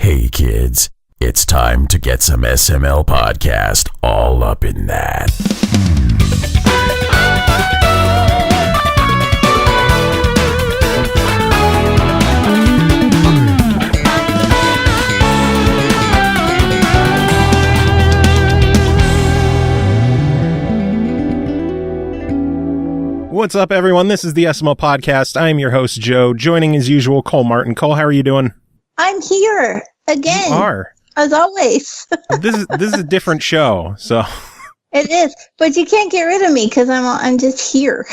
Hey kids, it's time to get some SML podcast all up in that. What's up, everyone? This is the SML podcast. I am your host, Joe. Joining as usual, Cole Martin. Cole, how are you doing? I'm here again. You are. As always. This is a different show, so. It is, but you can't get rid of me because I'm just here.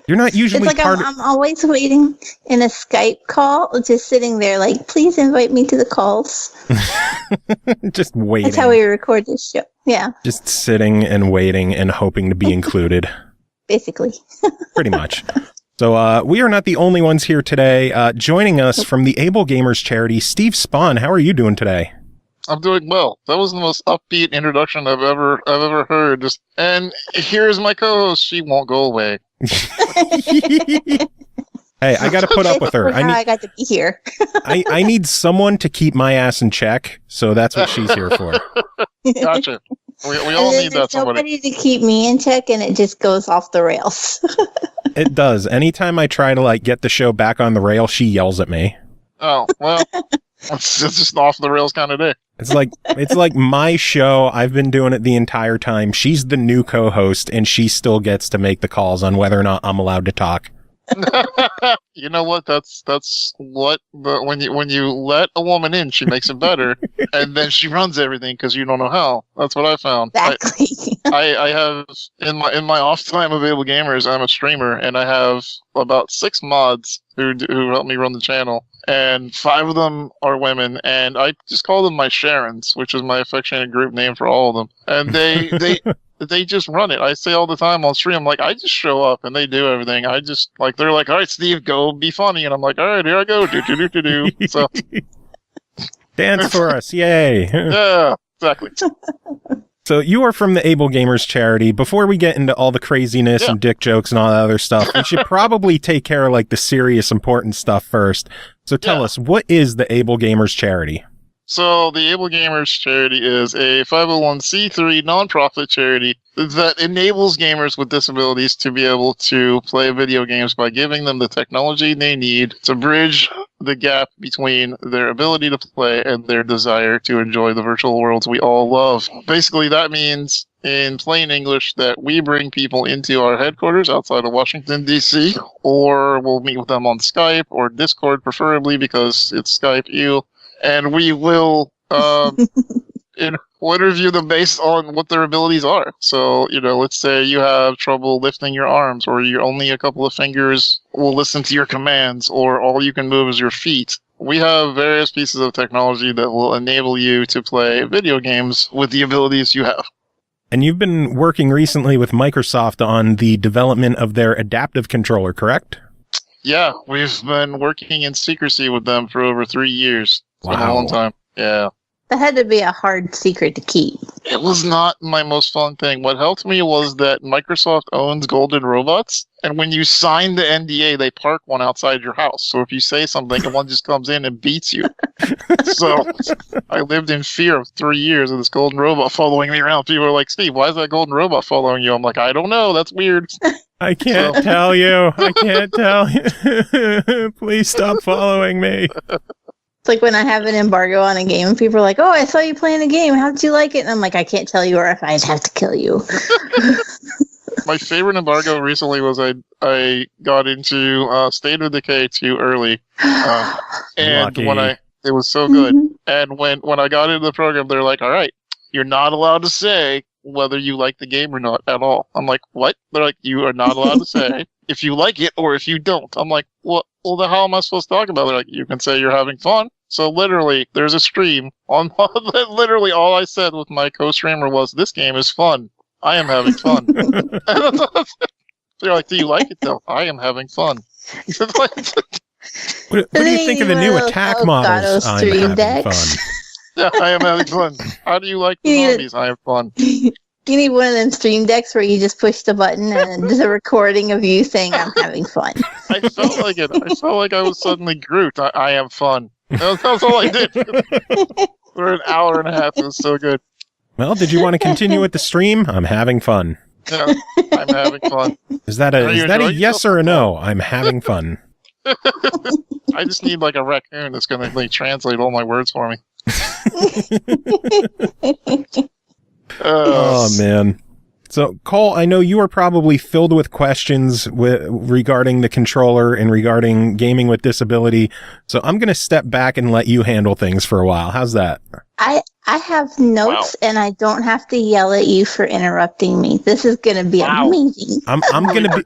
You're not usually it's like I'm always waiting in a Skype call, just sitting there like, please invite me to the calls. Just waiting. That's how we record this show. Yeah. Just sitting and waiting and hoping to be included. Basically. Pretty much. So we are not the only ones here today. Joining us from the AbleGamers charity, Steve Spohn. How are you doing today? I'm doing well. That was the most upbeat introduction I've ever heard. And here's my co-host. She won't go away. Hey, I got to put up with her. I got to be here. I need someone to keep my ass in check, so that's what she's here for. Gotcha. We all need that somebody. Nobody to keep me in check, and it just goes off the rails. It does. Anytime I try to get the show back on the rail, she yells at me. Oh, well, it's just off the rails kind of day. It's like my show. I've been doing it the entire time. She's the new co-host, and she still gets to make the calls on whether or not I'm allowed to talk. You know what? That's what when you let a woman in, she makes it better, and then she runs everything because you don't know how. That's what I found. Exactly. I have in my off time of AbleGamers, I'm a streamer, and I have about 6 mods who help me run the channel, and 5 of them are women, and I just call them my Sharons, which is my affectionate group name for all of them, and they just run it. I say all the time on stream, I'm like, I just show up and they do everything. I just they're like, all right, Steve, go be funny, and I'm like, all right, here I go, do. So dance for us, yay! Yeah, exactly. So you are from the AbleGamers charity. Before we get into all the craziness and dick jokes and all that other stuff, we should probably take care of the serious, important stuff first. So tell us, what is the AbleGamers charity? So the AbleGamers charity is a 501c3 nonprofit charity that enables gamers with disabilities to be able to play video games by giving them the technology they need to bridge the gap between their ability to play and their desire to enjoy the virtual worlds we all love. Basically, that means, in plain English, that we bring people into our headquarters outside of Washington, D.C., or we'll meet with them on Skype or Discord, preferably, because it's Skype, and we will interview them based on what their abilities are. So, let's say you have trouble lifting your arms, or you're only a couple of fingers will listen to your commands, or all you can move is your feet. We have various pieces of technology that will enable you to play video games with the abilities you have. And you've been working recently with Microsoft on the development of their adaptive controller, correct? Yeah, we've been working in secrecy with them for over 3 years. It's been a long time. Yeah. That had to be a hard secret to keep. It was not my most fun thing. What helped me was that Microsoft owns Golden Robots, and when you sign the NDA, they park one outside your house. So if you say something, the one just comes in and beats you. So I lived in fear of 3 years of this Golden Robot following me around. People were like, Steve, why is that Golden Robot following you? I'm like, I don't know. That's weird. I can't tell you. I can't tell you. Please stop following me. It's like when I have an embargo on a game and people are like, oh, I saw you playing a game. How did you like it? And I'm like, I can't tell you, or if I'd have to kill you. My favorite embargo recently was I got into State of Decay too early. And Lucky. It was so good. Mm-hmm. And when I got into the program, they're like, all right, you're not allowed to say whether you like the game or not at all. I'm like, what? They're like, you are not allowed to say if you like it or if you don't. I'm like, well, then how am I supposed to talk about it? They're like, you can say you're having fun. So literally, there's a stream on literally all I said with my co-streamer was, this game is fun. I am having fun. They're like, do you like it though? I am having fun. What do you think of the new attack models? I'm having fun. Yeah, I am having fun. How do you like the zombies? I have fun. You need one of them stream decks where you just push the button and there's a recording of you saying, I'm having fun. I felt like it. I felt like I was suddenly Groot. I have fun. That's all I did. For an hour and a half. It was so good. Well, did you want to continue with the stream? I'm having fun. Yeah, I'm having fun. Is that a yes or a no? I'm having fun. I just need like a raccoon that's going to like translate all my words for me. Oh man. So Cole, I know you are probably filled with questions regarding the controller and regarding gaming with disability. So I'm going to step back and let you handle things for a while. How's that? I have notes and I don't have to yell at you for interrupting me. This is going to be amazing. I'm going to be.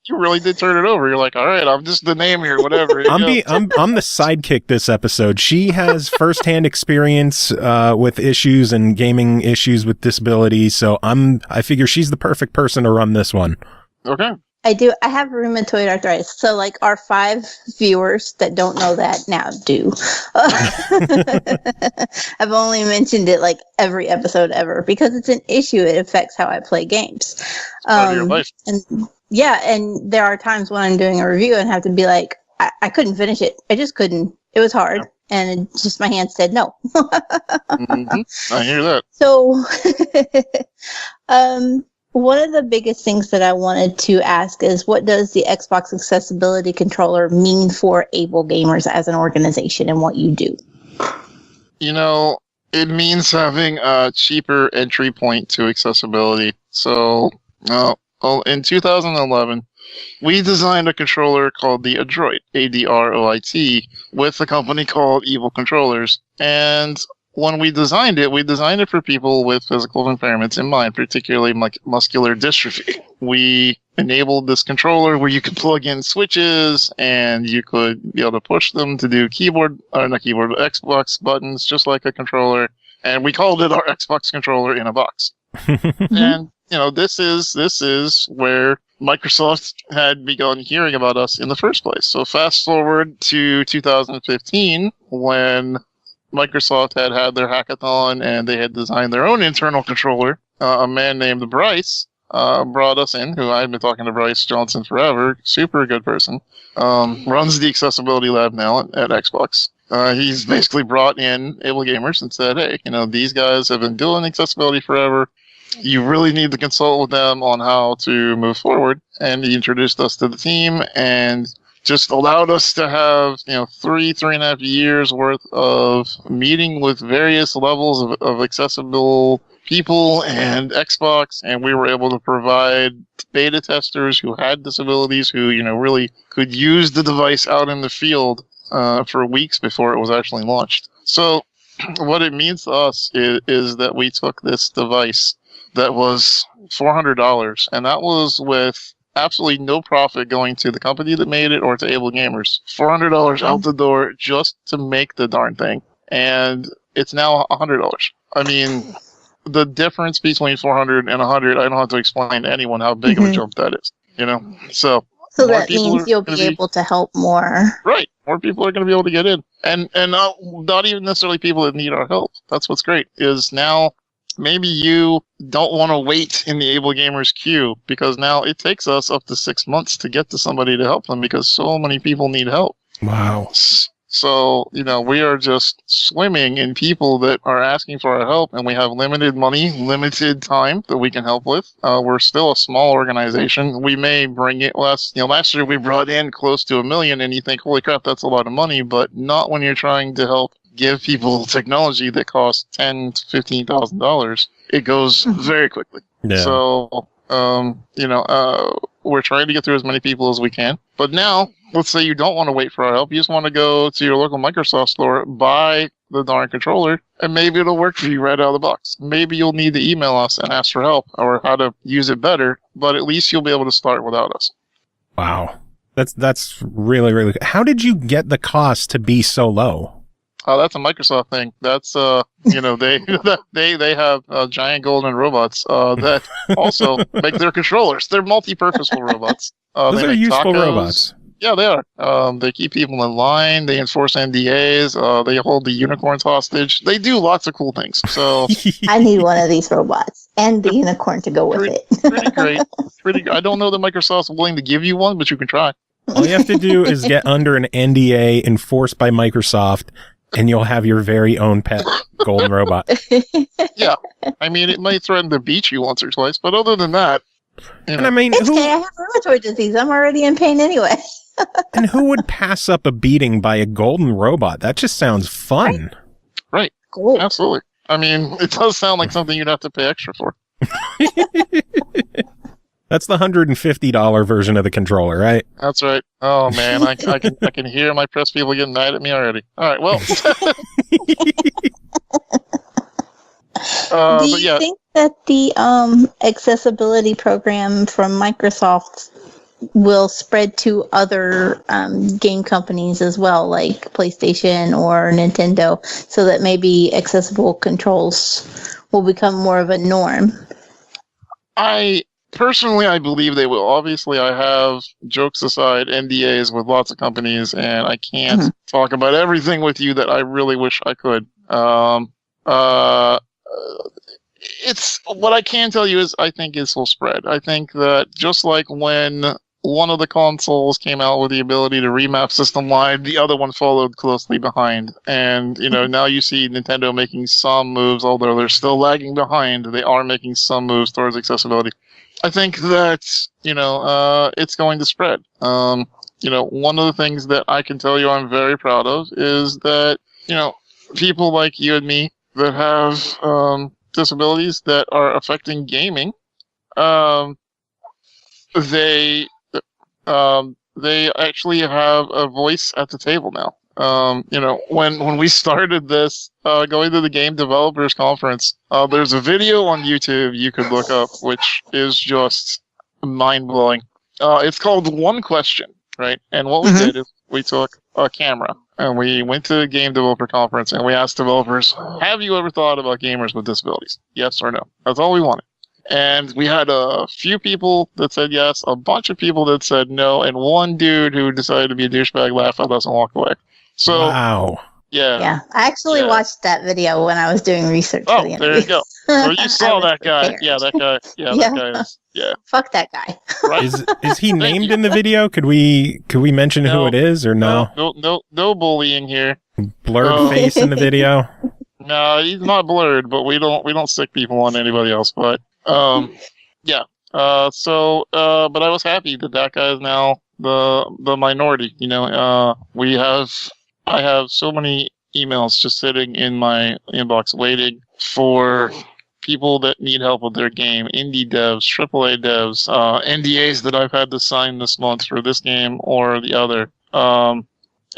You really did turn it over. You're like, all right, I'm just the name here, whatever. I'm the sidekick this episode. She has firsthand experience with issues and gaming issues with disability, so I figure she's the perfect person to run this one. Okay. I do. I have rheumatoid arthritis. So, like, our 5 viewers that don't know that now do. I've only mentioned it, like, every episode ever because it's an issue. It affects how I play games. Part of your life. And yeah, and there are times when I'm doing a review and have to be like, I couldn't finish it. I just couldn't. It was hard. Yeah. And it just my hand said no. I hear that. So, one of the biggest things that I wanted to ask is, what does the Xbox Accessibility Controller mean for AbleGamers as an organization and what you do? You know, it means having a cheaper entry point to accessibility. So, in 2011, we designed a controller called the Adroit, ADROIT, with a company called Evil Controllers. And when we designed it for people with physical impairments in mind, particularly muscular dystrophy. We enabled this controller where you could plug in switches and you could be able to push them to do Xbox buttons, just like a controller. And we called it our Xbox controller in a box. And, you know, this is where Microsoft had begun hearing about us in the first place. So fast forward to 2015 when Microsoft had their hackathon and they had designed their own internal controller. A man named Bryce brought us in, who I've been talking to Bryce Johnson forever, super good person, runs the accessibility lab now at Xbox. He's basically brought in AbleGamers and said, hey, you know, these guys have been doing accessibility forever. You really need to consult with them on how to move forward. And he introduced us to the team and just allowed us to have, you know, 3.5 years worth of meeting with various levels of accessible people and Xbox, and we were able to provide beta testers who had disabilities who, you know, really could use the device out in the field for weeks before it was actually launched. So what it means to us is that we took this device that was $400, and that was with absolutely no profit going to the company that made it or to AbleGamers. $400 out the door just to make the darn thing. And it's now $100. I mean, the difference between 400 and 100, I don't have to explain to anyone how big of a jump that is, you know? So that means you'll be able to help more. Right. More people are going to be able to get in. And not even necessarily people that need our help. That's what's great, is now maybe you don't want to wait in the AbleGamers queue, because now it takes us up to 6 months to get to somebody to help them because so many people need help. Wow. So, you know, we are just swimming in people that are asking for our help, and we have limited money, limited time that we can help with. We're still a small organization. We may bring it last year we brought in close to $1 million, and you think, holy crap, that's a lot of money, but not when you're trying to help give people technology that costs $10,000 to $15,000. It goes very quickly. Yeah. So, we're trying to get through as many people as we can. But now, let's say you don't want to wait for our help. You just want to go to your local Microsoft store, buy the darn controller, and maybe it'll work for you right out of the box. Maybe you'll need to email us and ask for help or how to use it better, but at least you'll be able to start without us. Wow. That's really, really good. How did you get the cost to be so low? Oh, that's a Microsoft thing. That's they have giant golden robots that also make their controllers. They're multi-purposeful robots. Those are useful robots. Yeah, they are. They keep people in line. They enforce NDAs. They hold the unicorns hostage. They do lots of cool things. So I need one of these robots. And the unicorn to go with it. Pretty great. I don't know that Microsoft's willing to give you one, but you can try. All you have to do is get under an NDA enforced by Microsoft, and you'll have your very own pet golden robot. Yeah. I mean, it might threaten to beat you once or twice, but other than that... And I mean, it's okay, I have rheumatoid disease. I'm already in pain anyway. And who would pass up a beating by a golden robot? That just sounds fun. Right. Cool. Absolutely. I mean, it does sound like something you'd have to pay extra for. That's the $150 version of the controller, right? That's right. Oh man, I can hear my press people getting mad at me already. All right, well. Do you think that the accessibility program from Microsoft will spread to other game companies as well, like PlayStation or Nintendo, so that maybe accessible controls will become more of a norm? Personally, I believe they will. Obviously, I have, jokes aside, NDAs with lots of companies, and I can't talk about everything with you that I really wish I could. It's what I can tell you is I think this will spread. I think that just like when one of the consoles came out with the ability to remap system-wide, the other one followed closely behind. And, now you see Nintendo making some moves, although they're still lagging behind. They are making some moves towards accessibility. I think that, it's going to spread. One of the things that I can tell you I'm very proud of is that, people like you and me that have disabilities that are affecting gaming, they actually have a voice at the table now. When we started this, going to the Game Developers Conference, there's a video on YouTube you could look up, which is just mind-blowing. It's called One Question, right? And what we did is we took a camera and we went to the Game Developer Conference and we asked developers, have you ever thought about gamers with disabilities? Yes or no? That's all we wanted. And we had a few people that said yes, a bunch of people that said no, and one dude who decided to be a douchebag laughed at us and walked away. So, wow. Yeah. I actually watched that video when I was doing research for the interview. There you go. So you saw that guy. Yeah, that guy. Yeah, that guy is. Yeah. Fuck that guy. Right? Is he named in the video? Could we mention who it is or no? No bullying here. Blurred face in the video. No, he's not blurred, but we don't stick people on anybody else. But yeah. But I was happy that guy is now the minority. I have so many emails just sitting in my inbox waiting for people that need help with their game, indie devs, AAA devs, NDAs that I've had to sign this month for this game or the other. And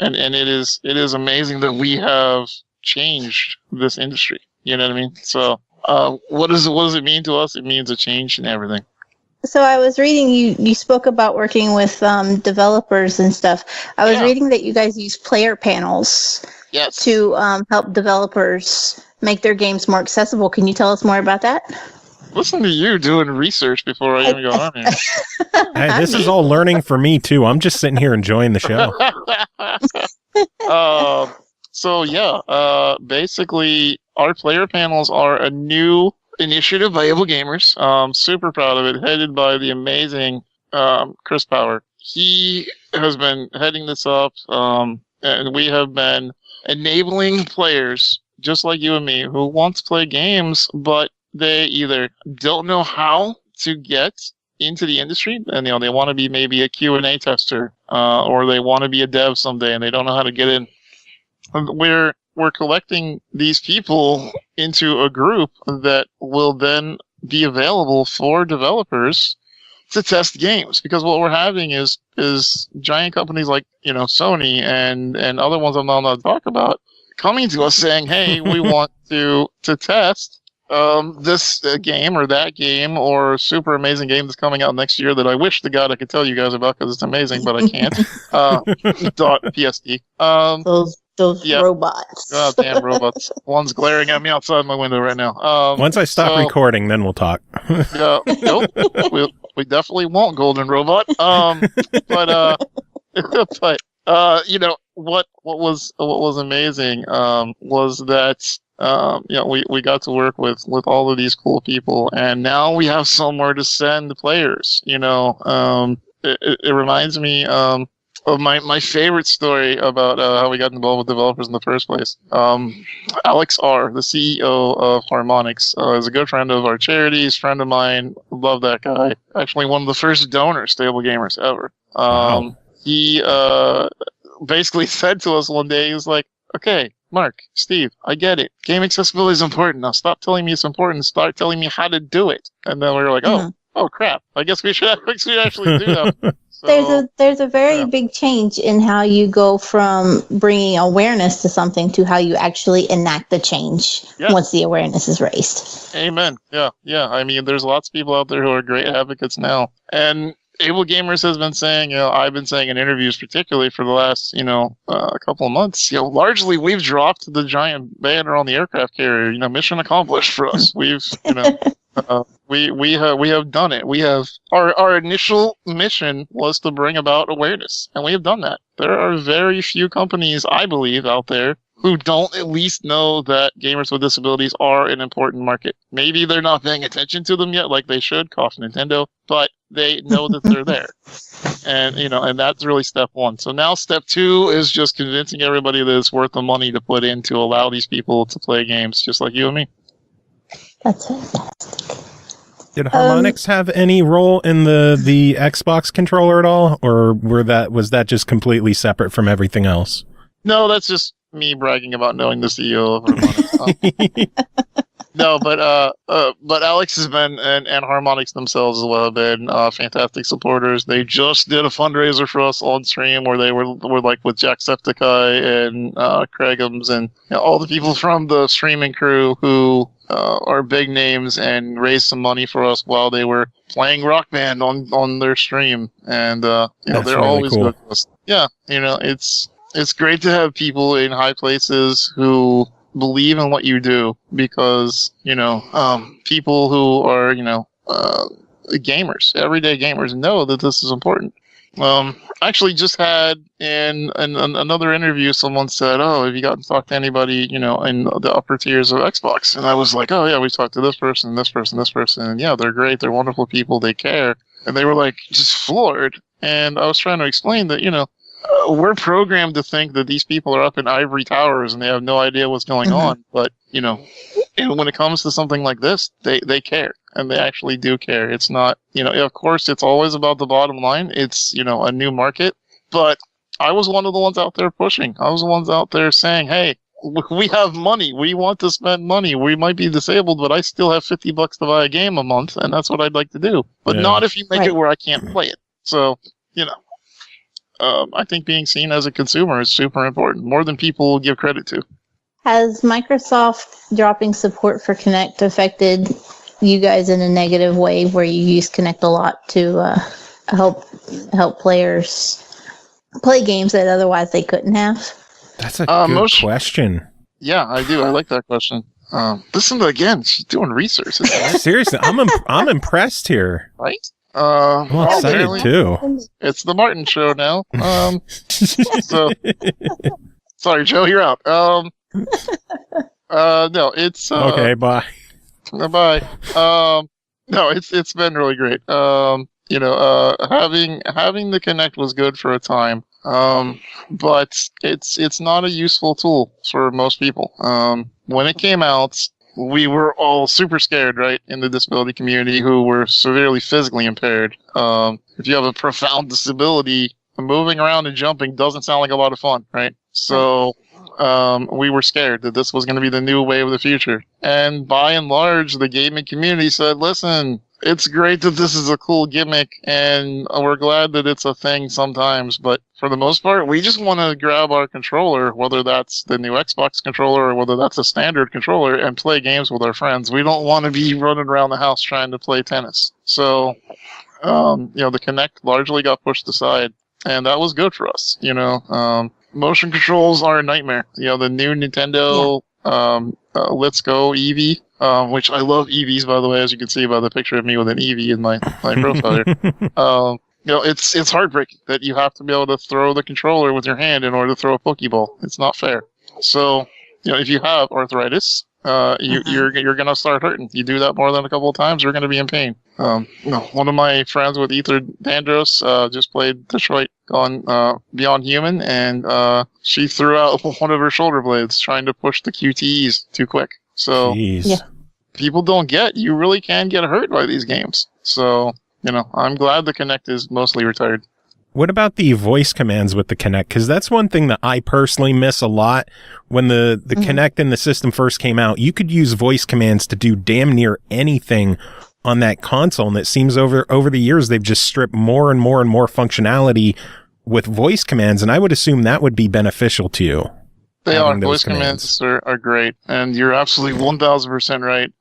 it is amazing that we have changed this industry. You know what I mean? So, what does it mean to us? It means a change in everything. So I was reading, you spoke about working with developers and stuff. I was reading that you guys use player panels to help developers make their games more accessible. Can you tell us more about that? Listen to you doing research before I even go on here. Hey, this is all learning for me, too. I'm just sitting here enjoying the show. Basically, our player panels are a new initiative by AbleGamers. Super proud of it, headed by the amazing Chris Power. He has been heading this up, and we have been enabling players, just like you and me, who want to play games, but they either don't know how to get into the industry, and they want to be maybe a Q&A tester, or they want to be a dev someday, and they don't know how to get in. We're collecting these people into a group that will then be available for developers to test games. Because what we're having is giant companies like, Sony and other ones I'm not allowed to talk about coming to us saying, hey, we want to test this game or that game or super amazing game that's coming out next year that I wish to God I could tell you guys about because it's amazing, but I can't. PSD. Those robots. Oh, damn robots. One's glaring at me outside my window right now. Once I stop recording, then we'll talk. Nope. We definitely won't, Golden Robot. What was amazing was that we got to work with all of these cool people, and now we have somewhere to send the players. It reminds me of my favorite story about how we got involved with developers in the first place. Alex R., the CEO of Harmonix, is a good friend of our charities, friend of mine. Love that guy. Actually, one of the first donors to AbleGamers ever. Wow. He basically said to us one day, he was like, "Okay, Mark, Steve, I get it. Game accessibility is important. Now stop telling me it's important. Start telling me how to do it." And then we were like, oh crap. I guess we should actually do that. So, there's a very big change in how you go from bringing awareness to something to how you actually enact the change once the awareness is raised. Amen. Yeah. I mean, there's lots of people out there who are great advocates now. And AbleGamers has been saying, I've been saying in interviews, particularly for the last, a couple of months, largely we've dropped the giant banner on the aircraft carrier. Mission accomplished for us. We've, we have done it. We have our initial mission was to bring about awareness, and we have done that. There are very few companies, I believe, out there who don't at least know that gamers with disabilities are an important market. Maybe they're not paying attention to them yet, like they should, cough Nintendo, but they know that they're there. And, and that's really step one. So now step two is just convincing everybody that it's worth the money to put in to allow these people to play games just like you and me. That's fantastic. Did Harmonix have any role in the Xbox controller at all? Or was that just completely separate from everything else? No, that's just me bragging about knowing the CEO of Harmonix. No, but Alex has been, and Harmonix themselves as well have been fantastic supporters. They just did a fundraiser for us on stream where they were like with Jacksepticeye and Craigums and all the people from the streaming crew who are big names and raised some money for us while they were playing Rock Band on their stream. And they're really always cool. good to us. Yeah, it's great to have people in high places who believe in what you do because, people who are, gamers, everyday gamers know that this is important. Actually just had in another interview, someone said, "Oh, have you gotten to talk to anybody, in the upper tiers of Xbox?" And I was like, "Oh yeah, we talked to this person, this person, this person. And yeah, they're great. They're wonderful people. They care." And they were like just floored. And I was trying to explain that, we're programmed to think that these people are up in ivory towers and they have no idea what's going on. But, and when it comes to something like this, they care. And they actually do care. It's not, of course, it's always about the bottom line. It's, a new market. But I was one of the ones out there pushing. I was the ones out there saying, hey, we have money. We want to spend money. We might be disabled, but I still have $50 to buy a game a month. And that's what I'd like to do. But not if you make it where I can't play it. So, I think being seen as a consumer is super important, more than people give credit to. Has Microsoft dropping support for Kinect affected you guys in a negative way where you use Kinect a lot to help players play games that otherwise they couldn't have? That's a good question. Yeah, I do. I like that question. Listen to again. She's doing research. Seriously, I'm impressed here. Right? I'm excited too. It's the Martin show now. So sorry, Joe, you're out. No, it's okay. Bye. Bye. No, it's been really great. Having the Kinect was good for a time. But it's not a useful tool for most people. When it came out, we were all super scared, right, in the disability community who were severely physically impaired. If you have a profound disability, moving around and jumping doesn't sound like a lot of fun, right? So we were scared that this was going to be the new way of the future. And by and large, the gaming community said, listen, it's great that this is a cool gimmick, and we're glad that it's a thing sometimes, but for the most part, we just want to grab our controller, whether that's the new Xbox controller or whether that's a standard controller, and play games with our friends. We don't want to be running around the house trying to play tennis. So, the Kinect largely got pushed aside, and that was good for us. Motion controls are a nightmare. The new Nintendo Let's Go Eevee, which I love Eevees, by the way, as you can see by the picture of me with an Eevee in my profile here. It's heartbreaking that you have to be able to throw the controller with your hand in order to throw a Pokeball. It's not fair. So, if you have arthritis you're going to start hurting. You do that more than a couple of times, you're going to be in pain. One of my friends with Ether Dandros just played Detroit on Beyond Human, and she threw out one of her shoulder blades trying to push the QTEs too quick. So people don't get, you really can get hurt by these games. So, I'm glad the Kinect is mostly retired. What about the voice commands with the Kinect? Because that's one thing that I personally miss a lot. When the Kinect and the system first came out, you could use voice commands to do damn near anything on that console. And it seems over the years, they've just stripped more and more and more functionality with voice commands. And I would assume that would be beneficial to you. They are. Voice commands are great. And you're absolutely 1000% right.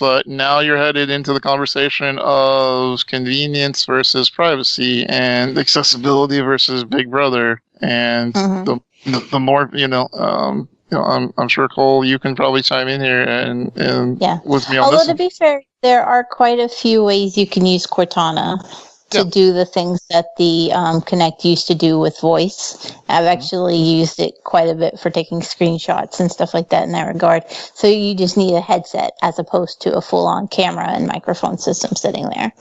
But now you're headed into the conversation of convenience versus privacy and accessibility versus Big Brother. And the more, I'm sure, Cole, you can probably chime in here and with me on this. Although, to be fair, there are quite a few ways you can use Cortana to do the things that the Kinect used to do with voice. I've actually used it quite a bit for taking screenshots and stuff like that in that regard. So you just need a headset as opposed to a full-on camera and microphone system sitting there.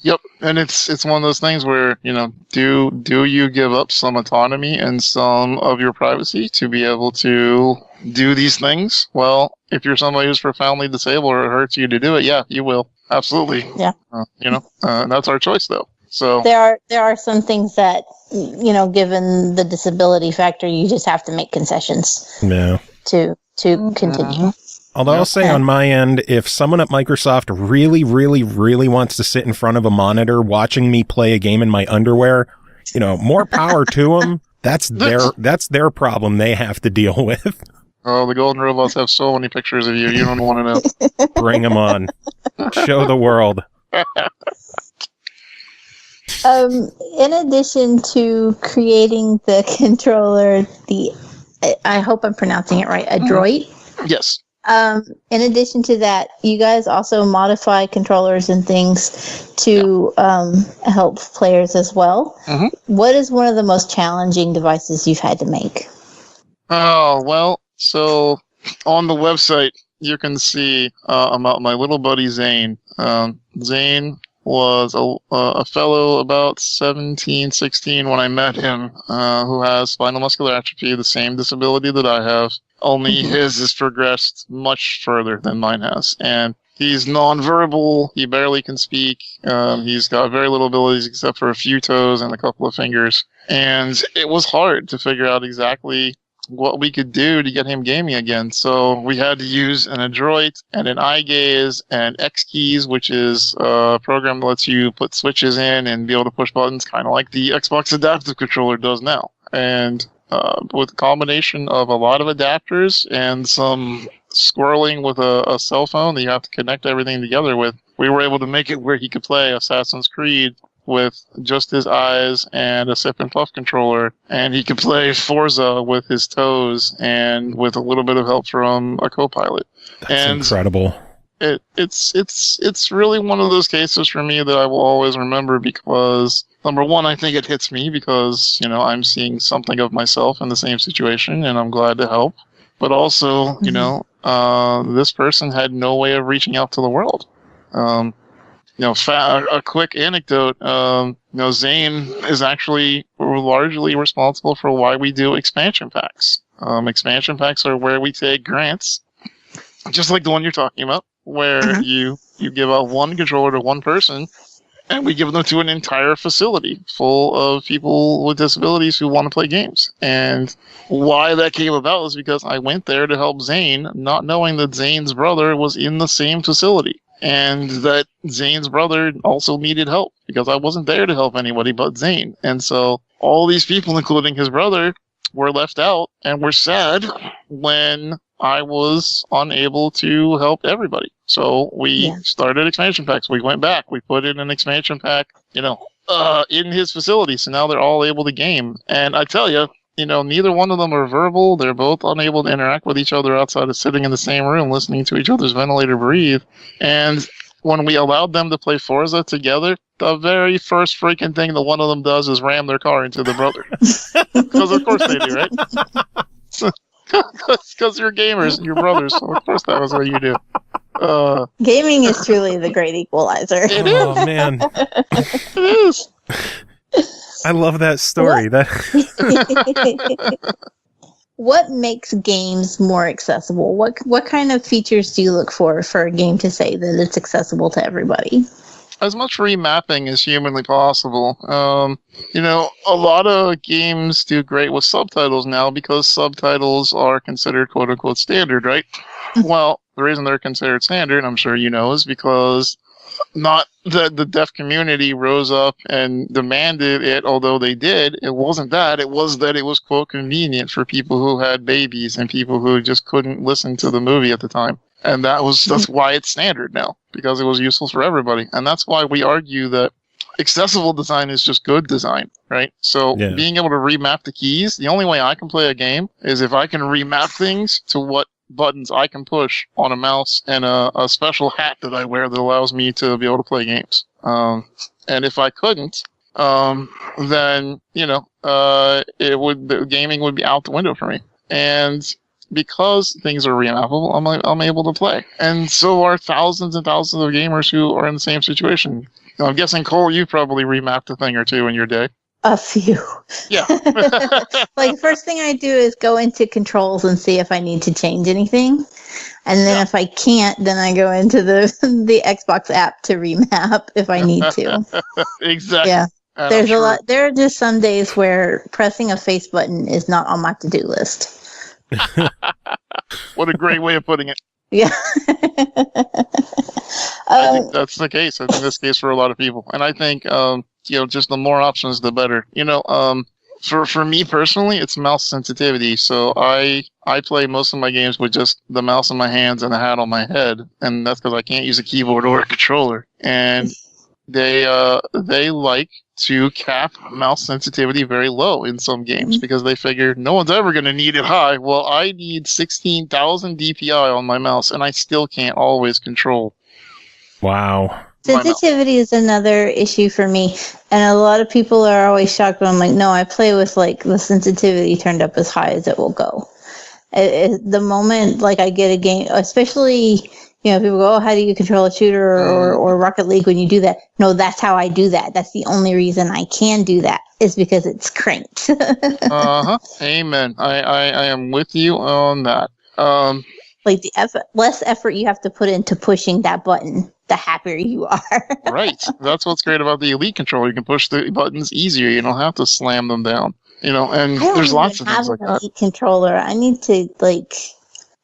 Yep, and it's one of those things where, do you give up some autonomy and some of your privacy to be able to do these things? Well, if you're somebody who's profoundly disabled or it hurts you to do it, yeah, you will. Absolutely. Yeah. That's our choice, though. So there are some things that, given the disability factor, you just have to make concessions. Yeah. To continue. Although I'll say on my end, if someone at Microsoft really, really, really wants to sit in front of a monitor watching me play a game in my underwear, more power to them. That's their problem they have to deal with. Oh, the Golden Robots have so many pictures of you. You don't want to know. Bring them on. Show the world. In addition to creating the controller, I hope I'm pronouncing it right, Adroit. Yes. In addition to that, you guys also modify controllers and things to help players as well. What is one of the most challenging devices you've had to make? Oh, well, so on the website, you can see about my little buddy Zane. Zane was a fellow about 17, 16 when I met him, who has spinal muscular atrophy, the same disability that I have. Only his has progressed much further than mine has. And he's nonverbal. He barely can speak. He's got very little abilities except for a few toes and a couple of fingers. And it was hard to figure out exactly what we could do to get him gaming again. So we had to use an Adroit and an eye gaze and X keys, which is a program that lets you put switches in and be able to push buttons, kind of like the Xbox adaptive controller does now. And with a combination of a lot of adapters and some squirreling with a cell phone that you have to connect everything together with, we were able to make it where he could play Assassin's Creed with just his eyes and a sip and puff controller, and he could play Forza with his toes and with a little bit of help from a co-pilot. That's incredible. It's really one of those cases for me that I will always remember because, number one, I think it hits me because, I'm seeing something of myself in the same situation and I'm glad to help. But also, this person had no way of reaching out to the world. A quick anecdote, Zane is actually largely responsible for why we do expansion packs. Expansion packs are where we take grants, just like the one you're talking about, where you give out one controller to one person, and we give them to an entire facility full of people with disabilities who want to play games. And why that came about was because I went there to help Zane, not knowing that Zane's brother was in the same facility. And that Zane's brother also needed help because I wasn't there to help anybody but Zane. And so all these people, including his brother, were left out and were sad when I was unable to help everybody. So we started expansion packs. We went back. We put in an expansion pack, in his facility. So now they're all able to game. And I tell you, neither one of them are verbal. They're both unable to interact with each other outside of sitting in the same room, listening to each other's ventilator breathe. And when we allowed them to play Forza together, the very first freaking thing that one of them does is ram their car into the brother. Because of course they do, right? Because you're gamers and you're brothers, so of course that was what you do. Gaming is truly the great equalizer. It Oh, is. man. It is. I love that story. What makes games more accessible? What kind of features do you look for a game to say that it's accessible to everybody? As much remapping as humanly possible. A lot of games do great with subtitles now because subtitles are considered quote unquote standard, right? Well, the reason they're considered standard, I'm sure you know, is because not that the deaf community rose up and demanded it, although they did. It wasn't that. It was that it was, quote, convenient for people who had babies and people who just couldn't listen to the movie at the time. And that's why it's standard now, because it was useful for everybody. And that's why we argue that accessible design is just good design, right? So being able to remap the keys, the only way I can play a game is if I can remap things to what buttons I can push on a mouse and a special hat that I wear that allows me to be able to play games. And if I couldn't, then, gaming would be out the window for me. And because things are remappable, I'm able to play. And so are thousands and thousands of gamers who are in the same situation. I'm guessing, Cole, you probably remapped a thing or two in your day. A few. Yeah. Like, first thing I do is go into controls and see if I need to change anything. And then if I can't, then I go into the Xbox app to remap if I need to. Exactly. Yeah. There's a lot. There are just some days where pressing a face button is not on my to-do list. What a great way of putting it. Yeah. I think that's the case. I think that's the case for a lot of people. And I think, just the more options, the better. For me personally, it's mouse sensitivity. So I play most of my games with just the mouse in my hands and a hat on my head. And that's because I can't use a keyboard or a controller. And they like to cap mouse sensitivity very low in some games because they figure no one's ever going to need it high. Well, I need 16,000 DPI on my mouse, and I still can't always control. Wow. Sensitivity is another issue for me, and a lot of people are always shocked when I'm like, no, I play with the sensitivity turned up as high as it will go. The moment I get a game, especially people go, oh, how do you control a shooter or Rocket League when you do that? No, that's how I do that. That's the only reason I can do that is because it's cranked. Amen. I am with you on that. The less effort you have to put into pushing that button, the happier you are. Right. That's what's great about the Elite controller. You can push the buttons easier. You don't have to slam them down. And there's lots of things like that. Elite controller. I need to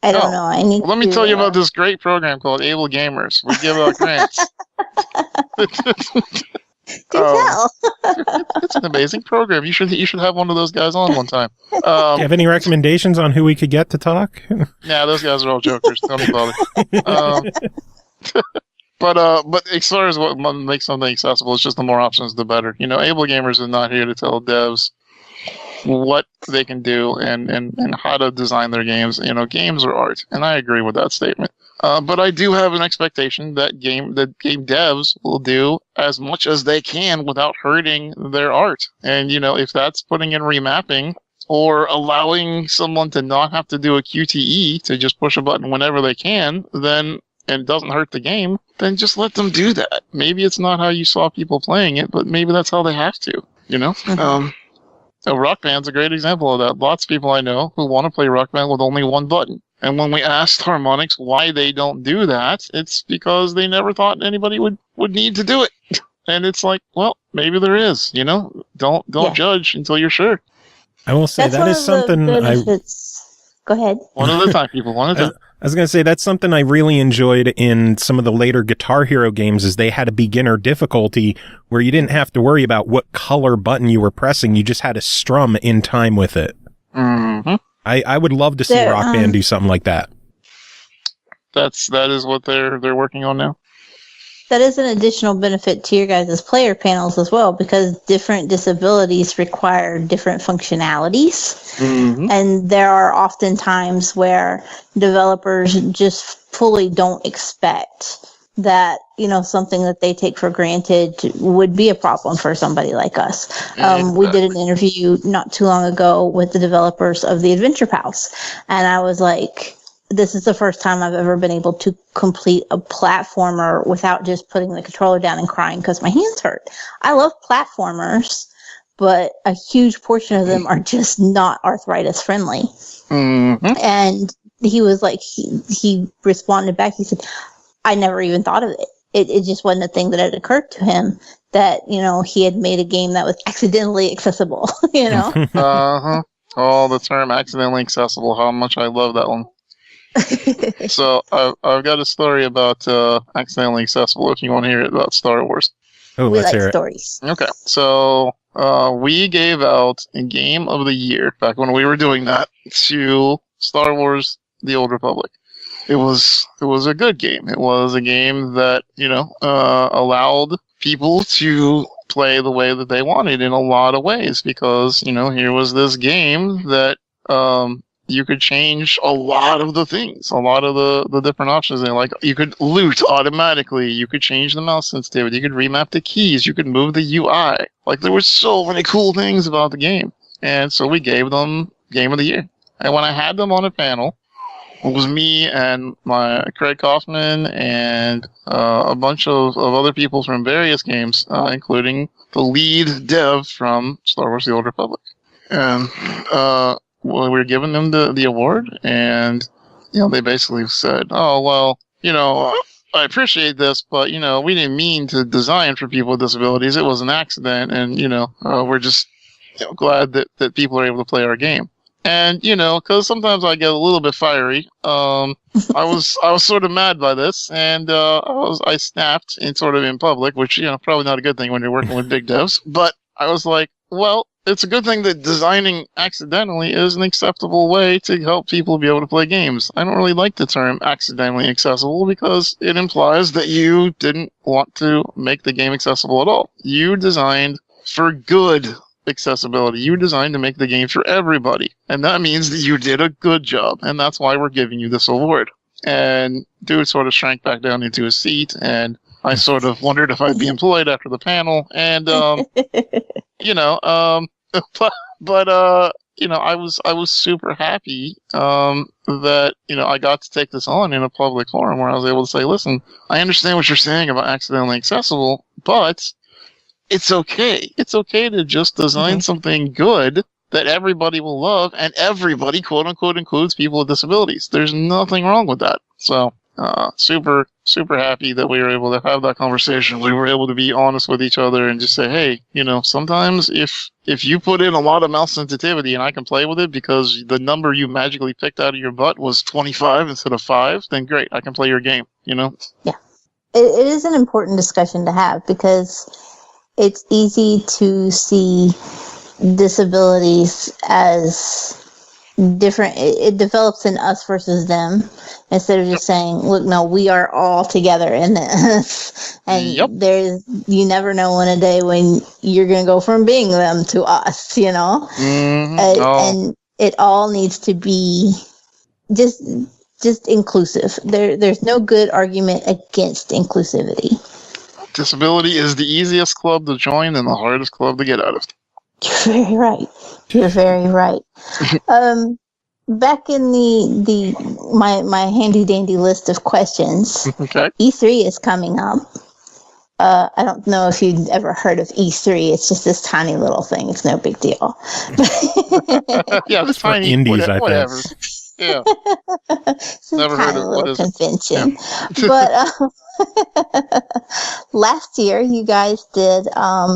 I don't know. I need. Let me tell you about this great program called AbleGamers. We give out grants. Do tell. It's an amazing program. You should have one of those guys on one time. Do you have any recommendations on who we could get to talk? Nah, those guys are all jokers. Don't bother. But as far as what makes something accessible, it's just the more options, the better. AbleGamers is not here to tell devs what they can do and how to design their games. Games are art, and I agree with that statement. But I do have an expectation that game devs will do as much as they can without hurting their art. And if that's putting in remapping or allowing someone to not have to do a QTE to just push a button whenever they can, then and it doesn't hurt the game, then just let them do that. Maybe it's not how you saw people playing it, but maybe that's how they have to. Rock Band's a great example of that. Lots of people I know who want to play Rock Band with only one button. And when we asked Harmonix why they don't do that, it's because they never thought anybody would need to do it. And it's like, well, maybe there is. Don't judge until you're sure. I will say that is something Go ahead. One at a time, people. One at a time. I was going to say that's something I really enjoyed in some of the later Guitar Hero games is they had a beginner difficulty where you didn't have to worry about what color button you were pressing. You just had to strum in time with it. Mm-hmm. I would love to see Rock Band do something like that. That is what they're working on now. That is an additional benefit to your guys' player panels as well, because different disabilities require different functionalities. Mm-hmm. And there are often times where developers just fully don't expect that, something that they take for granted would be a problem for somebody like us. We did an interview not too long ago with the developers of the Adventure Pals, and I was like, this is the first time I've ever been able to complete a platformer without just putting the controller down and crying because my hands hurt. I love platformers, but a huge portion of them are just not arthritis friendly. Mm-hmm. And he was like, he responded back. He said, I never even thought of it. It just wasn't a thing that had occurred to him that, he had made a game that was accidentally accessible, Uh-huh. Oh, the term accidentally accessible. How much I love that one. So I've got a story about accidentally accessible if you want to hear it about Star Wars. Oh, we let's like hear it. Stories. Okay, so we gave out a Game of the Year back when we were doing that to Star Wars: The Old Republic. It was a good game. It was a game that allowed people to play the way that they wanted in a lot of ways, because here was this game that you could change a lot of the things, a lot of the different options. And like, you could loot automatically, you could change the mouse sensitivity, you could remap the keys, you could move the UI. Like, there were so many cool things about the game. And so we gave them Game of the Year. And when I had them on a panel, it was me and my Craig Kaufman and a bunch of other people from various games, including the lead dev from Star Wars: The Old Republic. And we were giving them the award, and they basically said, "Oh, well, I appreciate this, but we didn't mean to design for people with disabilities. It was an accident, and we're just glad that people are able to play our game." And because sometimes I get a little bit fiery, I was sort of mad by this, and I snapped in public, which probably not a good thing when you're working with big devs. But I was like, well, it's a good thing that designing accidentally is an acceptable way to help people be able to play games. I don't really like the term accidentally accessible because it implies that you didn't want to make the game accessible at all. You designed for good accessibility. You designed to make the game for everybody. And that means that you did a good job. And that's why we're giving you this award. And dude sort of shrank back down into his seat, and I sort of wondered if I'd be employed after the panel. And, I was super happy, that, I got to take this on in a public forum where I was able to say, listen, I understand what you're saying about accidentally accessible, but it's okay. It's okay to just design something good that everybody will love, and everybody, quote unquote, includes people with disabilities. There's nothing wrong with that. So, super, super happy that we were able to have that conversation. We were able to be honest with each other and just say, hey, sometimes if you put in a lot of mouse sensitivity and I can play with it because the number you magically picked out of your butt was 25 instead of 5, then great, I can play your game, Yeah. It is an important discussion to have because it's easy to see disabilities as different. It develops in us versus them instead of just saying, look, no, we are all together in this. And you never know in a day when you're going to go from being them to us, Mm-hmm. And it all needs to be just inclusive. There's no good argument against inclusivity. Disability is the easiest club to join and the hardest club to get out of. You're very right. You're very right. Back in my handy dandy list of questions, okay. E3 is coming up. I don't know if you've ever heard of E3. It's just this tiny little thing. It's no big deal. Yeah, it's for tiny indies, whatever. I think. Yeah. It's Never a heard tiny of little what is convention. Yeah. But last year, you guys did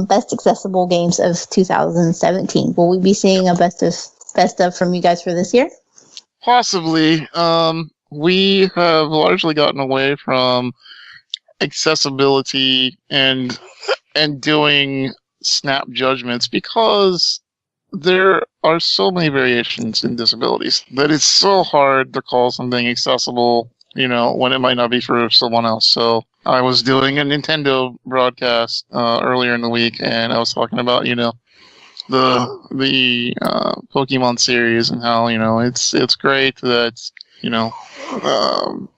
Best Accessible Games of 2017. Will we be seeing a best of from you guys for this year? Possibly. We have largely gotten away from accessibility and doing snap judgments because there are so many variations in disabilities that it's so hard to call something accessible, when it might not be for someone else. So I was doing a Nintendo broadcast earlier in the week, and I was talking about, the Pokemon series and how, it's great that,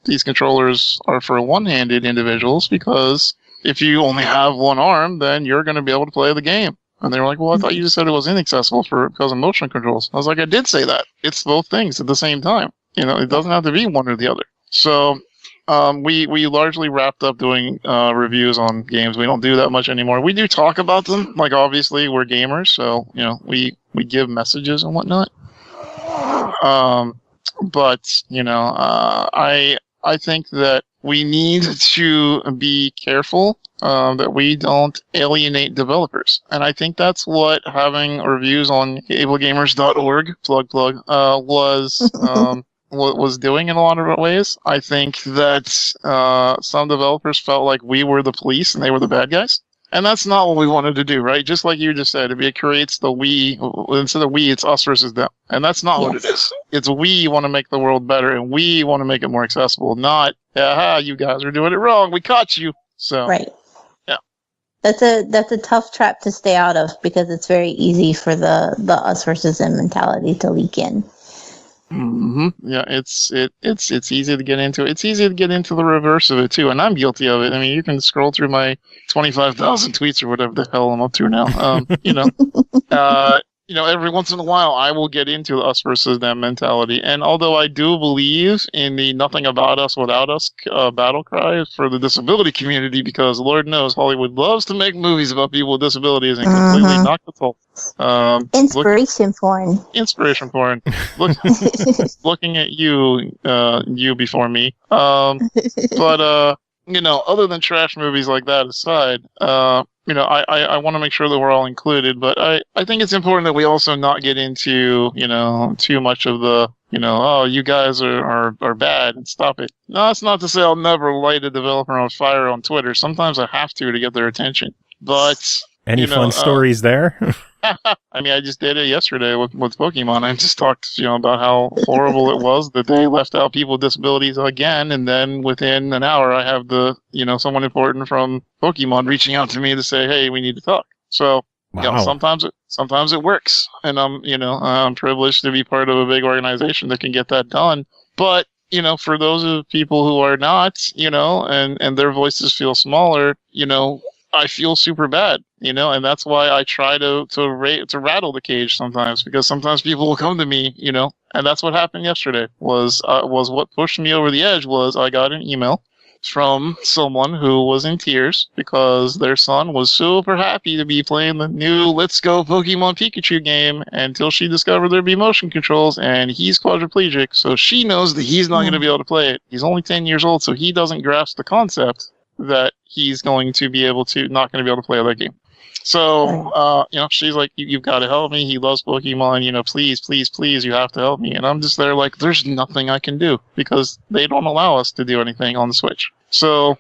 these controllers are for one-handed individuals because if you only have one arm, then you're going to be able to play the game. And they were like, well, I thought you just said it was inaccessible because of motion controls. I was like, I did say that. It's both things at the same time. It doesn't have to be one or the other. So we largely wrapped up doing reviews on games. We don't do that much anymore. We do talk about them. Like, obviously, we're gamers, so, we give messages and whatnot. But, I think that we need to be careful that we don't alienate developers. And I think that's what having reviews on ablegamers.org, was doing in a lot of ways. I think that some developers felt like we were the police and they were the bad guys. And that's not what we wanted to do, right? Just like you just said, it creates the we. Instead of we, it's us versus them. And that's not what it is. It's we want to make the world better and we want to make it more accessible, not, aha, you guys are doing it wrong. We caught you. So, right. Yeah. That's a tough trap to stay out of because it's very easy for the us versus them mentality to leak in. Mm-hmm. Yeah, it's easy to get into. It's easy to get into the reverse of it too, and I'm guilty of it. I mean, you can scroll through my 25,000 tweets or whatever the hell I'm up to now. Every once in a while, I will get into the us versus them mentality. And although I do believe in the nothing about us without us battle cry for the disability community, because Lord knows Hollywood loves to make movies about people with disabilities and completely knock the top. Inspiration porn. Inspiration porn. Looking at you before me. Other than trash movies like that aside, I want to make sure that we're all included, but I think it's important that we also not get into, too much of the, oh, you guys are bad and stop it. No, that's not to say I'll never light a developer on fire on Twitter. Sometimes I have to get their attention. But any fun stories there? I mean, I just did it yesterday with Pokemon. I just talked, about how horrible it was that they left out people with disabilities again, and then within an hour, I have someone important from Pokemon reaching out to me to say, "Hey, we need to talk." So, wow. Sometimes it works, and I'm privileged to be part of a big organization that can get that done. But for those of people who are not, and their voices feel smaller, I feel super bad, and that's why I try to rattle the cage sometimes, because sometimes people will come to me, and that's what happened yesterday was what pushed me over the edge. Was I got an email from someone who was in tears because their son was super happy to be playing the new Let's Go Pokemon Pikachu game until she discovered there'd be motion controls, and he's quadriplegic, so she knows that he's not going to be able to play it. He's only 10 years old, so he doesn't grasp the concept that he's not going to be able to play that game. So, she's like, you've got to help me. He loves Pokemon, please, you have to help me. And I'm just there like, there's nothing I can do because they don't allow us to do anything on the Switch. So,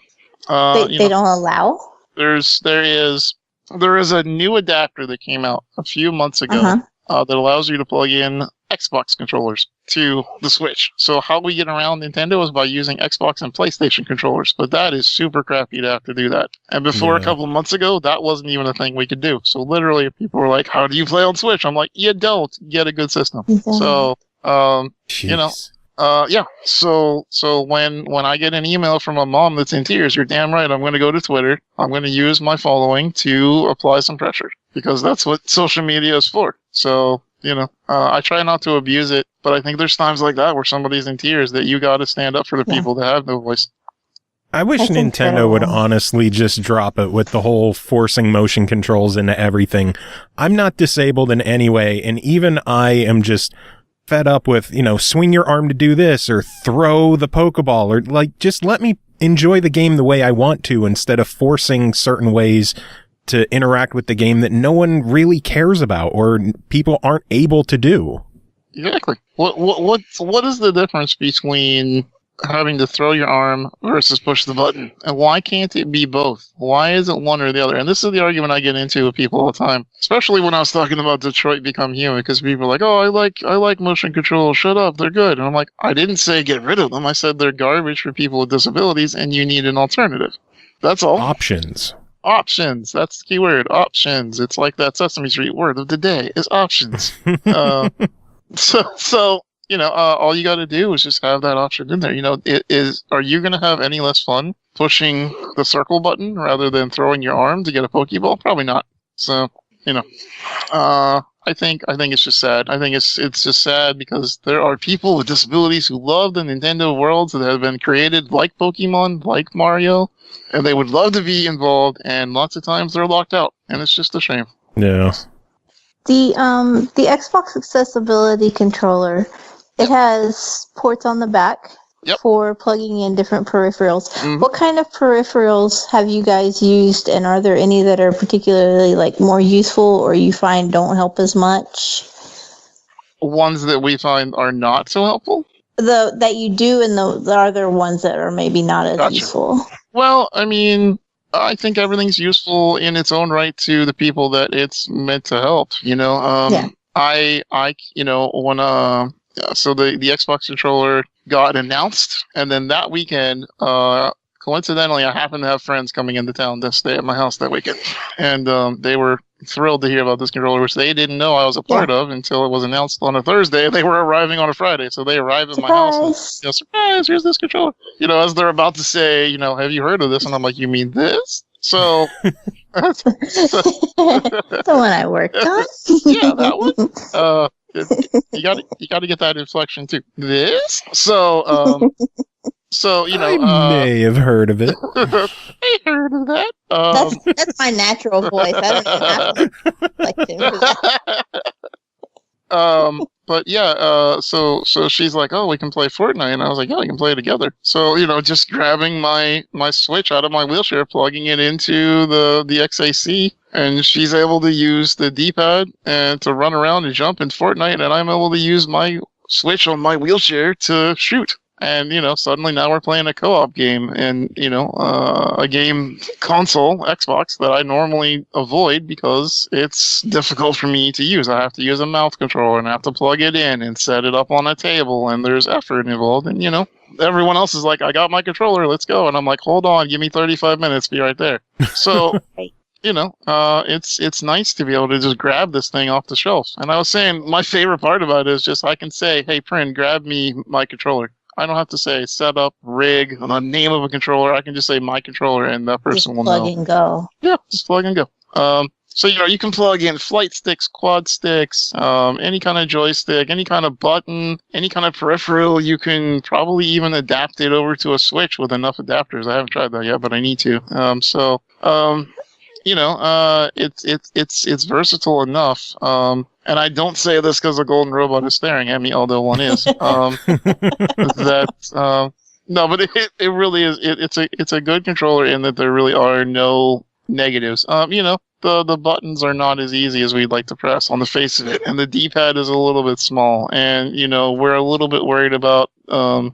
they don't allow? There is a new adapter that came out a few months ago that allows you to plug in Xbox controllers to the Switch. So how we get around Nintendo is by using Xbox and PlayStation controllers, but that is super crappy to have to do that. And before a couple of months ago, that wasn't even a thing we could do. So literally, people were like, "How do you play on Switch?" I'm like, "You don't get a good system." So, So when I get an email from a mom that's in tears, you're damn right. I'm going to go to Twitter. I'm going to use my following to apply some pressure because that's what social media is for. So, I try not to abuse it, but I think there's times like that where somebody's in tears that you got to stand up for the people that have no voice. I wish Nintendo would honestly just drop it with the whole forcing motion controls into everything. I'm not disabled in any way, and even I am just fed up with, swing your arm to do this or throw the Pokeball or just let me enjoy the game the way I want to instead of forcing certain ways to interact with the game that no one really cares about or people aren't able to do. Exactly. What is the difference between having to throw your arm versus push the button? And why can't it be both? Why is it one or the other? And this is the argument I get into with people all the time, especially when I was talking about Detroit Become Human, because people are like, "Oh, I like motion control. Shut up. They're good." And I'm like, I didn't say get rid of them. I said they're garbage for people with disabilities and you need an alternative. That's all. Options. That's the key word. Options. It's like that Sesame Street word of the day is options. So all you got to do is just have that option in there. Are you going to have any less fun pushing the circle button rather than throwing your arm to get a Pokeball? Probably not. So, I think it's just sad. I think it's just sad because there are people with disabilities who love the Nintendo worlds that have been created like Pokemon, like Mario, and they would love to be involved, and lots of times they're locked out, and it's just a shame. Yeah. The Xbox accessibility controller, it has ports on the back for plugging in different peripherals. Mm-hmm. What kind of peripherals have you guys used, and are there any that are particularly more useful or you find don't help as much? Ones that we find are not so helpful? That you do, and the other ones that are maybe not as useful. Well, I mean, I think everything's useful in its own right to the people that it's meant to help. When so the Xbox controller got announced, and then that weekend, coincidentally, I happened to have friends coming into town to stay at my house that weekend, and they were thrilled to hear about this controller, which they didn't know I was a part of until it was announced on a Thursday. They were arriving on a Friday, so they arrived at my house and, surprise, here's this controller. As they're about to say, have you heard of this? And I'm like, you mean this? So the one I worked on. Yeah, that one. You got to get that inflection too. This. I may have heard of it. I heard of that. That's my natural voice. I don't even have to but yeah, so she's like, oh, we can play Fortnite, and I was like, yeah, we can play together. So just grabbing my Switch out of my wheelchair, plugging it into the XAC, and she's able to use the D-pad and to run around and jump in Fortnite, and I'm able to use my Switch on my wheelchair to shoot. And, suddenly now we're playing a co-op game, and, a game console, Xbox, that I normally avoid because it's difficult for me to use. I have to use a mouth controller, and I have to plug it in and set it up on a table, and there's effort involved. And, everyone else is like, I got my controller, let's go. And I'm like, hold on, give me 35 minutes, be right there. So... it's nice to be able to just grab this thing off the shelf. And I was saying, my favorite part about it is just I can say, hey, Prin, grab me my controller. I don't have to say set up, rig, the name of a controller. I can just say my controller, and that person will know. Plug and go. Yeah, just plug and go. So, you can plug in flight sticks, quad sticks, any kind of joystick, any kind of button, any kind of peripheral. You can probably even adapt it over to a Switch with enough adapters. I haven't tried that yet, but I need to. It's versatile enough. And I don't say this because the golden robot is staring at me, although one is. No, but it really is. It's a good controller in that there really are no negatives. The buttons are not as easy as we'd like to press on the face of it, and the D-pad is a little bit small, and we're a little bit worried about the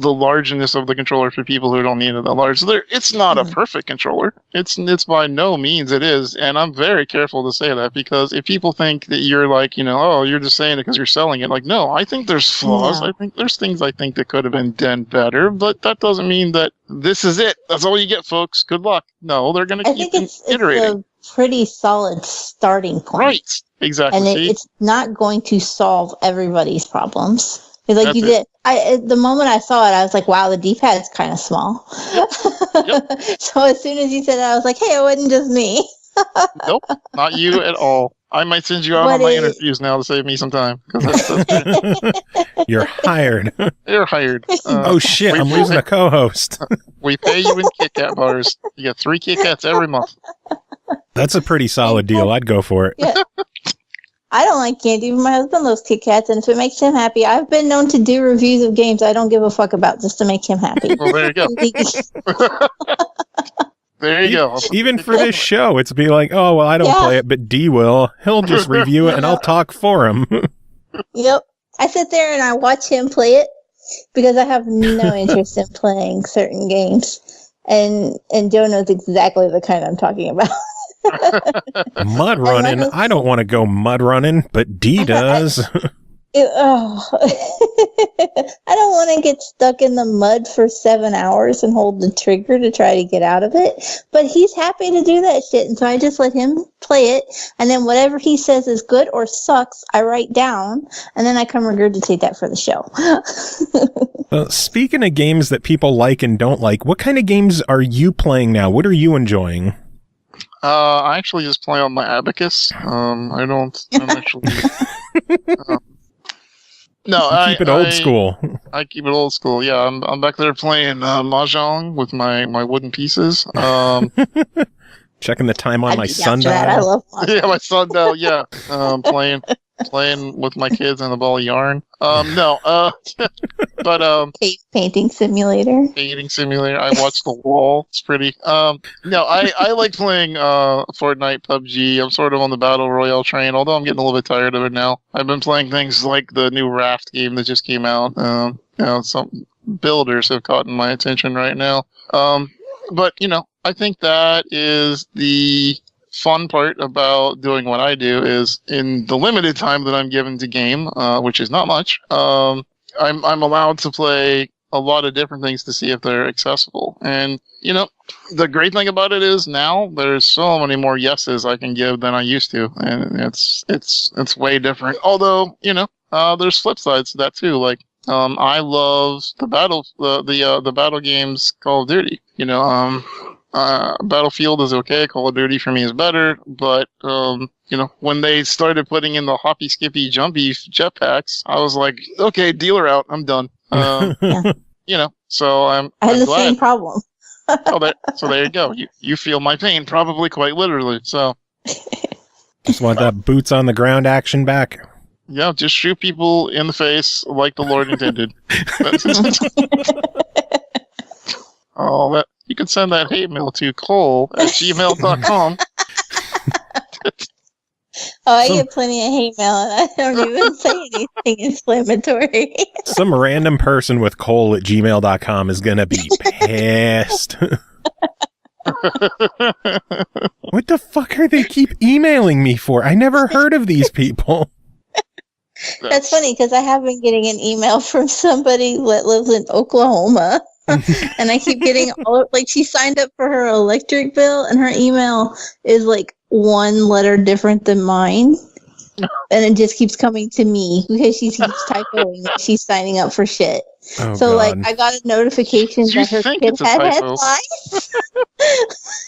largeness of the controller for people who don't need it that large. So it's not a perfect controller. It's by no means it is, and I'm very careful to say that, because if people think that you're like, oh, you're just saying it because you're selling it, like, no, I think there's flaws. Yeah. I think there's things I think that could have been done better, but that doesn't mean that this is it. That's all you get, folks. Good luck. No, they're going to keep iterating. It's a pretty solid starting point. Right. Exactly. And it's not going to solve everybody's problems. Like the moment I saw it, I was like, wow, the D-pad's kind of small. Yep. So as soon as you said that, I was like, hey, it wasn't just me. Nope, not you at all. I might send you out on my interviews now to save me some time. You're hired. You're hired. Oh shit, I'm losing a co-host. We pay you in Kit Kat bars. You get 3 Kit Kats every month. That's a pretty solid deal. I'd go for it. Yeah. I don't like candy, but my husband loves Kit Kats, and if it makes him happy, I've been known to do reviews of games I don't give a fuck about just to make him happy. Well, there you go. There you go. Even for this show, it's be like, oh, well, I don't play it, but D will. He'll just review it, and I'll talk for him. Yep. I sit there and I watch him play it because I have no interest in playing certain games. And Joe knows exactly the kind I'm talking about. Mud running? I don't want to go mud running, but D does. I don't want to get stuck in the mud for 7 hours and hold the trigger to try to get out of it. But he's happy to do that shit, and so I just let him play it. And then whatever he says is good or sucks, I write down, and then I come regurgitate that for the show. Speaking of games that people like and don't like, what kind of games are you playing now? What are you enjoying? I actually just play on my abacus. I'm actually. No, you keep it old school. I keep it old school. Yeah, I'm back there playing mahjong with my wooden pieces. Checking the time on my sundial. I love yeah, my sundial. Yeah, playing with my kids and a ball of yarn. Painting simulator. Painting simulator. I watch The Wall. It's pretty. I like playing Fortnite, PUBG. I'm sort of on the Battle Royale train, although I'm getting a little bit tired of it now. I've been playing things like the new Raft game that just came out. Some builders have caught my attention right now. But I think that is the fun part about doing what I do is in the limited time that I'm given to game, which is not much, I'm allowed to play a lot of different things to see if they're accessible. And, the great thing about it is now there's so many more yeses I can give than I used to. And it's way different. Although, there's flip sides to that too. Like, I love the battle games Call of Duty. Battlefield is okay. Call of Duty for me is better, but when they started putting in the hoppy, skippy, jumpy jetpacks, I was like, okay, dealer out. I'm done. So I had the same problem. So there you go. You feel my pain, probably quite literally. So just want that boots on the ground action back. Yeah, just shoot people in the face like the Lord intended. You can send that hate mail to cole@gmail.com. I get plenty of hate mail, and I don't even say anything inflammatory. Some random person with cole@gmail.com is going to be pissed. What the fuck are they keep emailing me for? I never heard of these people. That's funny, because I have been getting an email from somebody that lives in Oklahoma. And I keep getting she signed up for her electric bill, and her email is like one letter different than mine, and it just keeps coming to me because she keeps typoing that she's signing up for shit. Oh, so God. I got a notification that her kid had lice.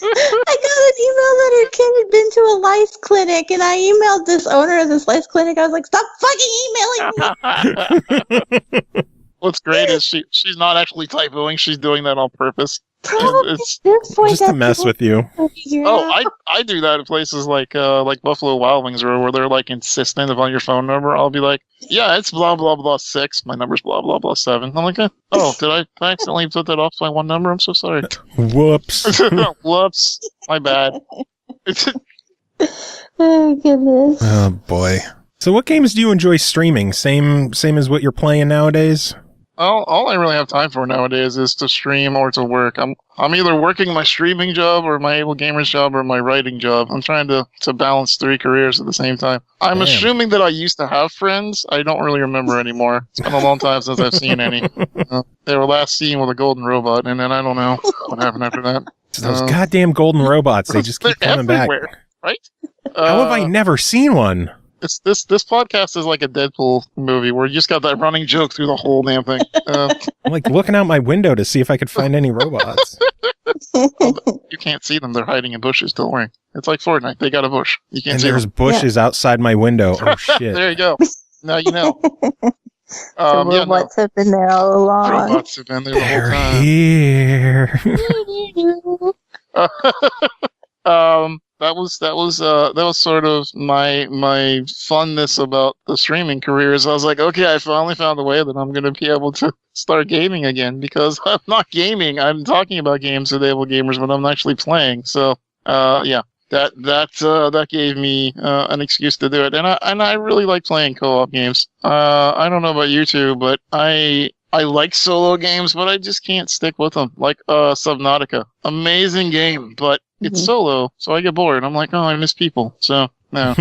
I got an email that her kid had been to a lice clinic, and I emailed this owner of this lice clinic. I was like, stop fucking emailing me. What's great is she's not actually typoing; she's doing that on purpose. Just to mess with you. I do that at places like Buffalo Wild Wings, where they're like insistent upon your phone number. I'll be like, yeah, it's blah blah blah 6. My number's blah blah blah 7. I'm like, oh, did I accidentally put that off by one number? I'm so sorry. Whoops. Whoops. My bad. Oh goodness. Oh boy. So what games do you enjoy streaming? Same as what you're playing nowadays? All I really have time for nowadays is to stream or to work. I'm either working my streaming job or my AbleGamers job or my writing job. I'm trying to balance 3 careers at the same time. I'm assuming that I used to have friends. I don't really remember anymore. It's been a long time since I've seen any. They were last seen with a golden robot, and then I don't know what happened after that. Those goddamn golden robots, they just keep coming back. Right? How have I never seen one? This podcast is like a Deadpool movie where you just got that running joke through the whole damn thing. I'm like looking out my window to see if I could find any robots. You can't see them. They're hiding in bushes. Don't worry. It's like Fortnite. They got a bush. You can't see them. And there's bushes outside my window. Oh, shit. There you go. Now you know. The robots have been there all along. Robots have been there the whole time. Here. That was sort of my funness about the streaming career. Is I was like, okay, I finally found a way that I'm going to be able to start gaming again, because I'm not gaming. I'm talking about games with AbleGamers, but I'm not actually playing. So, that gave me an excuse to do it, and I really like playing co-op games. I don't know about you two, but I like solo games, but I just can't stick with them. Like Subnautica, amazing game, but it's solo, so I get bored. I'm like, oh, I miss people. So no.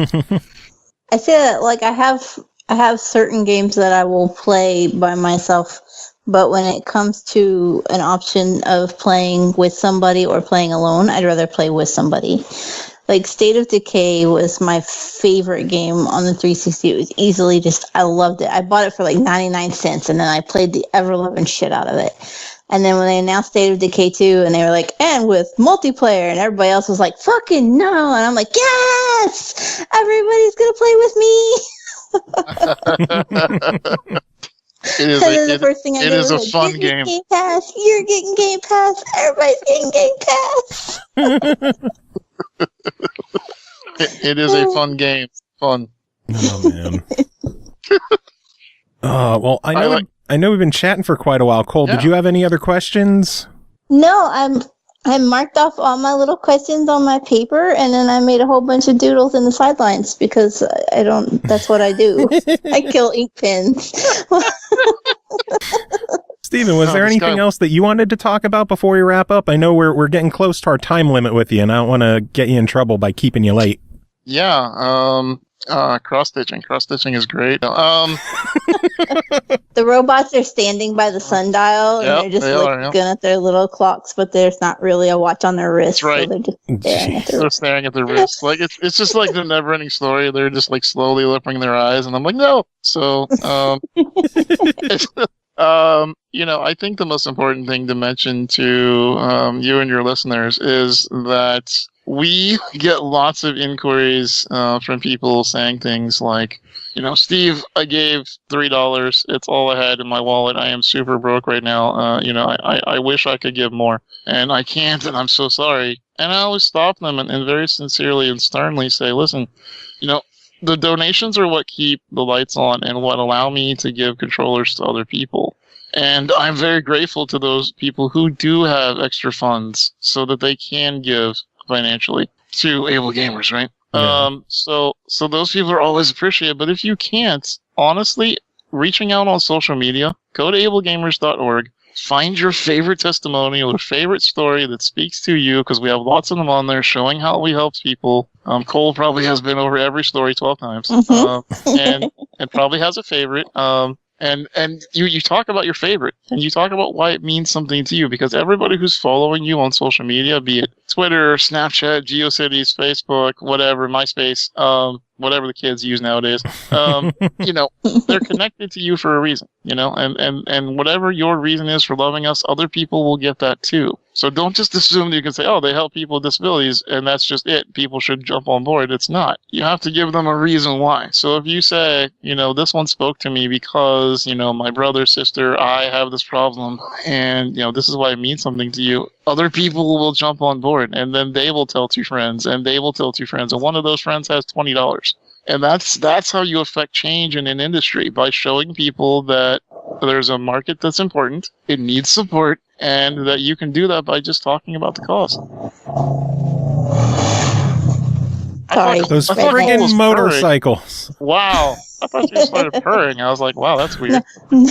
I say that I have I have certain games that I will play by myself, but when it comes to an option of playing with somebody or playing alone, I'd rather play with somebody. Like State of Decay was my favorite game on the 360. It was easily just, I loved it. I bought it for like 99 cents and then I played the ever-loving shit out of it. And then when they announced State of Decay 2 and they were like, and with multiplayer, and everybody else was like, fucking no. And I'm like, yes! Everybody's going to play with me! It is the first thing I did was a like, fun you're game. Game Pass, you're getting Game Pass, everybody's getting Game Pass. It is a fun game. Fun. Oh man. Well, I know we've been chatting for quite a while. Cole, did you have any other questions? No, I marked off all my little questions on my paper, and then I made a whole bunch of doodles in the sidelines because that's what I do. I kill ink pens. Steven, was there anything else that you wanted to talk about before we wrap up? I know we're getting close to our time limit with you, and I don't want to get you in trouble by keeping you late. Yeah, cross-stitching. Cross-stitching is great. The robots are standing by the sundial, and they're just looking at their little clocks, but there's not really a watch on their wrist. That's right. So they're just staring at their wrist. Like it's just like the never-ending story. They're just like slowly lifting their eyes, and I'm like, no. So, I think the most important thing to mention to you and your listeners is that we get lots of inquiries from people saying things like, Steve, I gave $3. It's all I had in my wallet. I am super broke right now. I wish I could give more. And I can't, and I'm so sorry. And I always stop them and very sincerely and sternly say, listen, the donations are what keep the lights on and what allow me to give controllers to other people. And I'm very grateful to those people who do have extra funds so that they can give financially to AbleGamers, right? Yeah. So those people are always appreciated. But if you can't, honestly, reaching out on social media, go to ablegamers.org, find your favorite testimonial or favorite story that speaks to you, because we have lots of them on there showing how we helped people. Cole probably has been over every story 12 times, and probably has a favorite. And you talk about your favorite, and you talk about why it means something to you, because everybody who's following you on social media, be it Twitter, Snapchat, GeoCities, Facebook, whatever, MySpace, whatever the kids use nowadays, they're connected to you for a reason, and whatever your reason is for loving us, other people will get that too. So don't just assume that you can say, oh, they help people with disabilities, and that's just it. People should jump on board. It's not. You have to give them a reason why. So if you say, this one spoke to me because, my brother, sister, I have this problem, and, this is why it means something to you, other people will jump on board, and then they will tell two friends, and they will tell two friends, and one of those friends has $20. And that's how you affect change in an industry, by showing people that there's a market that's important, it needs support, and that you can do that by just talking about the cause. Sorry. Those friggin' motorcycles. Wow. I thought you started purring. I was like, wow, that's weird. No,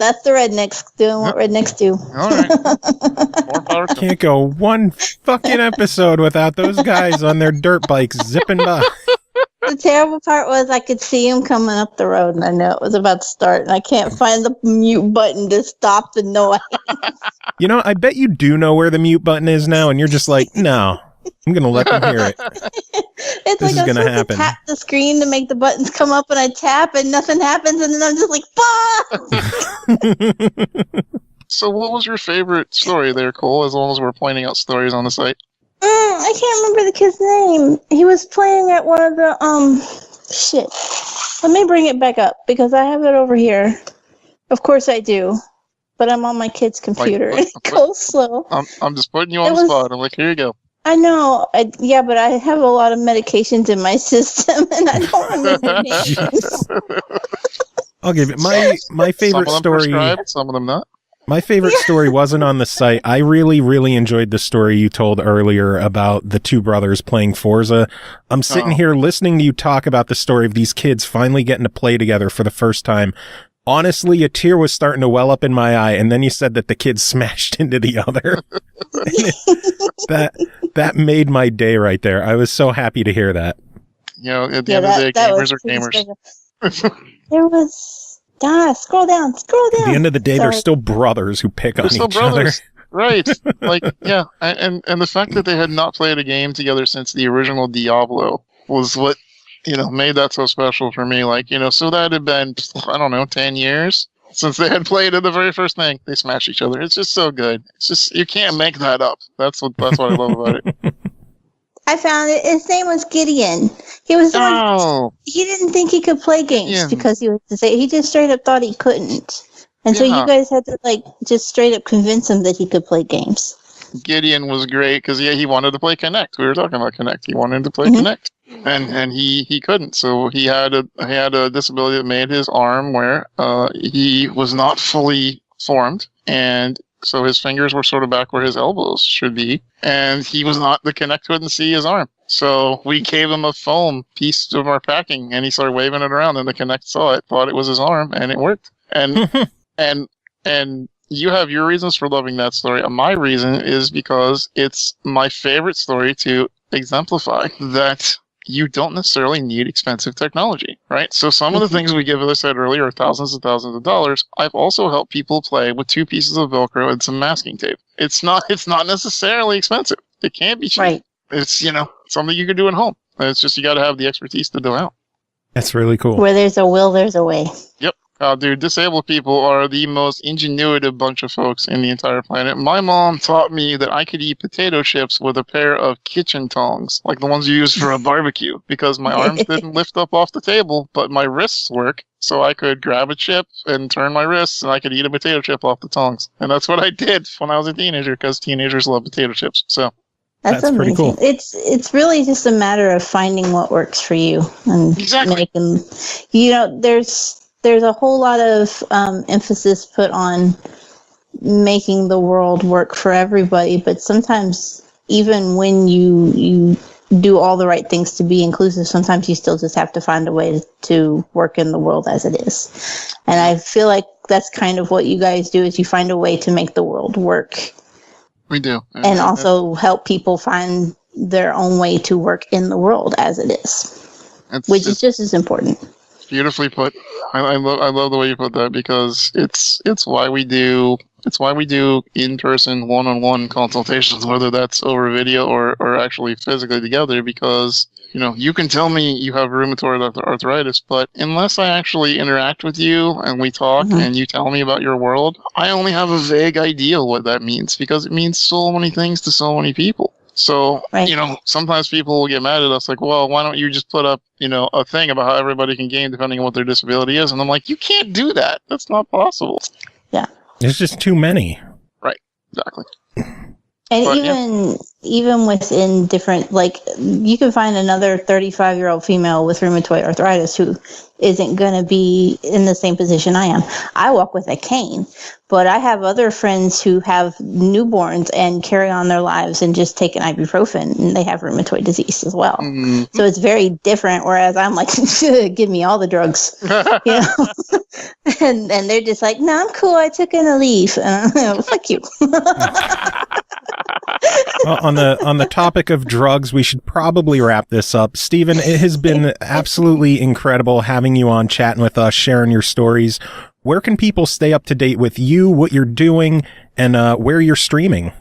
that's the rednecks doing what rednecks do. All right. More power to them. Can't go one fucking episode without those guys on their dirt bikes zipping by. The terrible part was I could see him coming up the road, and I knew it was about to start, and I can't find the mute button to stop the noise. I bet you do know where the mute button is now, and you're just like, no, I'm going to let them hear it. It's this like is I'm going to supposed to tap the screen to make the buttons come up, and I tap, and nothing happens, and then I'm just like, fuck! So what was your favorite story there, Cole, as long as we're pointing out stories on the site? I can't remember the kid's name. He was playing at one of the, shit. Let me bring it back up, because I have it over here. Of course I do. But I'm on my kid's computer. It goes slow. I'm just putting you on the spot. I'm like, here you go. I know. But I have a lot of medications in my system, and I don't remember names. I'll give it my favorite some of them story. Prescribed, some of them not. My favorite story wasn't on the site. I really, really enjoyed the story you told earlier about the two brothers playing Forza. I'm sitting here listening to you talk about the story of these kids finally getting to play together for the first time. Honestly, a tear was starting to well up in my eye, and then you said that the kids smashed into the other. That made my day right there. I was so happy to hear that. at the end of the day, gamers are gamers. There was... scroll down. At the end of the day, they're still brothers who pick on each other. Right. Yeah. And the fact that they had not played a game together since the original Diablo was what, made that so special for me. So that had been, 10 years since they had played in the very first thing. They smashed each other. It's just so good. It's just, you can't make that up. That's what I love about it. I found it. His name was Gideon. He was the one. He didn't think he could play games because he just straight up thought he couldn't. And so you guys had to just straight up convince him that he could play games. Gideon was great because he wanted to play Connect. We were talking about Connect. He wanted to play Connect, and he couldn't. So he had a disability that made his arm where he was not fully formed, and so his fingers were sort of back where his elbows should be, and the Connect couldn't see his arm. So we gave him a foam piece of our packing, and he started waving it around, and the Connect saw it, thought it was his arm, and it worked. And you have your reasons for loving that story. My reason is because it's my favorite story to exemplify that you don't necessarily need expensive technology, right? So some of the things we give, as I said earlier, are thousands and thousands of dollars. I've also helped people play with 2 pieces of Velcro and some masking tape. It's not necessarily expensive. It can't be cheap. Right. It's, something you can do at home. It's just you got to have the expertise to do it out. That's really cool. Where there's a will, there's a way. Yep. Dude, disabled people are the most ingenuitive bunch of folks in the entire planet. My mom taught me that I could eat potato chips with a pair of kitchen tongs, like the ones you use for a barbecue, because my arms didn't lift up off the table, but my wrists work, so I could grab a chip and turn my wrists, and I could eat a potato chip off the tongs. And that's what I did when I was a teenager, because teenagers love potato chips. So that's pretty cool. It's really just a matter of finding what works for you and making. There's a whole lot of emphasis put on making the world work for everybody, but sometimes even when you do all the right things to be inclusive, sometimes you still just have to find a way to work in the world as it is. And I feel like that's kind of what you guys do, is you find a way to make the world work. We do. And also help people find their own way to work in the world as it is, which is just as important. Beautifully put. I love the way you put that, because it's why we do in-person one-on-one consultations, whether that's over video or actually physically together, because you can tell me you have rheumatoid arthritis, but unless I actually interact with you and we talk and you tell me about your world, I only have a vague idea what that means, because it means so many things to so many people. So, sometimes people will get mad at us like, well, why don't you just put up, a thing about how everybody can game depending on what their disability is? And I'm like, you can't do that. That's not possible. Yeah. There's just too many. Right. Exactly. And even within different, you can find another 35-year-old female with rheumatoid arthritis who isn't going to be in the same position I am. I walk with a cane, but I have other friends who have newborns and carry on their lives and just take an ibuprofen, and they have rheumatoid disease as well. Mm-hmm. So it's very different, whereas I'm like, give me all the drugs. And they're just like, no, I'm cool. I took in a leaf. Fuck you. Well, on the topic of drugs, we should probably wrap this up. Steven, it has been absolutely incredible having you on, chatting with us, sharing your stories. Where can people stay up to date with you, what you're doing, and where you're streaming?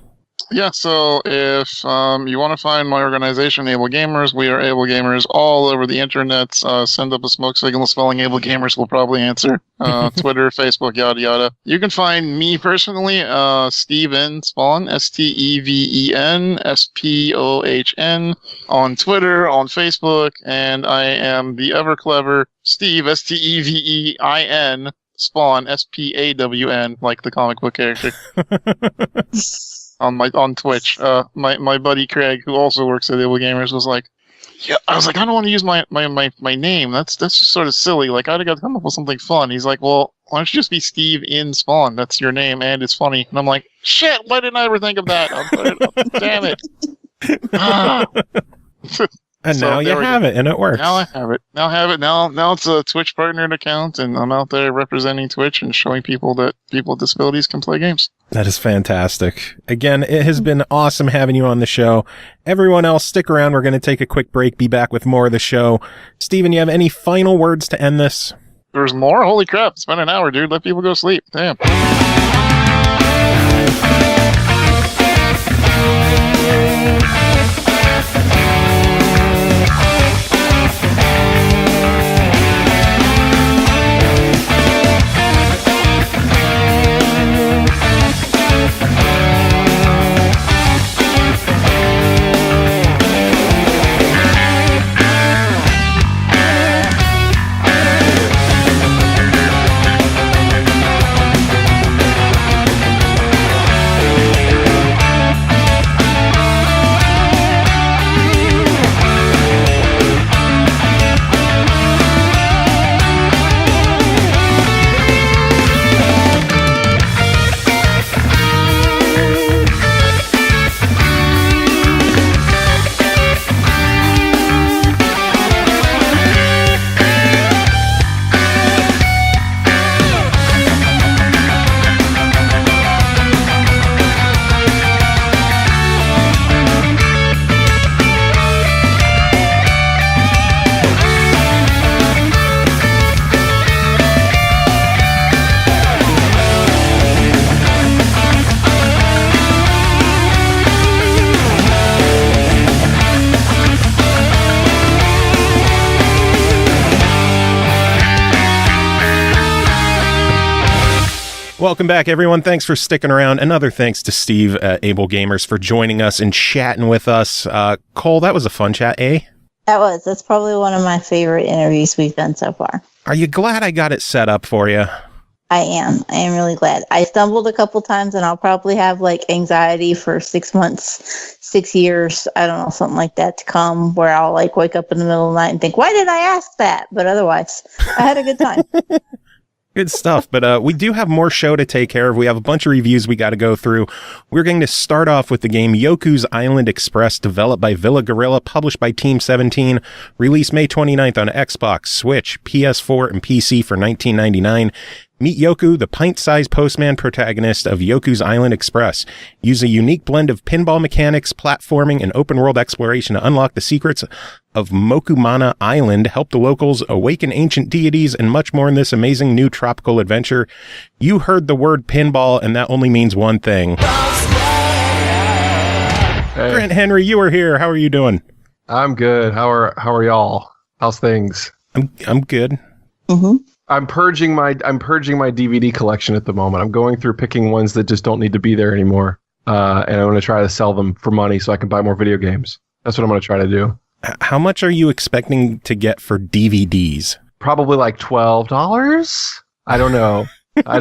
Yeah, so if you want to find my organization, AbleGamers, we are AbleGamers all over the internet. Send up a smoke signal spelling AbleGamers, will probably answer. Twitter, Facebook, yada yada. You can find me personally, Steven Spohn, Steven Spohn, on Twitter, on Facebook, and I am the ever clever Steve, Stevein, Spawn, Spawn, like the comic book character. On Twitch. My buddy Craig, who also works at AbleGamers, was like, yeah, I was like, I don't want to use my name. That's just sort of silly. Like, I got to come up with something fun. He's like, well, why don't you just be Steve in Spawn? That's your name, and it's funny. And I'm like, shit, why didn't I ever think of that? I'll put it up. Damn it. And So now you there we have go. it, and it works. Now I have it. Now it's a Twitch partnered account, and I'm out there representing Twitch and showing people that people with disabilities can play games. That is fantastic. Again, it has been awesome having you on the show. Everyone else, stick around. We're going to take a quick break, be back with more of the show. Steven, you have any final words to end this? There's more? Holy crap. It's been an hour, dude. Let people go sleep. Damn. Welcome back, everyone. Thanks for sticking around. Another thanks to Steve at AbleGamers for joining us and chatting with us. Cole, that was a fun chat, eh? That's probably one of my favorite interviews we've done so far. Are you glad I got it set up for you? I am really glad. I stumbled a couple times, and I'll probably have like anxiety for 6 months, 6 years, I don't know, something like that to come, where I'll like wake up in the middle of the night and think, why did I ask that? But otherwise, I had a good time. Good stuff. But we do have more show to take care of. We have a bunch of reviews we got to go through. We're going to start off with the game Yoku's Island Express, developed by Villa Gorilla, published by Team17, released May 29th on Xbox, Switch, PS4, and PC for $19.99. Meet Yoku, the pint-sized postman protagonist of Yoku's Island Express. Use a unique blend of pinball mechanics, platforming, and open-world exploration to unlock the secrets of Mokumana Island, help the locals awaken ancient deities, and much more in this amazing new tropical adventure. You heard the word pinball, and that only means one thing. Hey. Grant Henry, you are here. How are you doing? I'm good. How are y'all? How's things? I'm good. Mm-hmm. I'm purging my DVD collection at the moment. I'm going through picking ones that just don't need to be there anymore, and I'm going to try to sell them for money so I can buy more video games. That's what I'm going to try to do. How much are you expecting to get for DVDs? Probably like $12. I don't know. I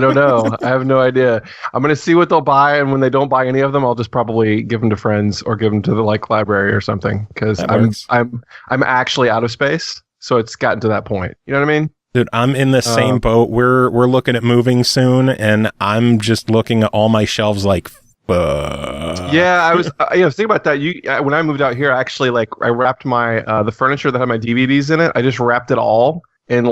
have no idea. I'm going to see what they'll buy, and when they don't buy any of them, I'll just probably give them to friends or give them to the library or something, because I'm actually out of space, so it's gotten to that point. You know what I mean? Dude, I'm in the same boat. We're looking at moving soon, and I'm just looking at all my shelves like, fuck. Yeah, I was thinking about that. When I moved out here, actually, I wrapped my the furniture that had my DVDs in it. I just wrapped it all in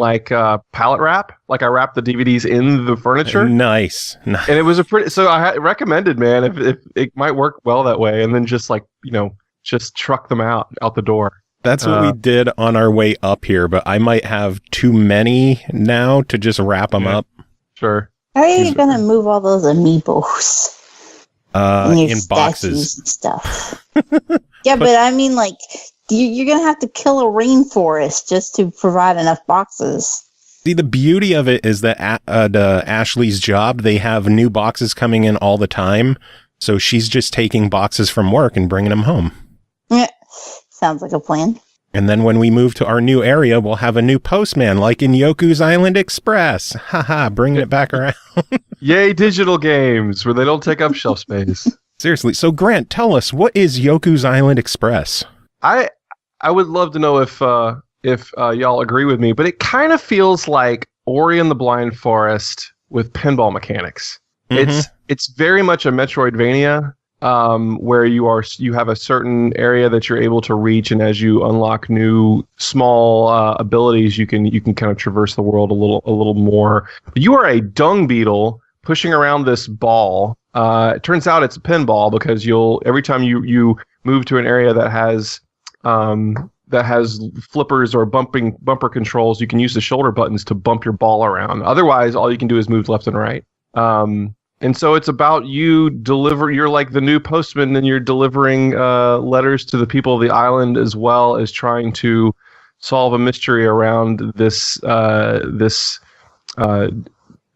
pallet wrap. Like I wrapped the DVDs in the furniture. Nice. And it was a pretty. So I recommended, man, if it might work well that way, and then just just truck them out the door. That's what we did on our way up here, but I might have too many now to just wrap them up. Sure. How are you going to move all those amiibos? In boxes and stuff. Yeah, but I mean, you're going to have to kill a rainforest just to provide enough boxes. See, the beauty of it is that Ashley's job, they have new boxes coming in all the time, so she's just taking boxes from work and bringing them home. Yeah. Sounds like a plan. And then when we move to our new area, we'll have a new postman, like in Yoku's Island Express. Haha, bringing it back around. Yay, digital games, where they don't take up shelf space. Seriously. So, Grant, tell us, what is Yoku's Island Express? I would love to know if y'all agree with me, but it kind of feels like Ori and the Blind Forest with pinball mechanics. Mm-hmm. It's very much a Metroidvania. where you have a certain area that you're able to reach, and as you unlock new small abilities, you can kind of traverse the world a little more. But you are a dung beetle pushing around this ball. It turns out it's a pinball because every time you move to an area that has flippers or bumper controls, you can use the shoulder buttons to bump your ball around. Otherwise, all you can do is move left and right. And so it's about you're like the new postman, and you're delivering letters to the people of the island, as well as trying to solve a mystery around this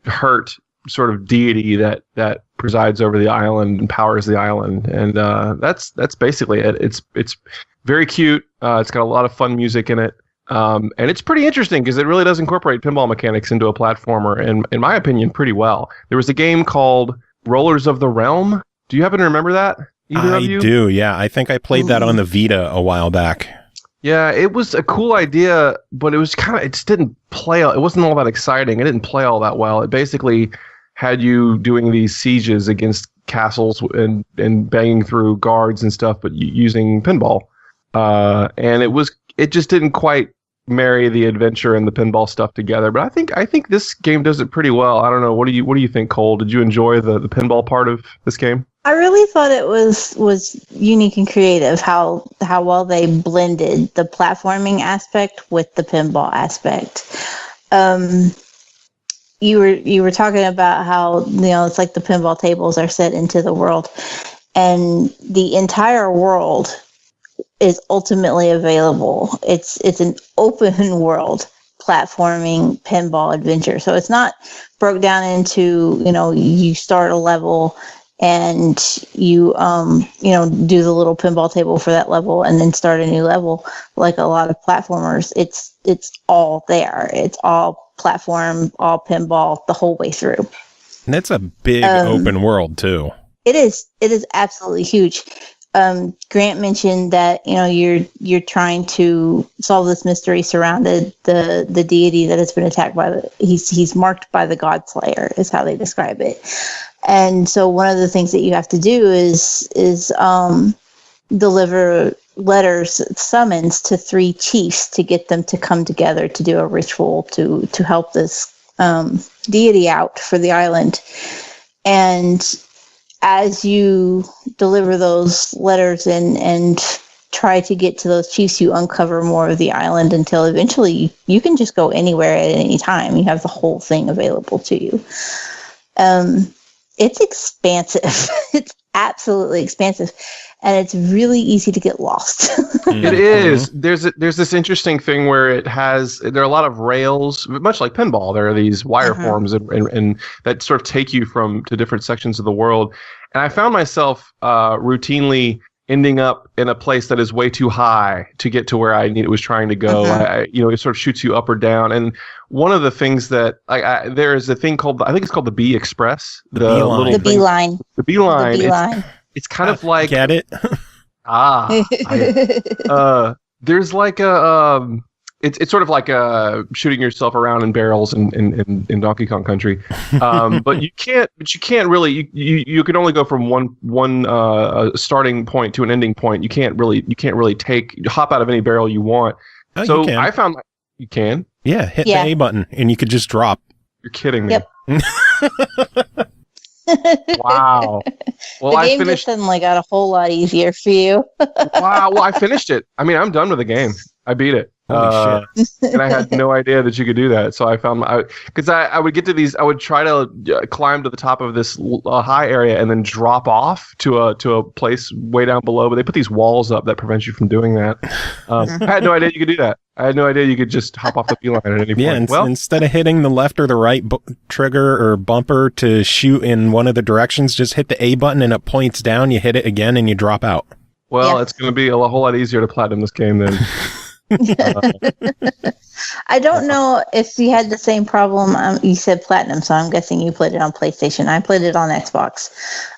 hurt sort of deity that presides over the island and powers the island. And that's basically it. It's very cute. It's got a lot of fun music in it. And it's pretty interesting because it really does incorporate pinball mechanics into a platformer, and in my opinion, pretty well. There was a game called Rollers of the Realm. Do you happen to remember that? Either of you? I do, yeah. I think I played that on the Vita a while back. Yeah, it was a cool idea, but it just didn't play. It wasn't all that exciting. It didn't play all that well. It basically had you doing these sieges against castles and banging through guards and stuff, but using pinball. And it just didn't quite marry the adventure and the pinball stuff together. But I think this game does it pretty well. I don't know. What do you think, Cole? Did you enjoy the pinball part of this game? I really thought it was unique and creative how well they blended the platforming aspect with the pinball aspect. You were talking about how, it's like the pinball tables are set into the world, and the entire world is ultimately available. It's an open world platforming pinball adventure. So it's not broke down into, you start a level and you do the little pinball table for that level and then start a new level like a lot of platformers. It's all there. It's all platform, all pinball the whole way through. And it's a big open world too. It is absolutely huge. Grant mentioned that you're trying to solve this mystery surrounded the deity that has been attacked by he's marked by the God Slayer is how they describe it. And so one of the things that you have to do is deliver letters, summons to 3 chiefs to get them to come together to do a ritual to help this deity out for the island. And as you deliver those letters and try to get to those chiefs, you uncover more of the island until eventually you can just go anywhere at any time. You have the whole thing available to you. It's expansive. It's absolutely expansive. And it's really easy to get lost. It is. There's this interesting thing where there are a lot of rails, much like pinball. There are these wire forms and that sort of take you to different sections of the world. And I found myself routinely ending up in a place that is way too high to get to where I was trying to go. It sort of shoots you up or down. And one of the things that there is a thing called, I think it's called the B Express. The B-line. The B-line. It's kind of like... Get it? There's like it's sort of like shooting yourself around in barrels in Donkey Kong Country. But you can't really, you can only go from one starting point to an ending point. You can't really hop out of any barrel you want. Oh, so you can. I found you can. Yeah, hit the A button and you could just drop. You're kidding me. Yep. Wow. Well, the game just suddenly got a whole lot easier for you. Wow. Well, I finished it. I mean, I'm done with the game. I beat it. Holy shit. And I had no idea that you could do that. So I found because I would get to these, I would try to climb to the top of this high area and then drop off to a place way down below. But they put these walls up that prevent you from doing that. I had no idea you could do that. I had no idea you could just hop off the beeline at any point. Yeah, instead of hitting the left or the right trigger or bumper to shoot in one of the directions, just hit the A button and it points down. You hit it again and you drop out. Well, it's going to be a whole lot easier to platinum this game then. I don't know if you had the same problem. You said platinum, so I'm guessing you played it on PlayStation. I played it on Xbox.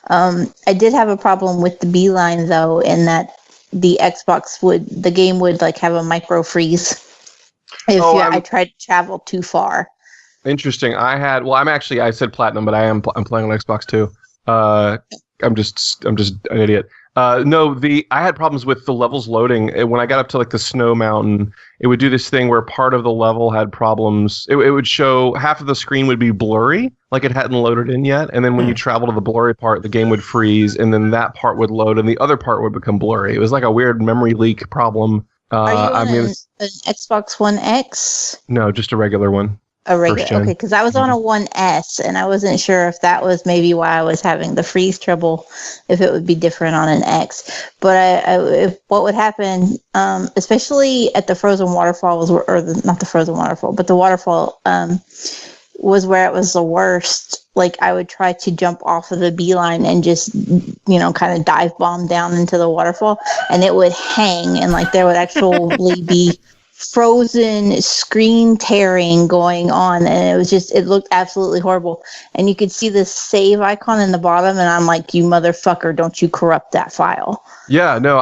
I did have a problem with the beeline though, in that the game would like have a micro freeze if I tried to travel too far. Interesting. I said platinum, but I'm playing on Xbox too. I'm just an idiot. No, I had problems with the levels loading. When I got up to like the snow mountain, it would do this thing where part of the level had problems. It would show half of the screen would be blurry, like it hadn't loaded in yet. And then when you travel to the blurry part, the game would freeze, and then that part would load, and the other part would become blurry. It was like a weird memory leak problem. Are you on an Xbox One X? No, just a regular one. A regular, okay, because I was on a 1S, and I wasn't sure if that was maybe why I was having the freeze trouble, if it would be different on an X. But what would happen, especially at the frozen waterfall, not the frozen waterfall, but the waterfall was where it was the worst. Like, I would try to jump off of the beeline and just, kind of dive bomb down into the waterfall, and it would hang, and like there would actually be frozen screen tearing going on, and it looked absolutely horrible. And you could see the save icon in the bottom, and I'm like, you motherfucker, don't you corrupt that file. Yeah, no,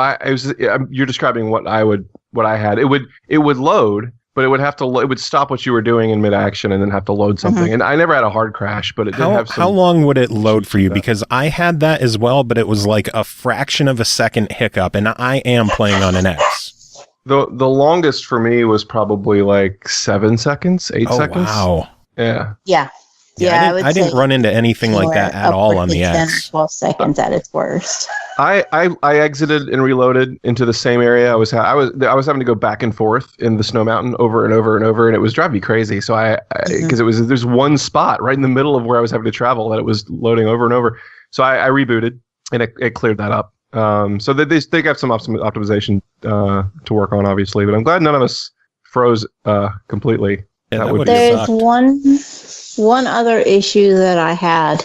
you're describing what I had. It would load, but it would have to it would stop what you were doing in mid-action and then have to load something. Mm-hmm. And I never had a hard crash, but it did have some. How long would it load for you? Because I had that as well, but it was like a fraction of a second hiccup, and I am playing on an X. The longest for me was probably like 7 seconds, 8 seconds. Wow. Yeah. Yeah. I didn't run into anything like that at all on the X. 12 seconds at its worst. I exited and reloaded into the same area. I was having to go back and forth in the snow mountain over and over and over, and it was driving me crazy. So because there's one spot right in the middle of where I was having to travel that it was loading over and over. So I rebooted, and it cleared that up. So they got some optimization to work on, obviously, but I'm glad none of us froze completely. Yeah, that would There's one other issue that I had.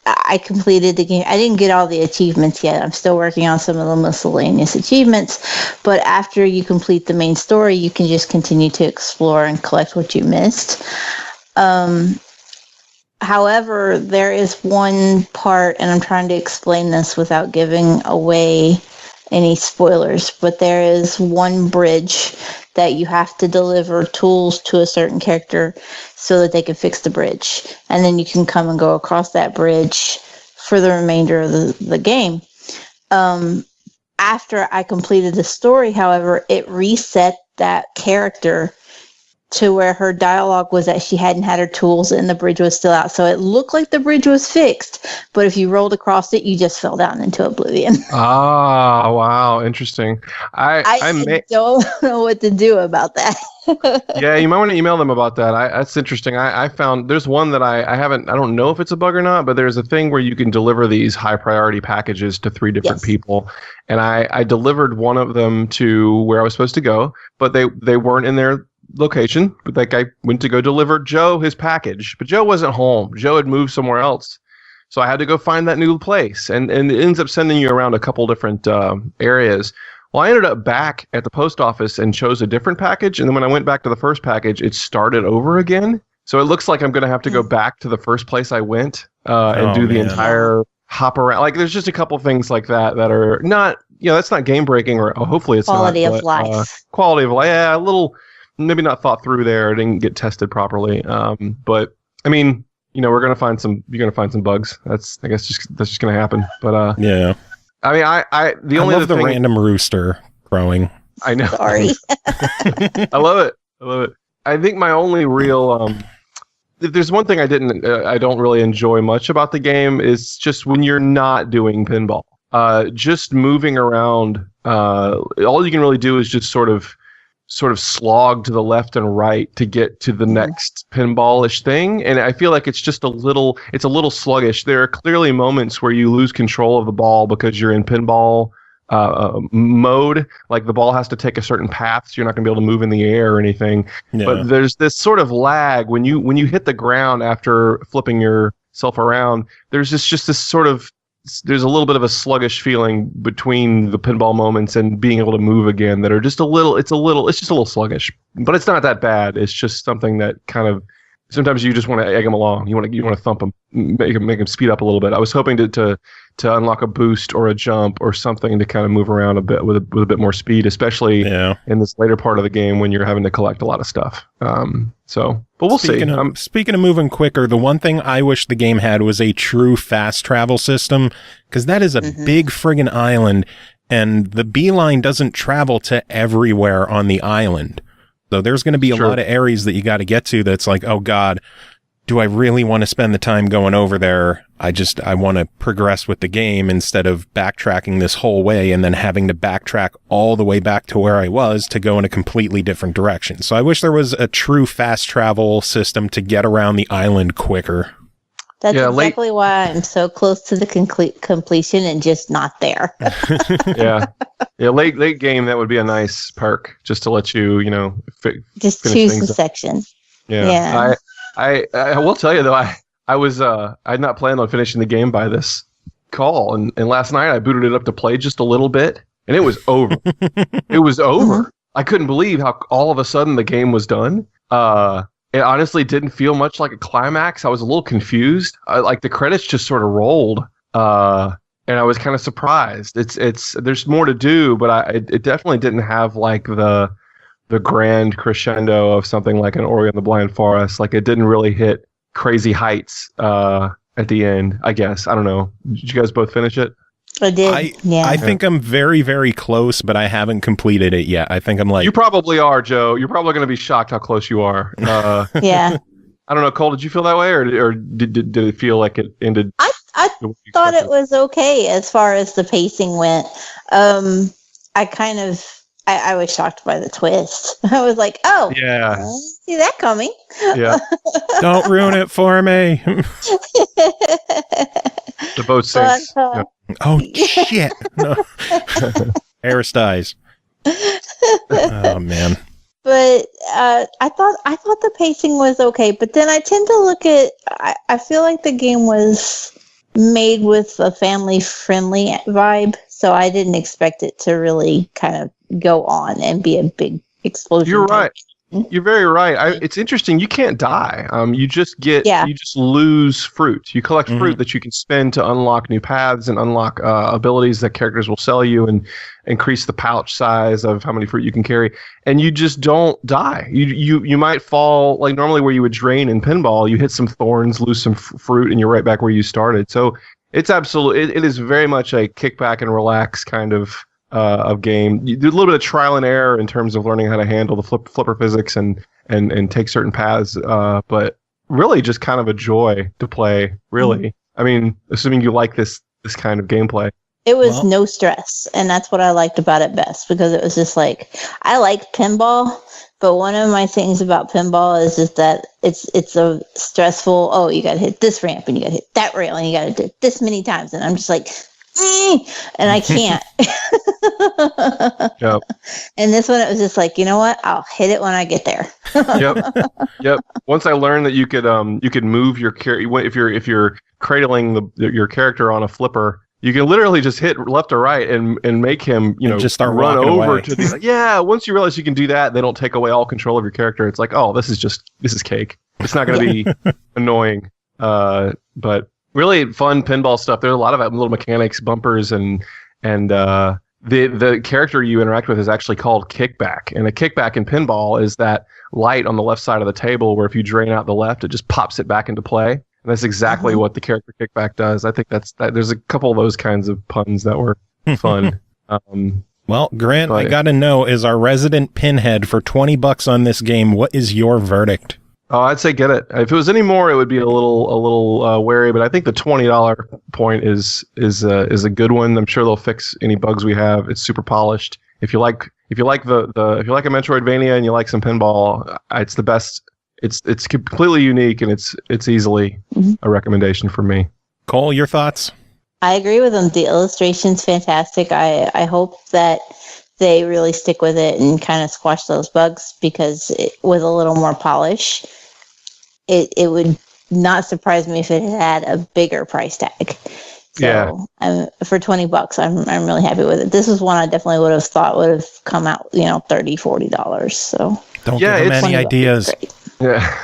I completed the game. I didn't get all the achievements yet. I'm still working on some of the miscellaneous achievements. But after you complete the main story, you can just continue to explore and collect what you missed. However, there is one part, and I'm trying to explain this without giving away any spoilers, but there is one bridge that you have to deliver tools to a certain character so that they can fix the bridge. And then you can come and go across that bridge for the remainder of the game. After I completed the story, however, it reset that character to where her dialogue was that she hadn't had her tools and the bridge was still out. So it looked like the bridge was fixed, but if you rolled across it, you just fell down into oblivion. Ah, wow. Interesting. I don't know what to do about that. Yeah, you might want to email them about that. That's interesting. I found there's one that I don't know if it's a bug or not, but there's a thing where you can deliver these high priority packages to 3 different people. And I delivered one of them to where I was supposed to go, but they weren't in their location. Like, I went to go deliver Joe his package, but Joe wasn't home. Joe had moved somewhere else. So I had to go find that new place, and it ends up sending you around a couple different areas. Well, I ended up back at the post office and chose a different package, and then when I went back to the first package, it started over again. So it looks like I'm going to have to go back to the first place I went and do the entire hop around. Like, there's just a couple things like that are not, that's not game breaking, or hopefully it's quality not. Of life. Quality of life. Yeah, a little. Maybe not thought through there. It didn't get tested properly. But I mean, you're gonna find some bugs. That's just gonna happen. But yeah. I mean, I love the random rooster crowing. I know. Sorry. I love it. I think my only real if there's one thing I don't really enjoy much about the game is just when you're not doing pinball. Just moving around. All you can really do is just sort of slog to the left and right to get to the next pinballish thing, and I feel like it's a little sluggish. There are clearly moments where you lose control of the ball because you're in pinball mode. Like, the ball has to take a certain path, so you're not going to be able to move in the air or anything. Yeah. But there's this sort of lag when you hit the ground after flipping yourself around. There's just this sort of there's a little bit of a sluggish feeling between the pinball moments and being able to move again that are just it's just a little sluggish, but it's not that bad. It's just something that kind of sometimes you just want to egg them along. You want to thump them, make them speed up a little bit. I was hoping to unlock a boost or a jump or something to kind of move around a bit with a bit more speed, especially in this later part of the game when you're having to collect a lot of stuff. But we'll see. Speaking of moving quicker, the one thing I wish the game had was a true fast travel system, because that is a big friggin' island, and the beeline doesn't travel to everywhere on the island. So there's going to be a lot of areas that you got to get to that's like, oh God, do I really want to spend the time going over there? I want to progress with the game instead of backtracking this whole way and then having to backtrack all the way back to where I was to go in a completely different direction. So I wish there was a true fast travel system to get around the island quicker. That's exactly why I'm so close to the completion and just not there. Late game, that would be a nice perk just to let you, just choose the section. Yeah. I will tell you though, I had not planned on finishing the game by this call, and last night I booted it up to play just a little bit, and it was over. It was over. I couldn't believe how all of a sudden the game was done. It honestly didn't feel much like a climax. I was a little confused. Like the credits just sort of rolled, and I was kind of surprised. There's more to do, but it definitely didn't have like the grand crescendo of something like an Ori and the Blind Forest. Like it didn't really hit crazy heights at the end, I guess. I don't know. Did you guys both finish it? I did. I think I'm very, very close, but I haven't completed it yet. I think I'm like... You probably are, Joe. You're probably going to be shocked how close you are. Yeah. I don't know, Cole, did you feel that way, or did it feel like it ended? I thought it was okay as far as the pacing went. I was shocked by the twist. I was like, oh, yeah, I didn't see that coming. Yeah. Don't ruin it for me. The boat sinks. Oh, shit. No. Harris dies. Oh, man. But I thought the pacing was okay. But then I tend to look at, I feel like the game was made with a family-friendly vibe. So I didn't expect it to really kind of go on and be a big explosion. You're right. You're very right. It's interesting. You can't die. You just lose fruit. You collect fruit that you can spend to unlock new paths and unlock abilities that characters will sell you and increase the pouch size of how many fruit you can carry. And you just don't die. You might fall, like normally where you would drain in pinball, you hit some thorns, lose some fruit, and you're right back where you started. So it's absolutely, it is very much a kick back and relax kind of game. You do a little bit of trial and error in terms of learning how to handle the flipper physics and take certain paths, but really just kind of a joy to play, really. I mean, assuming you like this kind of gameplay. It was no stress, and that's what I liked about it best, because it was just like, I like pinball, but one of my things about pinball is just that it's a stressful, oh, you gotta hit this ramp, and you gotta hit that rail, and you gotta do it this many times, and I'm just like, and I can't. Yep. And this one, it was just like, you know what? I'll hit it when I get there. Yep. Once I learned that you could move your character if you're cradling your character on a flipper, you can literally just hit left or right and make him just start run over away. to the Once you realize you can do that, they don't take away all control of your character. It's like, oh, this is cake. It's not going to be annoying. But really fun pinball stuff. There's a lot of little mechanics, bumpers, and the character you interact with is actually called kickback. And a kickback in pinball is that light on the left side of the table where if you drain out the left, it just pops it back into play. And that's exactly what the character kickback does. I think that there's a couple of those kinds of puns that were fun. Well, Grant, I got to know, as our resident pinhead, for $20 on this game, what is your verdict? Oh, I'd say get it. If it was any more, it would be a little wary. But I think the $20 point is a good one. I'm sure they'll fix any bugs we have. It's super polished. If you like a Metroidvania and you like some pinball, it's the best. It's completely unique, and it's easily a recommendation for me. Cole, your thoughts? I agree with them. The illustration's fantastic. I hope that they really stick with it and kind of squash those bugs, because with a little more polish, it would not surprise me if it had a bigger price tag. So for $20, I'm really happy with it. This is one I definitely would have thought would have come out, $30, $40. So don't give them any ideas. Yeah.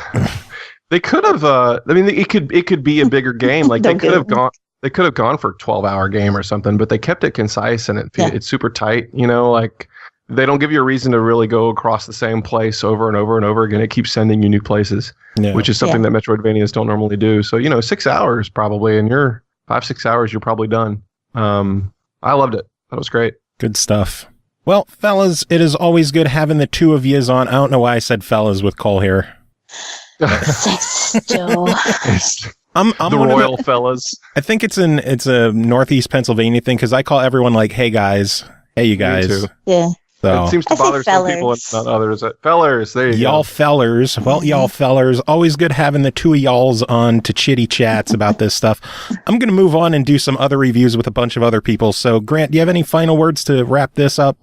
They could have. I mean, it could be a bigger game. Like they could have gone. They could have gone for a 12-hour game or something, but they kept it concise and it's super tight. You know, like they don't give you a reason to really go across the same place over and over and over again. It keeps sending you new places, which is something that Metroidvanias don't normally do. So 6 hours probably, and you're 5-6 hours, you're probably done. I loved it. That was great. Good stuff. Well, fellas, it is always good having the two of yous on. I don't know why I said fellas with Cole here. Joe. I'm the royal fellas. I think it's a Northeast Pennsylvania thing because I call everyone like, "Hey guys, hey you guys." Me too. Yeah. So it seems to bother some people and not others. Fellers, there you go. Y'all fellers. Well, y'all fellers. Always good having the two of y'alls on to chitty chats about this stuff. I'm going to move on and do some other reviews with a bunch of other people. So, Grant, do you have any final words to wrap this up?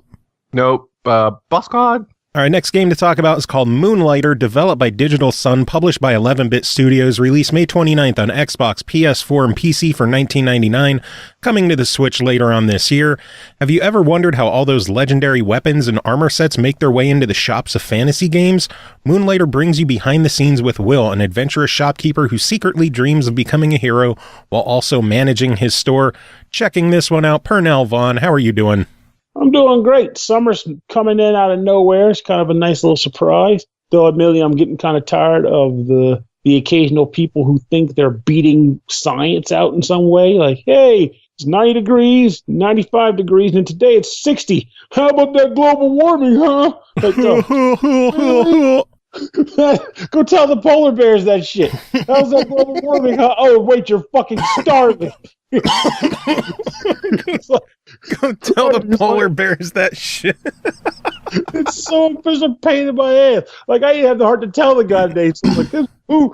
Nope. Boss Squad. All right, next game to talk about is called Moonlighter, developed by Digital Sun, published by 11-Bit Studios, released May 29th on Xbox, PS4, and PC for $19.99, coming to the Switch later on this year. Have you ever wondered how all those legendary weapons and armor sets make their way into the shops of fantasy games? Moonlighter brings you behind the scenes with Will, an adventurous shopkeeper who secretly dreams of becoming a hero while also managing his store. Checking this one out, Pernell Vaughan, how are you doing? I'm doing great. Summer's coming in out of nowhere. It's kind of a nice little surprise. Though admittedly, I'm getting kind of tired of the occasional people who think they're beating science out in some way. Like, hey, it's 90 degrees, 95 degrees, and today it's 60. How about that global warming, huh? Like, go tell the polar bears that shit. How's that global warming, huh? Oh, wait, you're fucking starving. Go tell the polar bears that shit. It's so a pain in my ass. Like I have the heart to tell the goddamn stuff like this. But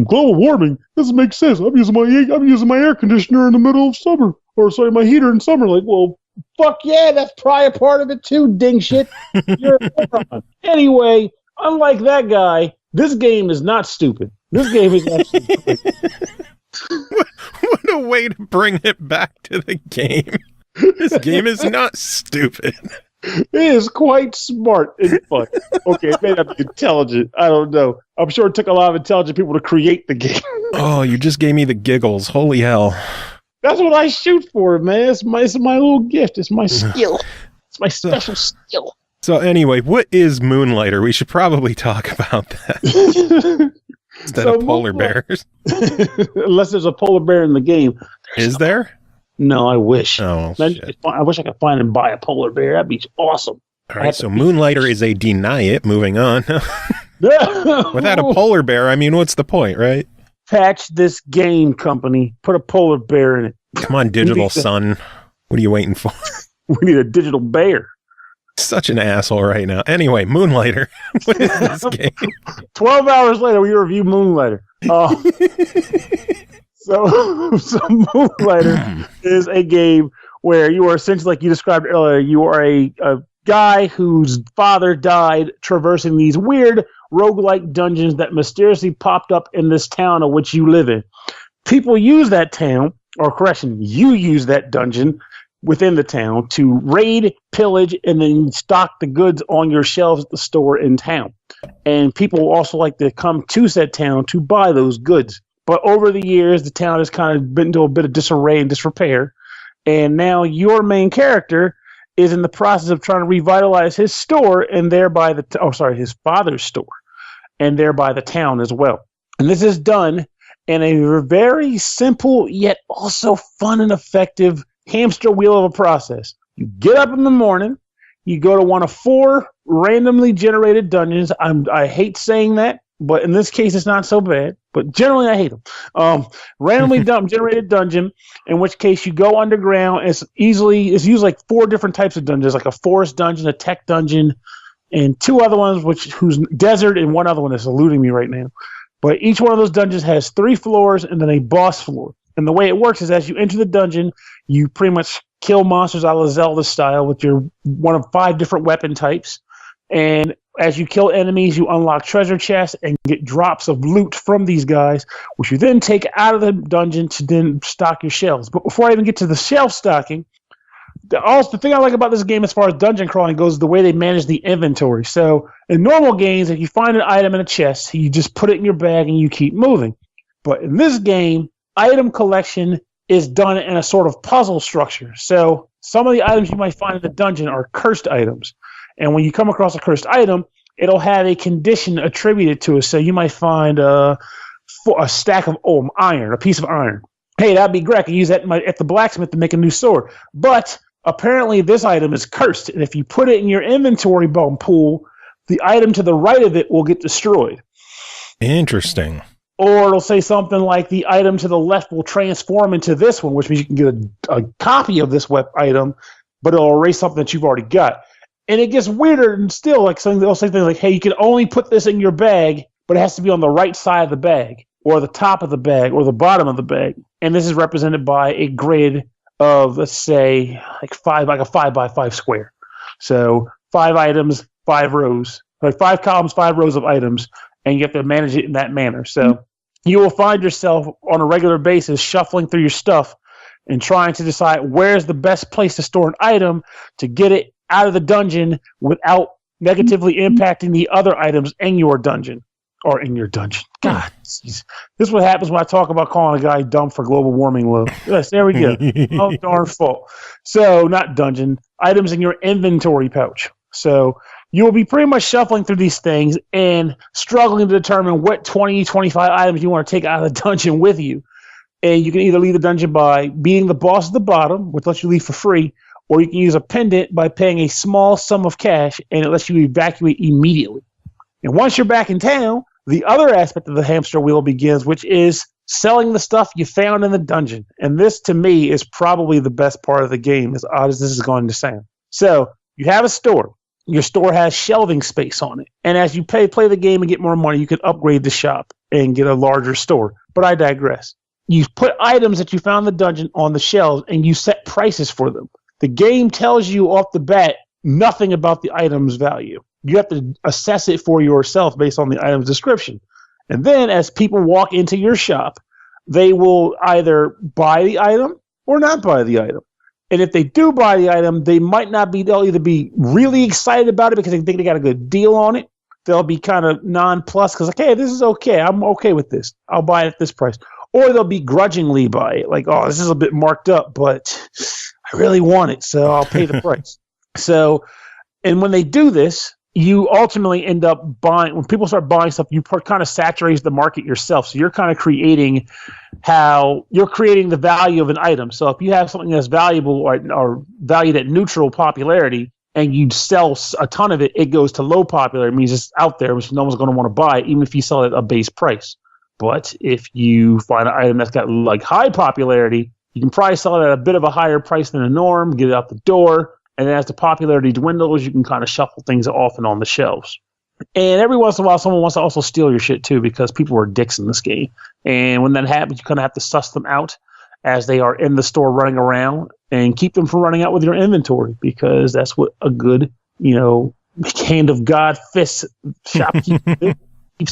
global warming doesn't make sense. I'm using my air conditioner in the middle of summer, or sorry, my heater in summer. Like, well, fuck yeah, that's probably a part of it too, ding shit. You're a moron. Anyway, unlike that guy, this game is not stupid. This game is actually stupid. What a way to bring it back to the game. This game is not stupid. It is quite smart and fun. Okay, it may not be intelligent. I don't know. I'm sure it took a lot of intelligent people to create the game. Oh, you just gave me the giggles. Holy hell. That's what I shoot for, man. It's my little gift. It's my skill. It's my special skill. So anyway, what is Moonlighter? We should probably talk about that. Instead of polar bears. Unless there's a polar bear in the game. Is there? No, I wish. Oh, shit. I wish I could find and buy a polar bear. That'd be awesome. All right, so Moonlighter is a deny it. Moving on. Without a polar bear, I mean, what's the point, right? Patch this game, company. Put a polar bear in it. Come on, Digital Sun. What are you waiting for? We need a digital bear. Such an asshole right now. Anyway, Moonlighter. What is this game? 12 hours later, we review Moonlighter. So Moonlighter is a game where you are essentially, like you described earlier, you are a guy whose father died traversing these weird roguelike dungeons that mysteriously popped up in this town of which you live in. People use that town, or correction, you use that dungeon within the town to raid, pillage, and then stock the goods on your shelves at the store in town. And people also like to come to said town to buy those goods. But over the years, the town has kind of been into a bit of disarray and disrepair. And now your main character is in the process of trying to revitalize his store and thereby his father's store, and thereby the town as well. And this is done in a very simple yet also fun and effective hamster wheel of a process. You get up in the morning, you go to one of 4 randomly generated dungeons. I hate saying that, but in this case, it's not so bad. But generally, I hate them. Randomly generated dungeon, in which case you go underground. It's usually like 4 different types of dungeons, like a forest dungeon, a tech dungeon, and 2 other ones, who's desert, and one other one that's eluding me right now. But each one of those dungeons has 3 floors and then a boss floor. And the way it works is as you enter the dungeon, you pretty much kill monsters a la Zelda style with your one of 5 different weapon types. And as you kill enemies, you unlock treasure chests and get drops of loot from these guys, which you then take out of the dungeon to then stock your shelves. But before I even get to the shelf stocking, the thing I like about this game as far as dungeon crawling goes is the way they manage the inventory. So in normal games, if you find an item in a chest, you just put it in your bag and you keep moving. But in this game, item collection is done in a sort of puzzle structure. So some of the items you might find in the dungeon are cursed items. And when you come across a cursed item, it'll have a condition attributed to it. So you might find a stack of iron, a piece of iron. Hey, that'd be great. I can use that at the blacksmith to make a new sword. But apparently this item is cursed. And if you put it in your inventory pool, the item to the right of it will get destroyed. Interesting. Or it'll say something like the item to the left will transform into this one, which means you can get a copy of this item, but it'll erase something that you've already got. And it gets weirder and still, like they'll say things like, hey, you can only put this in your bag, but it has to be on the right side of the bag, or the top of the bag, or the bottom of the bag. And this is represented by a grid of, let's say, like a 5x5 square. So 5 items, 5 rows, like 5 columns, 5 rows of items, and you have to manage it in that manner. So you will find yourself on a regular basis shuffling through your stuff and trying to decide where's the best place to store an item to get it out of the dungeon without negatively impacting the other items in your dungeon. Or in your dungeon. God, geez. This is what happens when I talk about calling a guy dumb for global warming low. Yes, there we go. Oh, darn fault. So, not dungeon. Items in your inventory pouch. So, you will be pretty much shuffling through these things and struggling to determine what 20, 25 items you want to take out of the dungeon with you. And you can either leave the dungeon by beating the boss at the bottom, which lets you leave for free, or you can use a pendant by paying a small sum of cash, and it lets you evacuate immediately. And once you're back in town, the other aspect of the hamster wheel begins, which is selling the stuff you found in the dungeon. And this, to me, is probably the best part of the game, as odd as this is going to sound. So, you have a store. Your store has shelving space on it. And as you play the game and get more money, you can upgrade the shop and get a larger store. But I digress. You put items that you found in the dungeon on the shelves, and you set prices for them. The game tells you off the bat nothing about the item's value. You have to assess it for yourself based on the item's description. And then as people walk into your shop, they will either buy the item or not buy the item. And if they do buy the item, they'll either be really excited about it because they think they got a good deal on it. They'll be kind of nonplussed because, like, hey, this is okay. I'm okay with this. I'll buy it at this price. Or they'll begrudgingly buy it. Like, oh, this is a bit marked up, but I really want it, so I'll pay the price. So, and when they do this, you ultimately end up buying, when people start buying stuff, you kind of saturate the market yourself. So you're kind of creating the value of an item. So if you have something that's valuable or valued at neutral popularity and you sell a ton of it, it goes to low popularity. It means it's out there, which no one's going to want to buy it, even if you sell it at a base price. But if you find an item that's got like high popularity, you can probably sell it at a bit of a higher price than the norm, get it out the door. And then as the popularity dwindles, you can kind of shuffle things off and on the shelves. And every once in a while, someone wants to also steal your shit, too, because people are dicks in this game. And when that happens, you kind of have to suss them out as they are in the store running around and keep them from running out with your inventory, because that's what a good, hand of God fist shopkeeper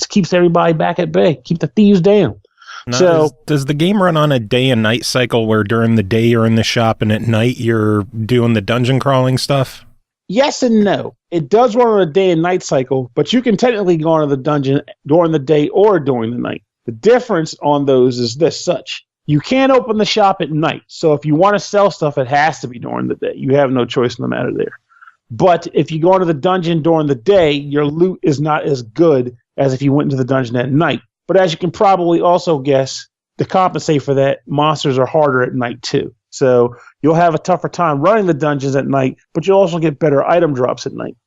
keeps everybody back at bay, keep the thieves down. Now, does the game run on a day and night cycle where during the day you're in the shop and at night you're doing the dungeon crawling stuff? Yes and no. It does run on a day and night cycle, but you can technically go into the dungeon during the day or during the night. The difference on those is such. You can't open the shop at night. So if you want to sell stuff, it has to be during the day. You have no choice in the matter there. But if you go into the dungeon during the day, your loot is not as good as if you went into the dungeon at night. But as you can probably also guess, to compensate for that, monsters are harder at night too. So you'll have a tougher time running the dungeons at night, but you'll also get better item drops at night.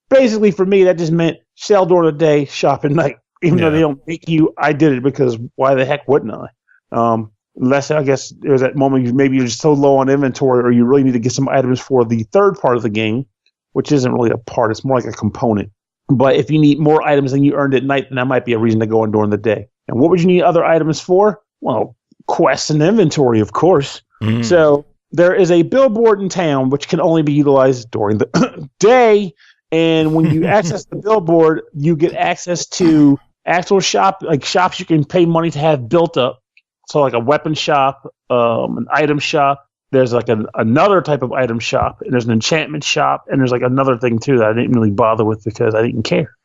Basically, for me, that just meant sell during the day, shop at night. Even though they don't make you, I did it because why the heck wouldn't I? Unless, I guess, there's that moment maybe you're just so low on inventory or you really need to get some items for the third part of the game, which isn't really a part. It's more like a component. But if you need more items than you earned at night, then that might be a reason to go in during the day. And what would you need other items for? Well, quests and inventory, of course. Mm. So there is a billboard in town which can only be utilized during the day. And when you access the billboard, you get access to actual shops you can pay money to have built up. So like a weapon shop, an item shop, there's like another type of item shop, and there's an enchantment shop, and there's like another thing too that I didn't really bother with because I didn't care.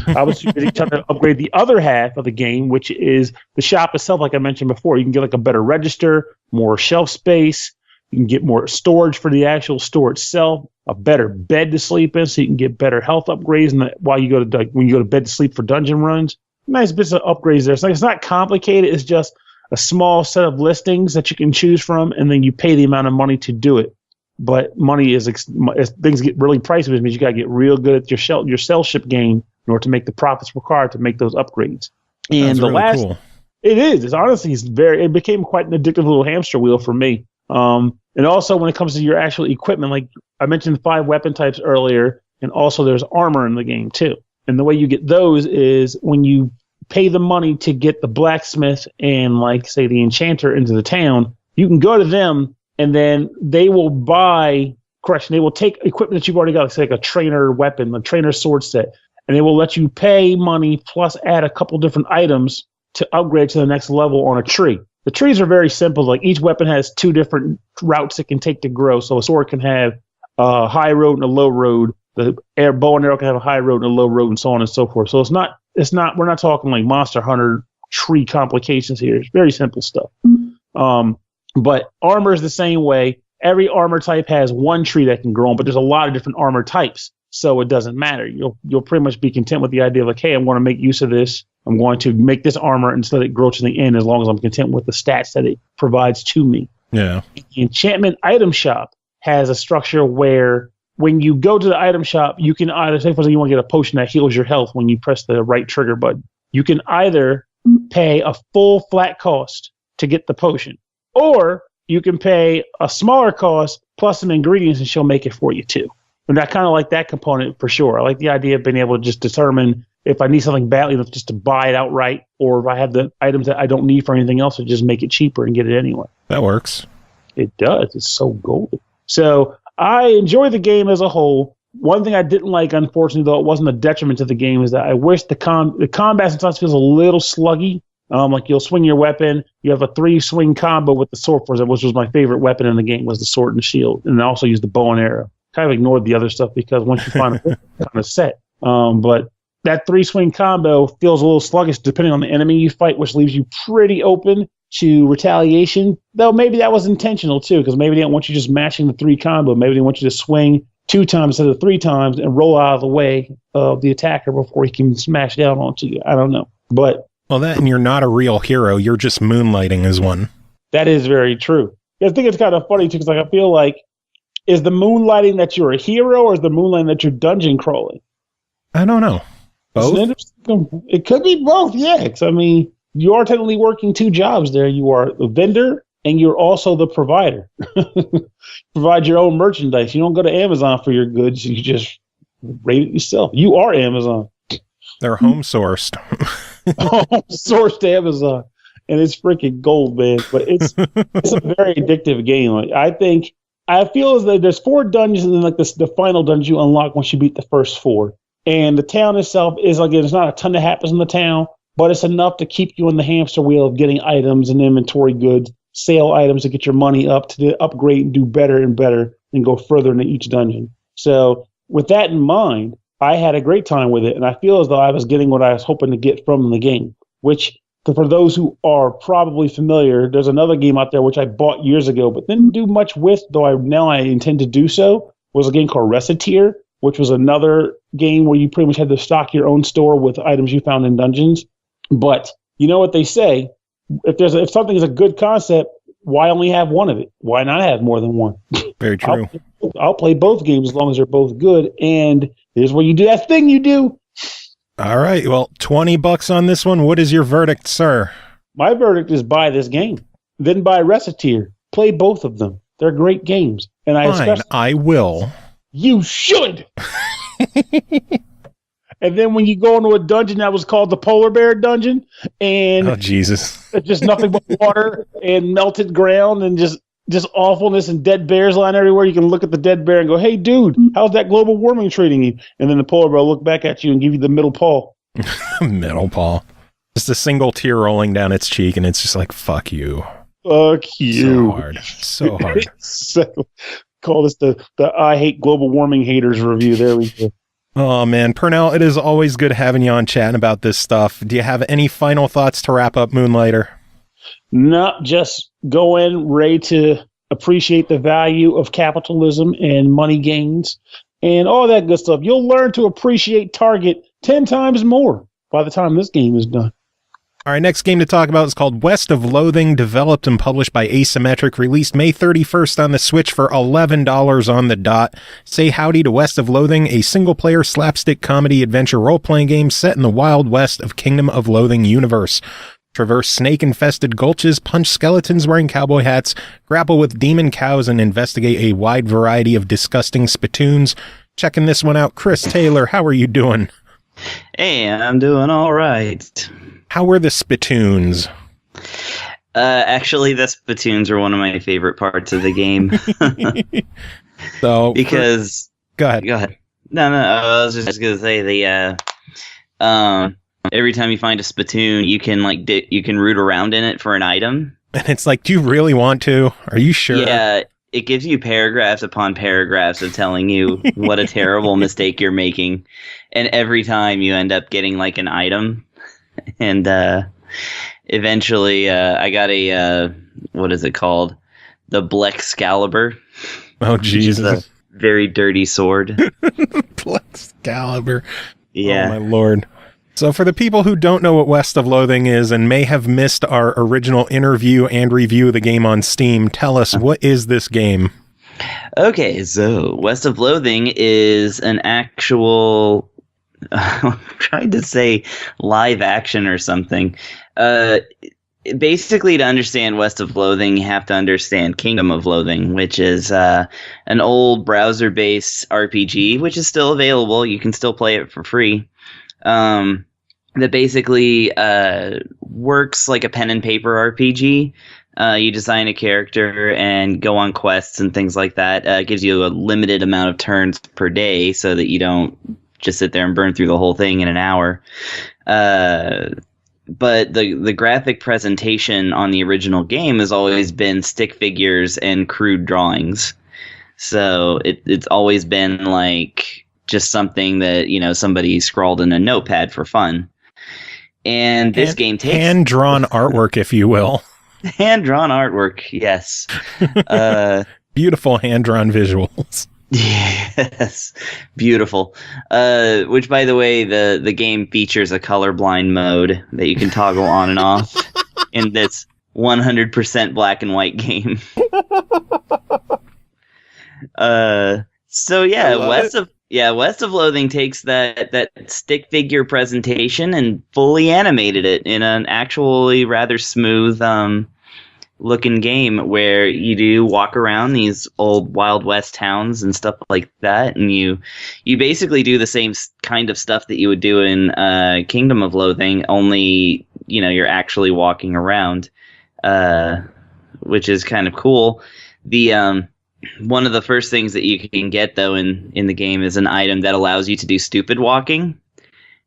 I was trying to upgrade the other half of the game, which is the shop itself. Like I mentioned before, you can get like a better register, more shelf space. You can get more storage for the actual store itself, a better bed to sleep in, so you can get better health upgrades. And while you go to when you go to bed to sleep for dungeon runs, nice bits of upgrades there. So it's not complicated. It's just a small set of listings that you can choose from, and then you pay the amount of money to do it. But money as things get really pricey, which means you got to get real good at your sell ship game in order to make the profits required to make those upgrades. And That's the really cool. It is. It's honestly, it became quite an addictive little hamster wheel for me. And also when it comes to your actual equipment, like I mentioned 5 weapon types earlier, and also there's armor in the game too. And the way you get those is when you pay the money to get the blacksmith and like say the enchanter into the town, you can go to them and then they will they will take equipment that you've already got, like say like a trainer weapon, a trainer sword set, and they will let you pay money plus add a couple different items to upgrade to the next level on a tree. The trees are very simple. Like each weapon has 2 different routes it can take to grow. So a sword can have a high road and a low road. The bow and arrow can have a high road and a low road, and so on and so forth. So we're not talking like Monster Hunter tree complications here. It's very simple stuff. But armor is the same way. Every armor type has one tree that can grow on, but there's a lot of different armor types. So it doesn't matter. You'll pretty much be content with the idea of like, hey, I'm going to make use of this. I'm going to make this armor and let it grow to the end as long as I'm content with the stats that it provides to me. Yeah. The enchantment item shop has a structure where when you go to the item shop, you can either, say for example, you want to get a potion that heals your health when you press the right trigger button. You can either pay a full flat cost to get the potion, or you can pay a smaller cost plus some ingredients and she'll make it for you too. And I kind of like that component for sure. I like the idea of being able to just determine if I need something badly enough just to buy it outright, or if I have the items that I don't need for anything else, to just make it cheaper and get it anyway. That works. It does. It's so golden. So I enjoy the game as a whole. One thing I didn't like, unfortunately, though it wasn't a detriment to the game, is that I wish the combat sometimes feels a little sluggy. Like you'll swing your weapon, you have a 3-swing combo with the sword, which was my favorite weapon in the game, was the sword and the shield, and I also used the bow and arrow. Kind of ignored the other stuff because once you find a kind of set. But that 3-swing combo feels a little sluggish depending on the enemy you fight, which leaves you pretty open to retaliation. Though maybe that was intentional too, because maybe they don't want you just mashing the 3 combo. Maybe they want you to swing 2 times instead of 3 times and roll out of the way of the attacker before he can smash down onto you. I don't know. But well, that and you're not a real hero. You're just moonlighting as one. That is very true. I think it's kind of funny too, because like I feel like, is the moonlighting that you're a hero, or is the moonlighting that you're dungeon crawling? I don't know. Both? It could be both, yeah. I mean, you are technically working 2 jobs there. You are the vendor, and you're also the provider. Provide your own merchandise. You don't go to Amazon for your goods. You just rate it yourself. You are Amazon. They're home sourced. Home sourced Amazon. And it's freaking gold, man. But it's a very addictive game. Like, I feel as though there's 4 dungeons, and then like the final dungeon you unlock once you beat the first 4. And the town itself is, like, there's not a ton that happens in the town, but it's enough to keep you in the hamster wheel of getting items and inventory goods, sale items to get your money up to upgrade and do better and better and go further into each dungeon. So with that in mind, I had a great time with it, and I feel as though I was getting what I was hoping to get from the game, which for those who are probably familiar, there's another game out there which I bought years ago but didn't do much with, though I intend to do so, was a game called Recettear, which was another game where you pretty much had to stock your own store with items you found in dungeons. But you know what they say, if something is a good concept, why only have one of it? Why not have more than one? Very true. I'll play both games as long as they're both good. And here's where you do that thing you do. All right. Well, $20 on this one. What is your verdict, sir? My verdict is buy this game. Then buy Recettear. Play both of them. They're great games. And I will. You should. And then when you go into a dungeon that was called the Polar Bear Dungeon, and oh Jesus, just nothing but water and melted ground and just awfulness and dead bears lying everywhere. You can look at the dead bear and go, "Hey, dude, how's that global warming treating you?" And then the polar bear will look back at you and give you the middle paw. Middle paw. Just a single tear rolling down its cheek, and it's just like, "Fuck you." Fuck you. So hard. So hard. So, call this the I hate global warming haters review. There we go. Oh, man. Pernell, it is always good having you on chatting about this stuff. Do you have any final thoughts to wrap up Moonlighter? Not just go in ready to appreciate the value of capitalism and money gains and all that good stuff. You'll learn to appreciate Target 10 times more by the time this game is done. All right, next game to talk about is called West of Loathing, developed and published by Asymmetric, released May 31st on the Switch for $11 on the dot. Say howdy to West of Loathing, a single-player slapstick comedy adventure role-playing game set in the Wild West of Kingdom of Loathing universe. Traverse snake-infested gulches, punch skeletons wearing cowboy hats, grapple with demon cows, and investigate a wide variety of disgusting spittoons. Checking this one out, Chris Taylor, how are you doing? Hey, I'm doing all right. How were the spittoons? Actually, the spittoons are one of my favorite parts of the game. So, because go ahead. No, I was just gonna say every time you find a spittoon, you can you can root around in it for an item. And it's like, do you really want to? Are you sure? Yeah, it gives you paragraphs upon paragraphs of telling you what a terrible mistake you're making, and every time you end up getting like an item. And eventually, I got a what is it called? The Blexcalibur. Oh, Jesus! A very dirty sword. Blexcalibur. Yeah. Oh my lord. So, for the people who don't know what West of Loathing is and may have missed our original interview and review of the game on Steam, tell us, what is this game? Okay, so West of Loathing is an actual. I'm trying to say live action or something. Basically, to understand West of Loathing, you have to understand Kingdom of Loathing, which is an old browser-based RPG, which is still available. You can still play it for free. That basically works like a pen and paper RPG. You design a character and go on quests and things like that. It gives you a limited amount of turns per day so that you don't just sit there and burn through the whole thing in an hour. But the graphic presentation on the original game has always been stick figures and crude drawings. So it's always been like just something that, somebody scrawled in a notepad for fun. And this game takes hand-drawn artwork, if you will. Hand-drawn artwork, yes. Beautiful hand-drawn visuals. Yes, beautiful. Which, by the way, the game features a colorblind mode that you can toggle on and off in this 100% black and white game. So yeah, West of Loathing takes that stick figure presentation and fully animated it in an actually rather smooth looking game where you do walk around these old Wild West towns and stuff like that, and you basically do the same kind of stuff that you would do in Kingdom of Loathing, only you're actually walking around, which is kind of cool. The one of the first things that you can get though in the game is an item that allows you to do stupid walking.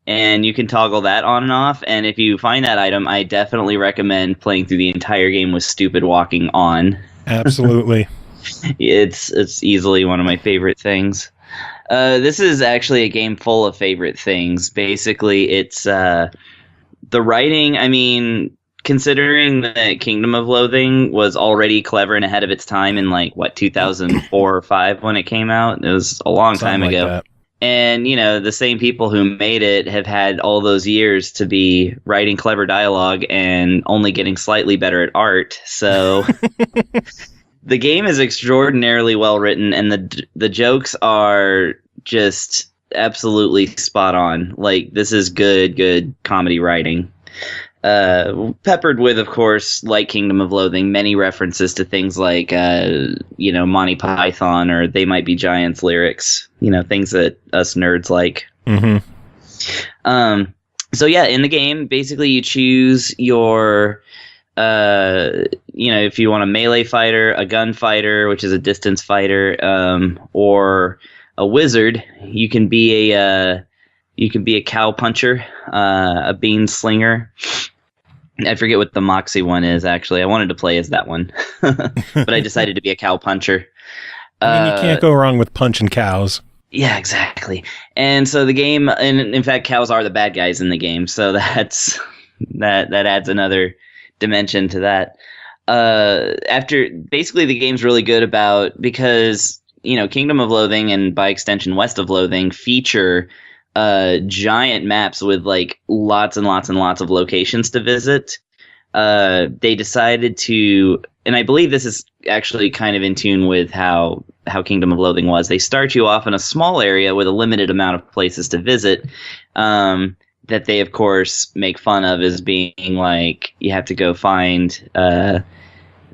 And you can toggle that on and off. And if you find that item, I definitely recommend playing through the entire game with stupid walking on. Absolutely. It's easily one of my favorite things. This is actually a game full of favorite things. Basically, it's the writing. I mean, considering that Kingdom of Loathing was already clever and ahead of its time in 2004 or 5 when it came out. It was a long time ago. That. And, the same people who made it have had all those years to be writing clever dialogue and only getting slightly better at art. So the game is extraordinarily well written, and the jokes are just absolutely spot on. This is good comedy writing. Peppered with, of course, like Kingdom of Loathing, many references to things like, Monty Python or They Might Be Giants lyrics, things that us nerds like. Mm-hmm. So yeah, in the game, basically you choose your, if you want a melee fighter, a gunfighter, which is a distance fighter, or a wizard. You can be a cow puncher, a bean slinger. I forget what the Moxie one is, actually. I wanted to play as that one, but I decided to be a cow puncher. I mean, you can't go wrong with punching cows. Yeah, exactly. And so the game, and in fact, cows are the bad guys in the game, so that adds another dimension to that. Basically, the game's really good because Kingdom of Loathing and by extension West of Loathing feature giant maps with like lots and lots and lots of locations to visit. They decided to, and I believe this is actually kind of in tune with how Kingdom of Loathing was. They start you off in a small area with a limited amount of places to visit. That they, of course, make fun of as being like, you have to go find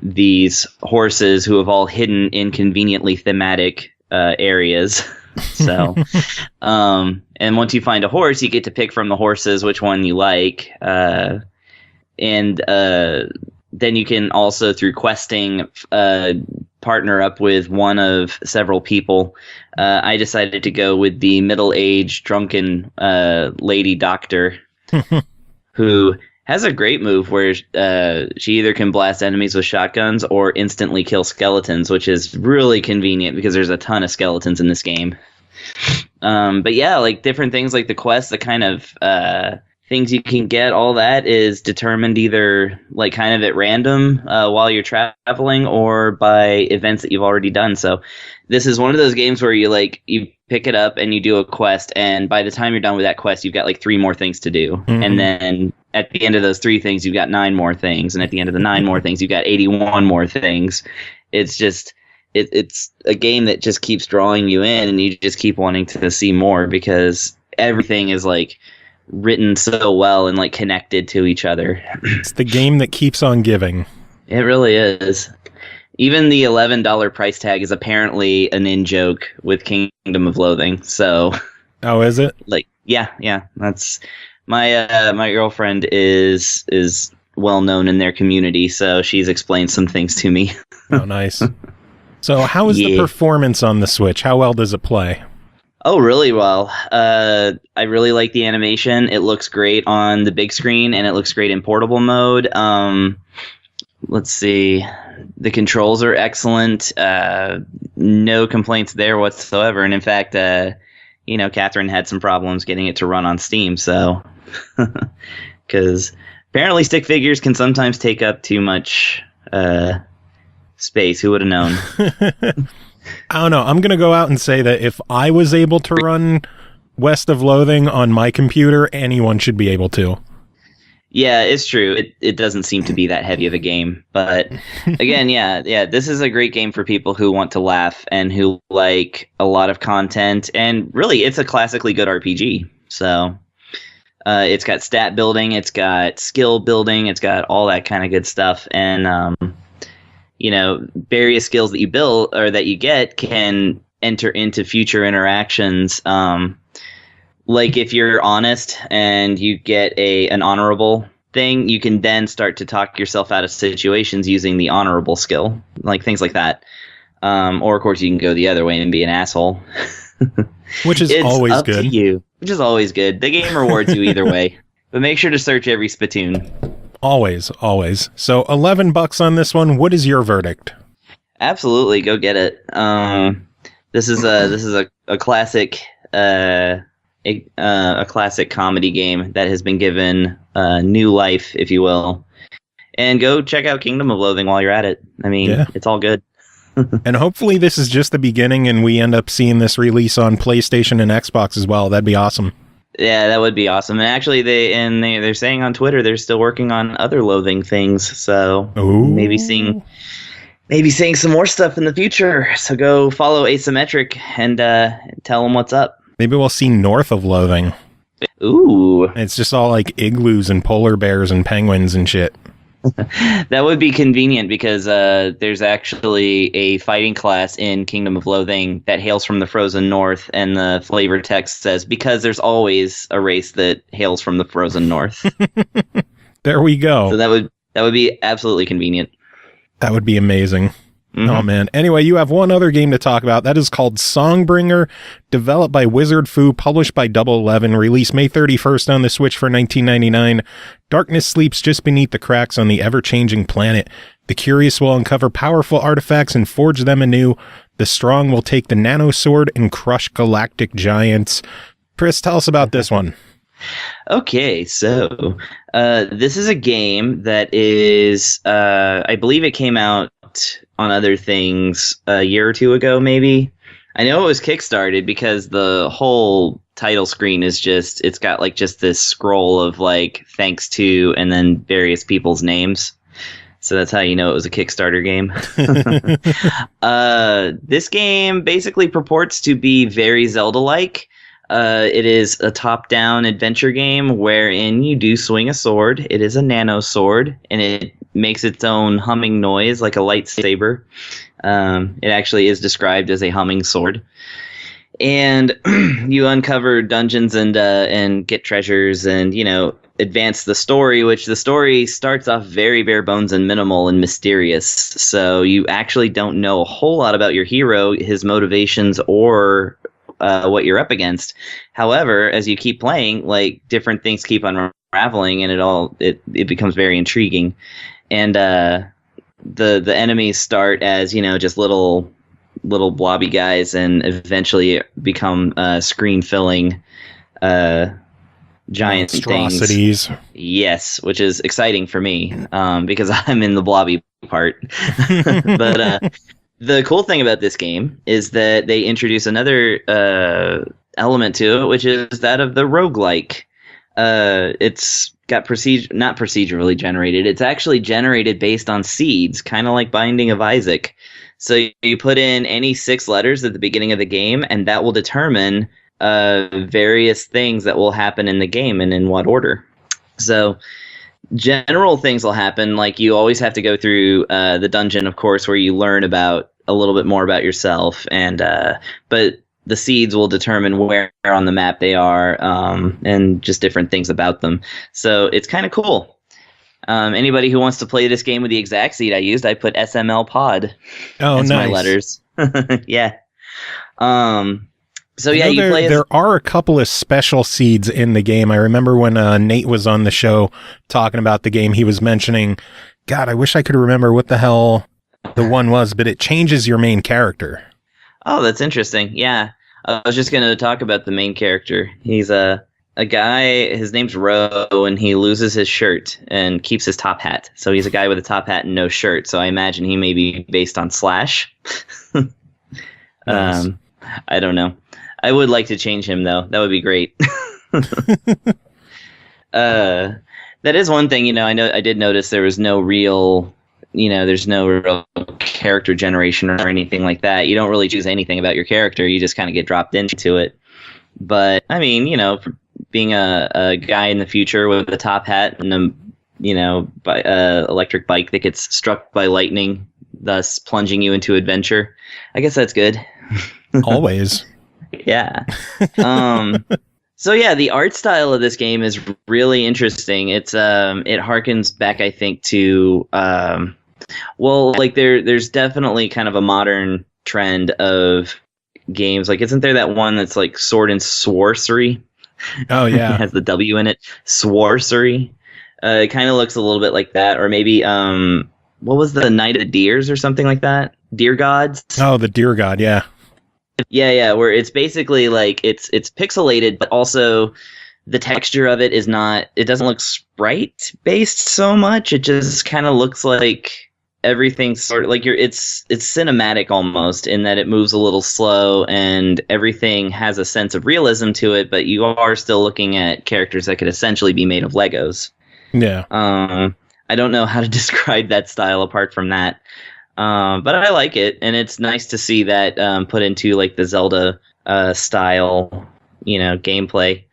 these horses who have all hidden in conveniently thematic areas. So, and once you find a horse, you get to pick from the horses which one you like. And then you can also, through questing, partner up with one of several people. I decided to go with the middle-aged, drunken lady doctor who has a great move where she either can blast enemies with shotguns or instantly kill skeletons, which is really convenient because there's a ton of skeletons in this game. But yeah, like different things like the quests, the kind of things you can get, all that is determined either like kind of at random while you're traveling or by events that you've already done. So this is one of those games where you pick it up and you do a quest, and by the time you're done with that quest, you've got like 3 more things to do. Mm-hmm. And then at the end of those 3 things, you've got 9 more things. And at the end of the 9 more things, you've got 81 more things. It's just, it's a game that just keeps drawing you in, and you just keep wanting to see more because everything is like written so well and like connected to each other. It's the game that keeps on giving. It really is. Even the $11 price tag is apparently an in-joke with Kingdom of Loathing. So, oh, is it? Like, yeah. That's my my girlfriend is well known in their community, so she's explained some things to me. Oh, nice. So, how is the performance on the Switch? How well does it play? Oh, really well. I really like the animation. It looks great on the big screen, and it looks great in portable mode. Let's see. The controls are excellent. No complaints there whatsoever. And in fact, Catherine had some problems getting it to run on Steam. So, because apparently stick figures can sometimes take up too much space. Who would have known? I don't know. I'm going to go out and say that if I was able to run West of Loathing on my computer, anyone should be able to. Yeah, it's true. It doesn't seem to be that heavy of a game. But again, yeah, this is a great game for people who want to laugh and who like a lot of content. And really, it's a classically good RPG. So it's got stat building, it's got skill building, it's got all that kind of good stuff. And, various skills that you build or that you get can enter into future interactions. Like if you're honest and you get an honorable thing, you can then start to talk yourself out of situations using the honorable skill, like things like that. Or of course you can go the other way and be an asshole, which is always up good. To you, which is always good. The game rewards you either way, but make sure to search every spittoon. Always. So $11 on this one. What is your verdict? Absolutely, go get it. This is a classic. A classic comedy game that has been given new life, if you will. And go check out Kingdom of Loathing while you're at it. I mean, It's all good. And hopefully this is just the beginning and we end up seeing this release on PlayStation and Xbox as well. That'd be awesome. Yeah, that would be awesome. And actually, they're saying on Twitter they're still working on other Loathing things. So maybe seeing some more stuff in the future. So go follow Asymmetric and tell them what's up. Maybe we'll see North of Loathing. Ooh. It's just all like igloos and polar bears and penguins and shit. That would be convenient because there's actually a fighting class in Kingdom of Loathing that hails from the frozen north, and the flavor text says, because there's always a race that hails from the frozen north. There we go. So that would be absolutely convenient. That would be amazing. Oh, man. Anyway, you have one other game to talk about. That is called Songbringer, developed by Wizard Fu, published by Double 11, released May 31st on the Switch for $19.99. Darkness sleeps just beneath the cracks on the ever-changing planet. The curious will uncover powerful artifacts and forge them anew. The strong will take the nano sword and crush galactic giants. Chris, tell us about this one. Okay, so this is a game that is, I believe it came out on other things a year or two ago, maybe. I know it was kickstarted because the whole title screen is just, it's got like just this scroll of like thanks to and then various people's names. So that's how you know it was a Kickstarter game. This game basically purports to be very Zelda-like. It is a top-down adventure game wherein you do swing a sword. It is a nano sword, and it makes its own humming noise like a lightsaber. It actually is described as a humming sword. And you uncover dungeons and get treasures and, you know, advance the story, which the story starts off very bare bones and minimal and mysterious. So you actually don't know a whole lot about your hero, his motivations, or what you're up against. However, as you keep playing, like different things keep unraveling, and it becomes very intriguing. And the enemies start as, you know, just little blobby guys, and eventually become screen filling giant monstrosities. Things. Yes, which is exciting for me because I'm in the blobby part. But the cool thing about this game is that they introduce another element to it, which is that of the roguelike. It's got not procedurally generated. It's actually generated based on seeds, kind of like Binding of Isaac. So you put in any 6 letters at the beginning of the game, and that will determine various things that will happen in the game and in what order. So general things will happen, like you always have to go through the dungeon, of course, where you learn about a little bit more about yourself, and but the seeds will determine where on the map they are, and just different things about them. So it's kind of cool. Anybody who wants to play this game with the exact seed I used, I put SML pod. Oh, as nice. my letters. Yeah. So yeah, you play. There are a couple of special seeds in the game. I remember when Nate was on the show talking about the game, he was mentioning, God, I wish I could remember what the hell the one was, but it changes your main character. Oh, that's interesting. Yeah. I was just going to talk about the main character. He's a guy, his name's Ro, and he loses his shirt and keeps his top hat. So he's a guy with a top hat and no shirt. So I imagine he may be based on Slash. Nice. I don't know. I would like to change him, though. That would be great. That is one thing, you know, I did notice there was no real, you know, there's no real character generation or anything like that. You don't really choose anything about your character. You just kind of get dropped into it. But, I mean, you know, being a guy in the future with a top hat and a, you know, electric bike that gets struck by lightning, thus plunging you into adventure, I guess that's good. Always. Yeah. So yeah, the art style of this game is really interesting. It's it harkens back, I think, to well, like there's definitely kind of a modern trend of games. Like, isn't there that one that's like Sword and Sorcery? Oh yeah. It has the W in it. Sorcery. It kind of looks a little bit like that, or maybe what was the Night of the Deers or something like that? Deer Gods. Oh, the Deer God, yeah. Yeah, where it's basically like it's pixelated, but also the texture of it is not. It doesn't look sprite based so much. It just kind of looks like everything's sort of like it's cinematic almost, in that it moves a little slow and everything has a sense of realism to it, but you are still looking at characters that could essentially be made of Legos. Yeah. I don't know how to describe that style apart from that. But I like it, and it's nice to see that put into like the Zelda style, you know, gameplay.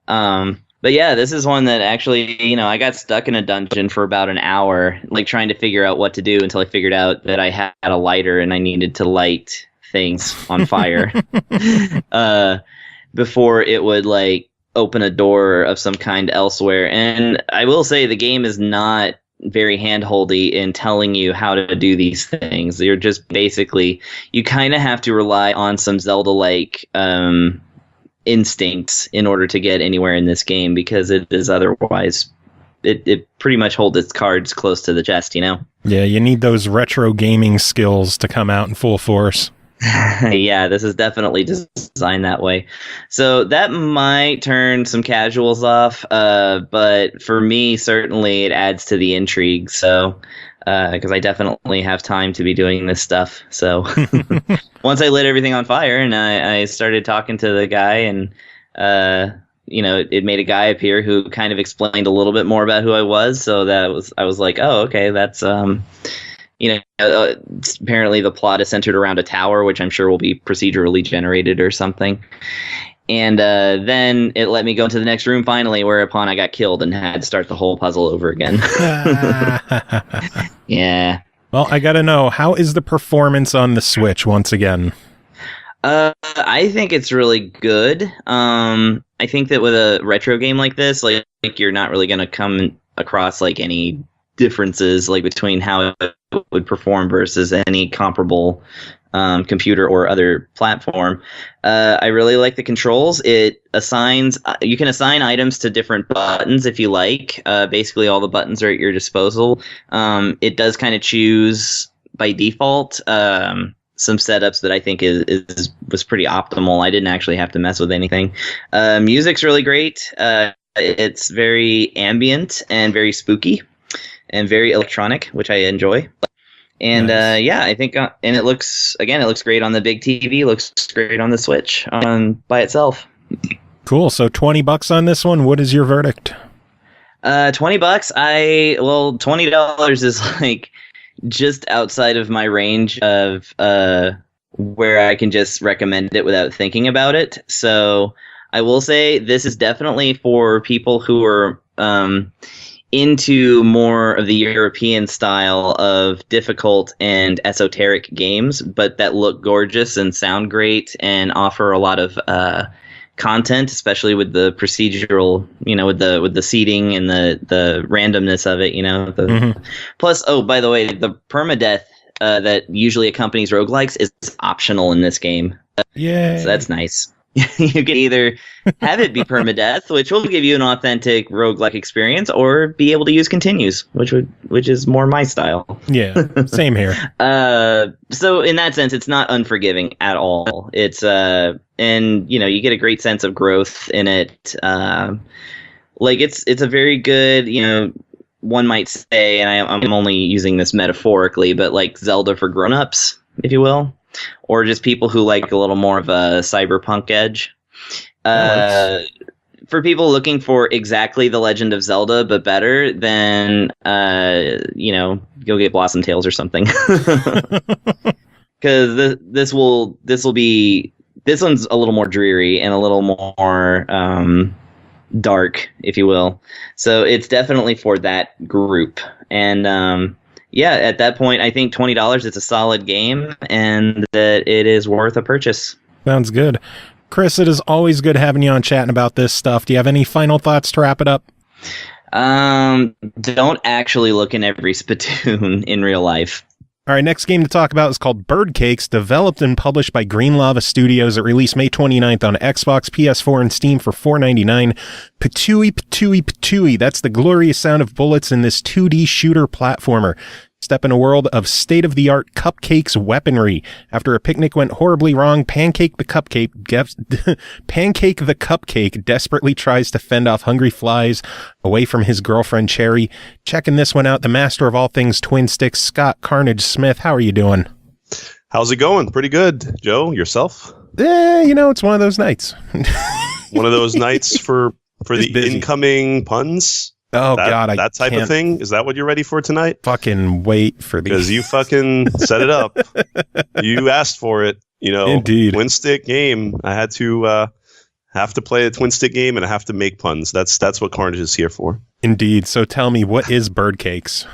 But yeah, this is one that actually, you know, I got stuck in a dungeon for about an hour, like trying to figure out what to do, until I figured out that I had a lighter and I needed to light things on fire before it would like open a door of some kind elsewhere. And I will say the game is not very handholdy in telling you how to do these things. You're just basically, you kind of have to rely on some Zelda-like instincts in order to get anywhere in this game, because it is otherwise, it pretty much holds its cards close to the chest, you know? Yeah, you need those retro gaming skills to come out in full force. Yeah, this is definitely designed that way. So that might turn some casuals off, but for me, certainly it adds to the intrigue. So, because I definitely have time to be doing this stuff. So once I lit everything on fire and I started talking to the guy, and it made a guy appear who kind of explained a little bit more about who I was. So I was like, oh, okay, that's apparently the plot is centered around a tower, which I'm sure will be procedurally generated or something. And then it let me go into the next room finally, whereupon I got killed and had to start the whole puzzle over again. Yeah. Well, I gotta know, how is the performance on the Switch once again? I think it's really good. I think that with a retro game like this, like you're not really going to come across like any differences like between how it would perform versus any comparable computer or other platform. I really like the controls. It assigns, you can assign items to different buttons if you like. Basically all the buttons are at your disposal. It does kind of choose by default some setups that I think was pretty optimal. I didn't actually have to mess with anything. Music's really great. It's very ambient and very spooky and very electronic, which I enjoy. And nice. I think, and it looks great on the big TV, looks great on the Switch by itself. Cool. So $20 on this one. What is your verdict? $20. $20 is like just outside of my range of where I can just recommend it without thinking about it. So I will say this is definitely for people who are into more of the European style of difficult and esoteric games, but that look gorgeous and sound great and offer a lot of content, especially with the procedural, with the seating and the randomness of it, Plus, oh, by the way, the permadeath that usually accompanies roguelikes is optional in this game. Yeah. So that's nice. You can either have it be permadeath, which will give you an authentic roguelike experience, or be able to use continues, which is more my style. Yeah, same here. So in that sense, it's not unforgiving at all. It's and you get a great sense of growth in it. Like it's a very good, one might say, and I'm only using this metaphorically, but like Zelda for grown-ups, if you will. Or just people who like a little more of a cyberpunk edge. For people looking for exactly The Legend of Zelda, but better, then, go get Blossom Tales or something. Because this one's a little more dreary and a little more dark, if you will. So it's definitely for that group. And, at that point, I think $20 is a solid game and that it is worth a purchase. Sounds good. Chris, it is always good having you on chatting about this stuff. Do you have any final thoughts to wrap it up? Don't actually look in every spittoon in real life. All right, next game to talk about is called Bird Cakes, developed and published by Green Lava Studios. It released May 29th on Xbox, PS4, and Steam for $4.99. Patooey, patooey, patooey. That's the glorious sound of bullets in this 2D shooter platformer. Step in a world of state-of-the-art cupcakes weaponry. After a picnic went horribly wrong, Pancake the Cupcake desperately tries to fend off hungry flies away from his girlfriend Cherry. Checking this one out, the master of all things twin sticks, Scott Carnage Smith. How are you doing? How's it going? Pretty good. Joe, yourself? It's one of those nights. One of those nights for the busy. Incoming puns? Oh, God, that type of thing? Is that what you're ready for tonight? Fucking wait for these. Because you fucking set it up. You asked for it. Indeed. Twin stick game. I had to have to play a twin stick game and I have to make puns. That's what Carnage is here for. Indeed. So tell me, what is Bird Cakes?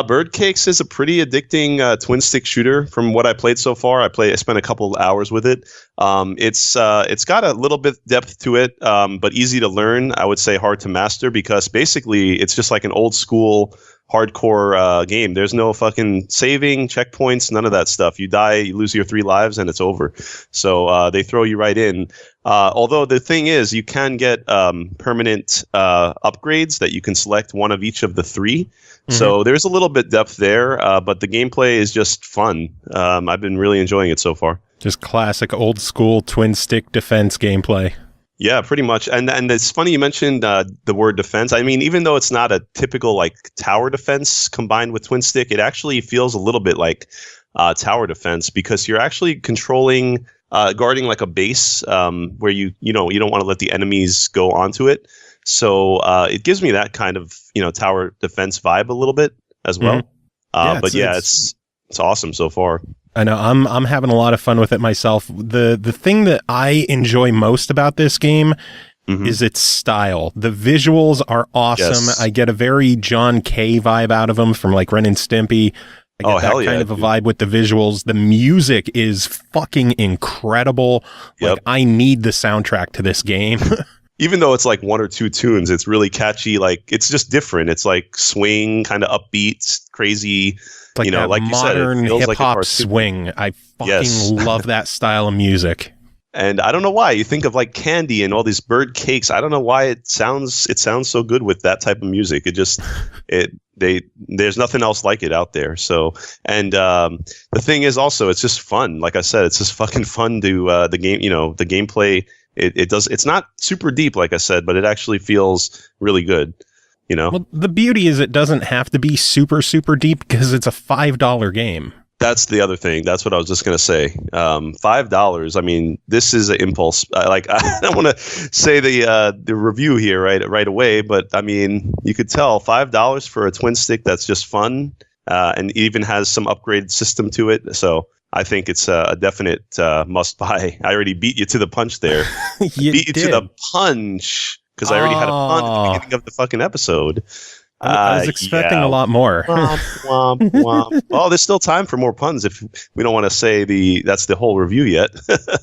Bird Cakes is a pretty addicting twin stick shooter. From what I played so far, I spent a couple of hours with it. It's got a little bit depth to it, but easy to learn. I would say hard to master because basically it's just like an old school hardcore game. There's no fucking saving, checkpoints, none of that stuff. You die, you lose your 3 lives, and it's over. So they throw you right in. Although the thing is, you can get permanent upgrades that you can select one of each of the 3. So there's a little bit depth there, but the gameplay is just fun. I've been really enjoying it so far. Just classic old school twin stick defense gameplay. Yeah, pretty much. And it's funny you mentioned the word defense. I mean, even though it's not a typical like tower defense combined with twin stick, it actually feels a little bit like tower defense because you're actually controlling guarding like a base where you don't want to let the enemies go onto it. So it gives me that kind of tower defense vibe a little bit as well. It's awesome so far. I know I'm having a lot of fun with it myself. The thing that I enjoy most about this game is its style. The visuals are awesome. Yes. I get a very John Kay vibe out of them from like Ren and Stimpy. I get that kind of a vibe with the visuals. The music is fucking incredible. Like I need the soundtrack to this game. Even though it's like 1 or 2 tunes, it's really catchy. Like it's just different. It's like swing, kind of upbeat, crazy. Like that like modern you said, hip hop swing. I fucking love that style of music. And I don't know why. You think of like Candy and all these bird cakes. I don't know why it sounds so good with that type of music. It just there's nothing else like it out there. So the thing is also it's just fun. Like I said, it's just fucking fun to the game. The gameplay. It's not super deep, like I said, but it actually feels really good. Well, the beauty is it doesn't have to be super, super deep because it's a $5 game. That's the other thing. That's what I was just going to say. $5. I mean, this is an impulse. I don't want to say the review here right away, but I mean, you could tell $5 for a twin stick that's just fun and even has some upgraded system to it. So I think it's a definite must buy. I already beat you to the punch there. Beat you to the punch. Because I already had a pun at the beginning of the fucking episode. I was expecting a lot more. Womp, womp, womp. Oh, there's still time for more puns if we don't want to say that's the whole review yet.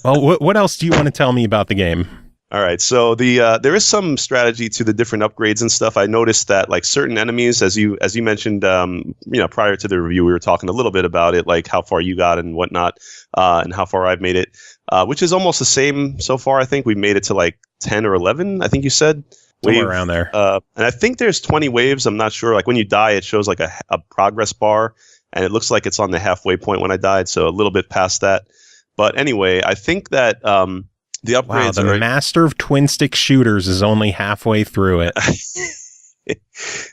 Well, what else do you want to tell me about the game? All right, so there is some strategy to the different upgrades and stuff. I noticed that like certain enemies, as you mentioned, prior to the review, we were talking a little bit about it, like how far you got and whatnot, and how far I've made it, which is almost the same so far. I think we made it to like 10 or 11. I think you said somewhere around there. And I think there's 20 waves. I'm not sure. Like when you die, it shows like a progress bar, and it looks like it's on the halfway point when I died, so a little bit past that. But anyway, I think that the upgrades the master of twin stick shooters is only halfway through it.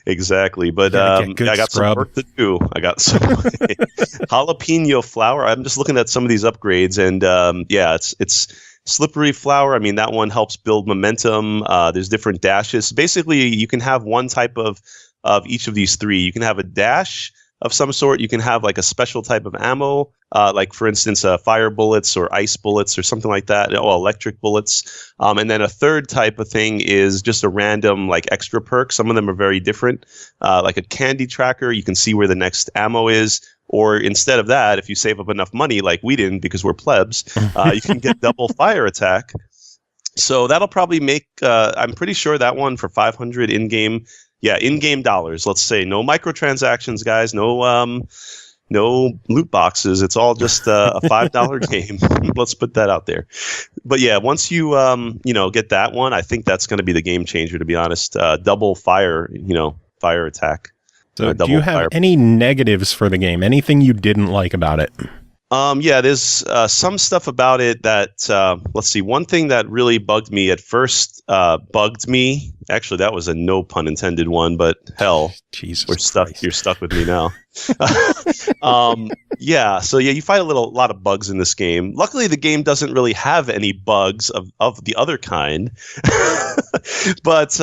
Exactly, but I got some work to do. I got some jalapeno flower. I'm just looking at some of these upgrades, and it's slippery flower. I mean, that one helps build momentum. There's different dashes. Basically, you can have one type of each of these 3. You can have a dash of some sort. You can have like a special type of ammo, like for instance, fire bullets or ice bullets or something like that, or electric bullets. And then a third type of thing is just a random like extra perk. Some of them are very different, like a candy tracker. You can see where the next ammo is. Or instead of that, if you save up enough money, like we didn't because we're plebs, you can get double fire attack. So that'll probably make, I'm pretty sure that one for 500 in-game. Yeah, in-game dollars. Let's say no microtransactions, guys. No loot boxes. It's all just a $5 game. Let's put that out there. But yeah, once you get that one, I think that's going to be the game changer. To be honest, double fire attack. So, do you have any negatives for the game? Anything you didn't like about it? There's some stuff about it that, let's see, one thing that really bugged me at first, actually that was a no pun intended one, but hell, Jesus you're stuck with me now. You find a lot of bugs in this game. Luckily the game doesn't really have any bugs of the other kind. But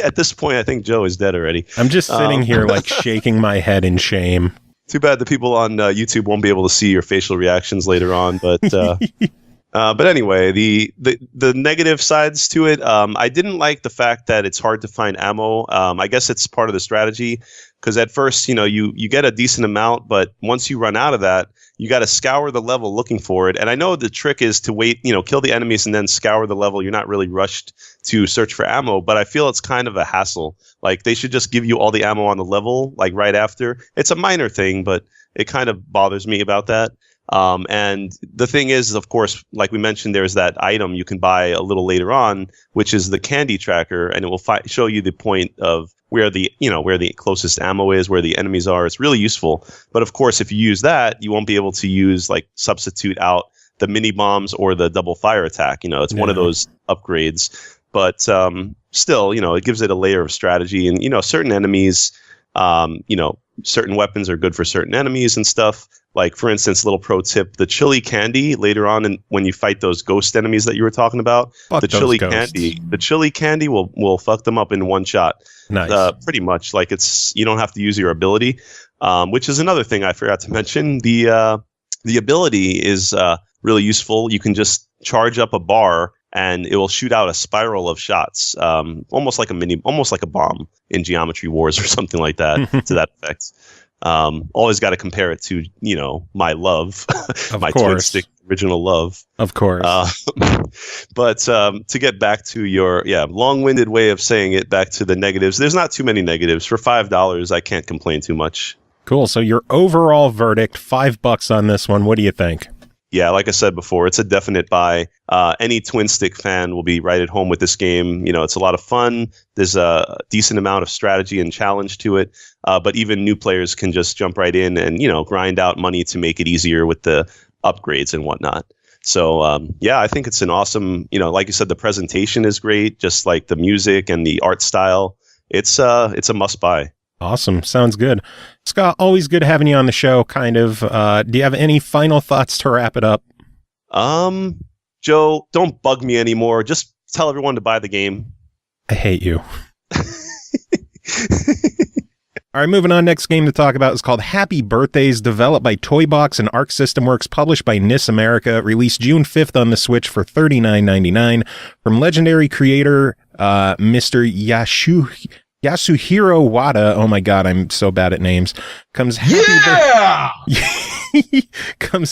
at this point I think Joe is dead already. I'm just sitting here like shaking my head in shame. Too bad the people on YouTube won't be able to see your facial reactions later on, but But anyway, the negative sides to it, I didn't like the fact that it's hard to find ammo. I guess it's part of the strategy, because at first, you get a decent amount, but once you run out of that, you got to scour the level looking for it. And I know the trick is to wait, kill the enemies and then scour the level. You're not really rushed to search for ammo, but I feel it's kind of a hassle. Like, they should just give you all the ammo on the level, like right after. It's a minor thing, but it kind of bothers me about that. And the thing is, of course, like we mentioned, there's that item you can buy a little later on, which is the candy tracker, and it will show you the point of where the closest ammo is, where the enemies are. It's really useful. But of course, if you use that, you won't be able to substitute out the mini bombs or the double fire attack. It's one of those upgrades. But still, it gives it a layer of strategy, and certain enemies, certain weapons are good for certain enemies and stuff. Like, for instance, little pro tip, the chili candy later on when you fight those ghost enemies that you were talking about, the chili candy will fuck them up in one shot. Nice. Pretty much. Like, you don't have to use your ability, which is another thing I forgot to mention. The ability is really useful. You can just charge up a bar and it will shoot out a spiral of shots, almost like a bomb in Geometry Wars or something like that, to that effect. Always got to compare it to, my love, my twin stick original love. Of course. But to get back to your long-winded way of saying it, back to the negatives, there's not too many negatives. For $5, I can't complain too much. Cool. So your overall verdict, $5 on this one. What do you think? Yeah, like I said before, it's a definite buy. Any twin stick fan will be right at home with this game. It's a lot of fun. There's a decent amount of strategy and challenge to it. But even new players can just jump right in and, grind out money to make it easier with the upgrades and whatnot. So, I think it's an awesome, like you said, the presentation is great. Just like the music and the art style. It's a must buy. Awesome. Sounds good. Scott, always good having you on the show, kind of. Do you have any final thoughts to wrap it up? Joe, don't bug me anymore. Just tell everyone to buy the game. I hate you. All right, moving on. Next game to talk about is called Happy Birthdays, developed by Toybox and Arc System Works, published by NIS America, released June 5th on the Switch for $39.99. From legendary creator Mr. Yasuhiro Wada, oh my god, I'm so bad at names, comes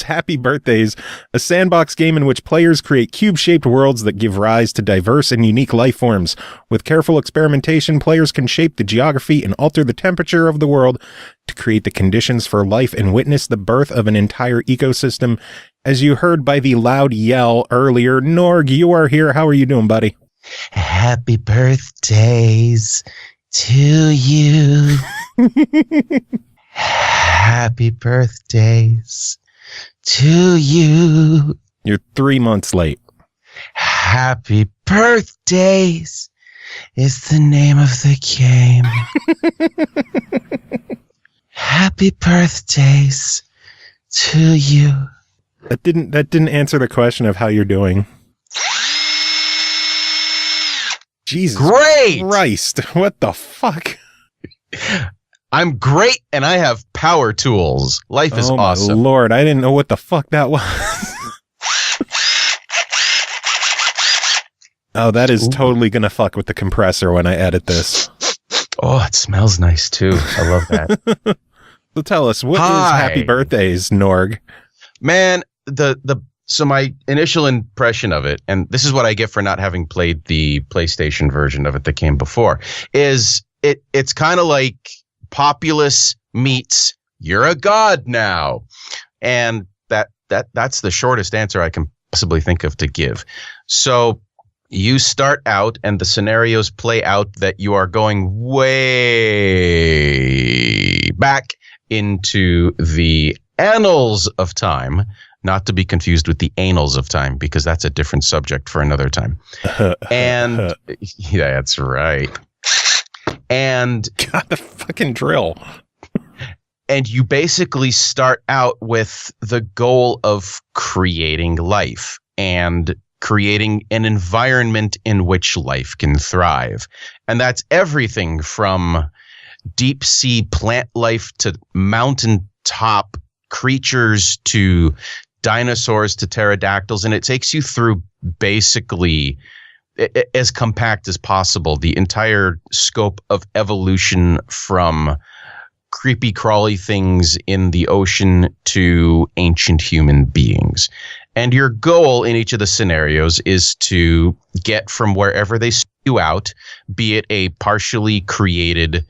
Happy Birthdays, a sandbox game in which players create cube-shaped worlds that give rise to diverse and unique life forms. With careful experimentation, players can shape the geography and alter the temperature of the world to create the conditions for life and witness the birth of an entire ecosystem. As you heard by the loud yell earlier, Norg, you are here. How are you doing, buddy? Happy birthdays to you. Happy birthdays to you. You're 3 months late. Happy birthdays is the name of the game. Happy birthdays to you. That didn't answer the question of how you're doing. Jesus Great! Christ, what the fuck? I'm great, and I have power tools. Life is awesome. Oh, my Lord, I didn't know what the fuck that was. Oh, that is totally going to fuck with the compressor when I edit this. Oh, it smells nice, too. I love that. So tell us, what is Happy Birthdays, Norg? Man, so my initial impression of it, and this is what I get for not having played the PlayStation version of it that came before, is it's kind of like Populous meets You're a God Now. And that's the shortest answer I can possibly think of to give. So you start out and the scenarios play out that you are going way back into the annals of time, not to be confused with the annals of time, because that's a different subject for another time. And yeah, that's right. And got the fucking drill. And you basically start out with the goal of creating life and creating an environment in which life can thrive. And that's everything from deep sea plant life to mountaintop creatures to dinosaurs to pterodactyls, and it takes you through basically as compact as possible the entire scope of evolution from creepy crawly things in the ocean to ancient human beings. And your goal in each of the scenarios is to get from wherever they spew out, be it a partially created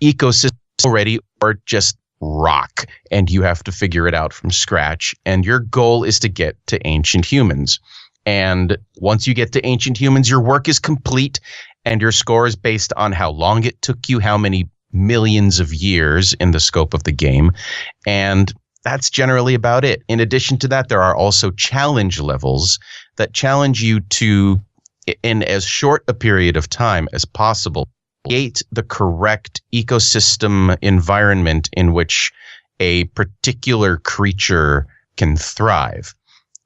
ecosystem already or just rock, and you have to figure it out from scratch. And your goal is to get to ancient humans. And once you get to ancient humans, your work is complete, and your score is based on how long it took you, how many millions of years in the scope of the game. And that's generally about it. In addition to that, there are also challenge levels that challenge you to, in as short a period of time as possible, create the correct ecosystem environment in which a particular creature can thrive.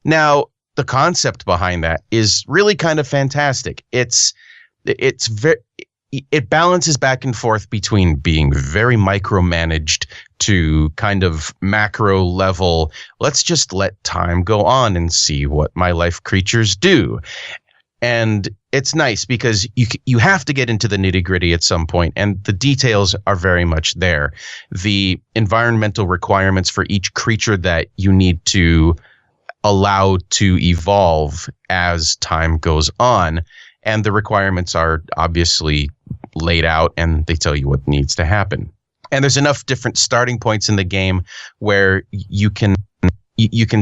Now, the concept behind that is really kind of fantastic. It balances back and forth between being very micromanaged to kind of macro level. Let's just let time go on and see what my life creatures do. And it's nice because you have to get into the nitty-gritty at some point, and the details are very much there. The environmental requirements for each creature that you need to allow to evolve as time goes on, and the requirements are obviously laid out, and they tell you what needs to happen. And there's enough different starting points in the game where you can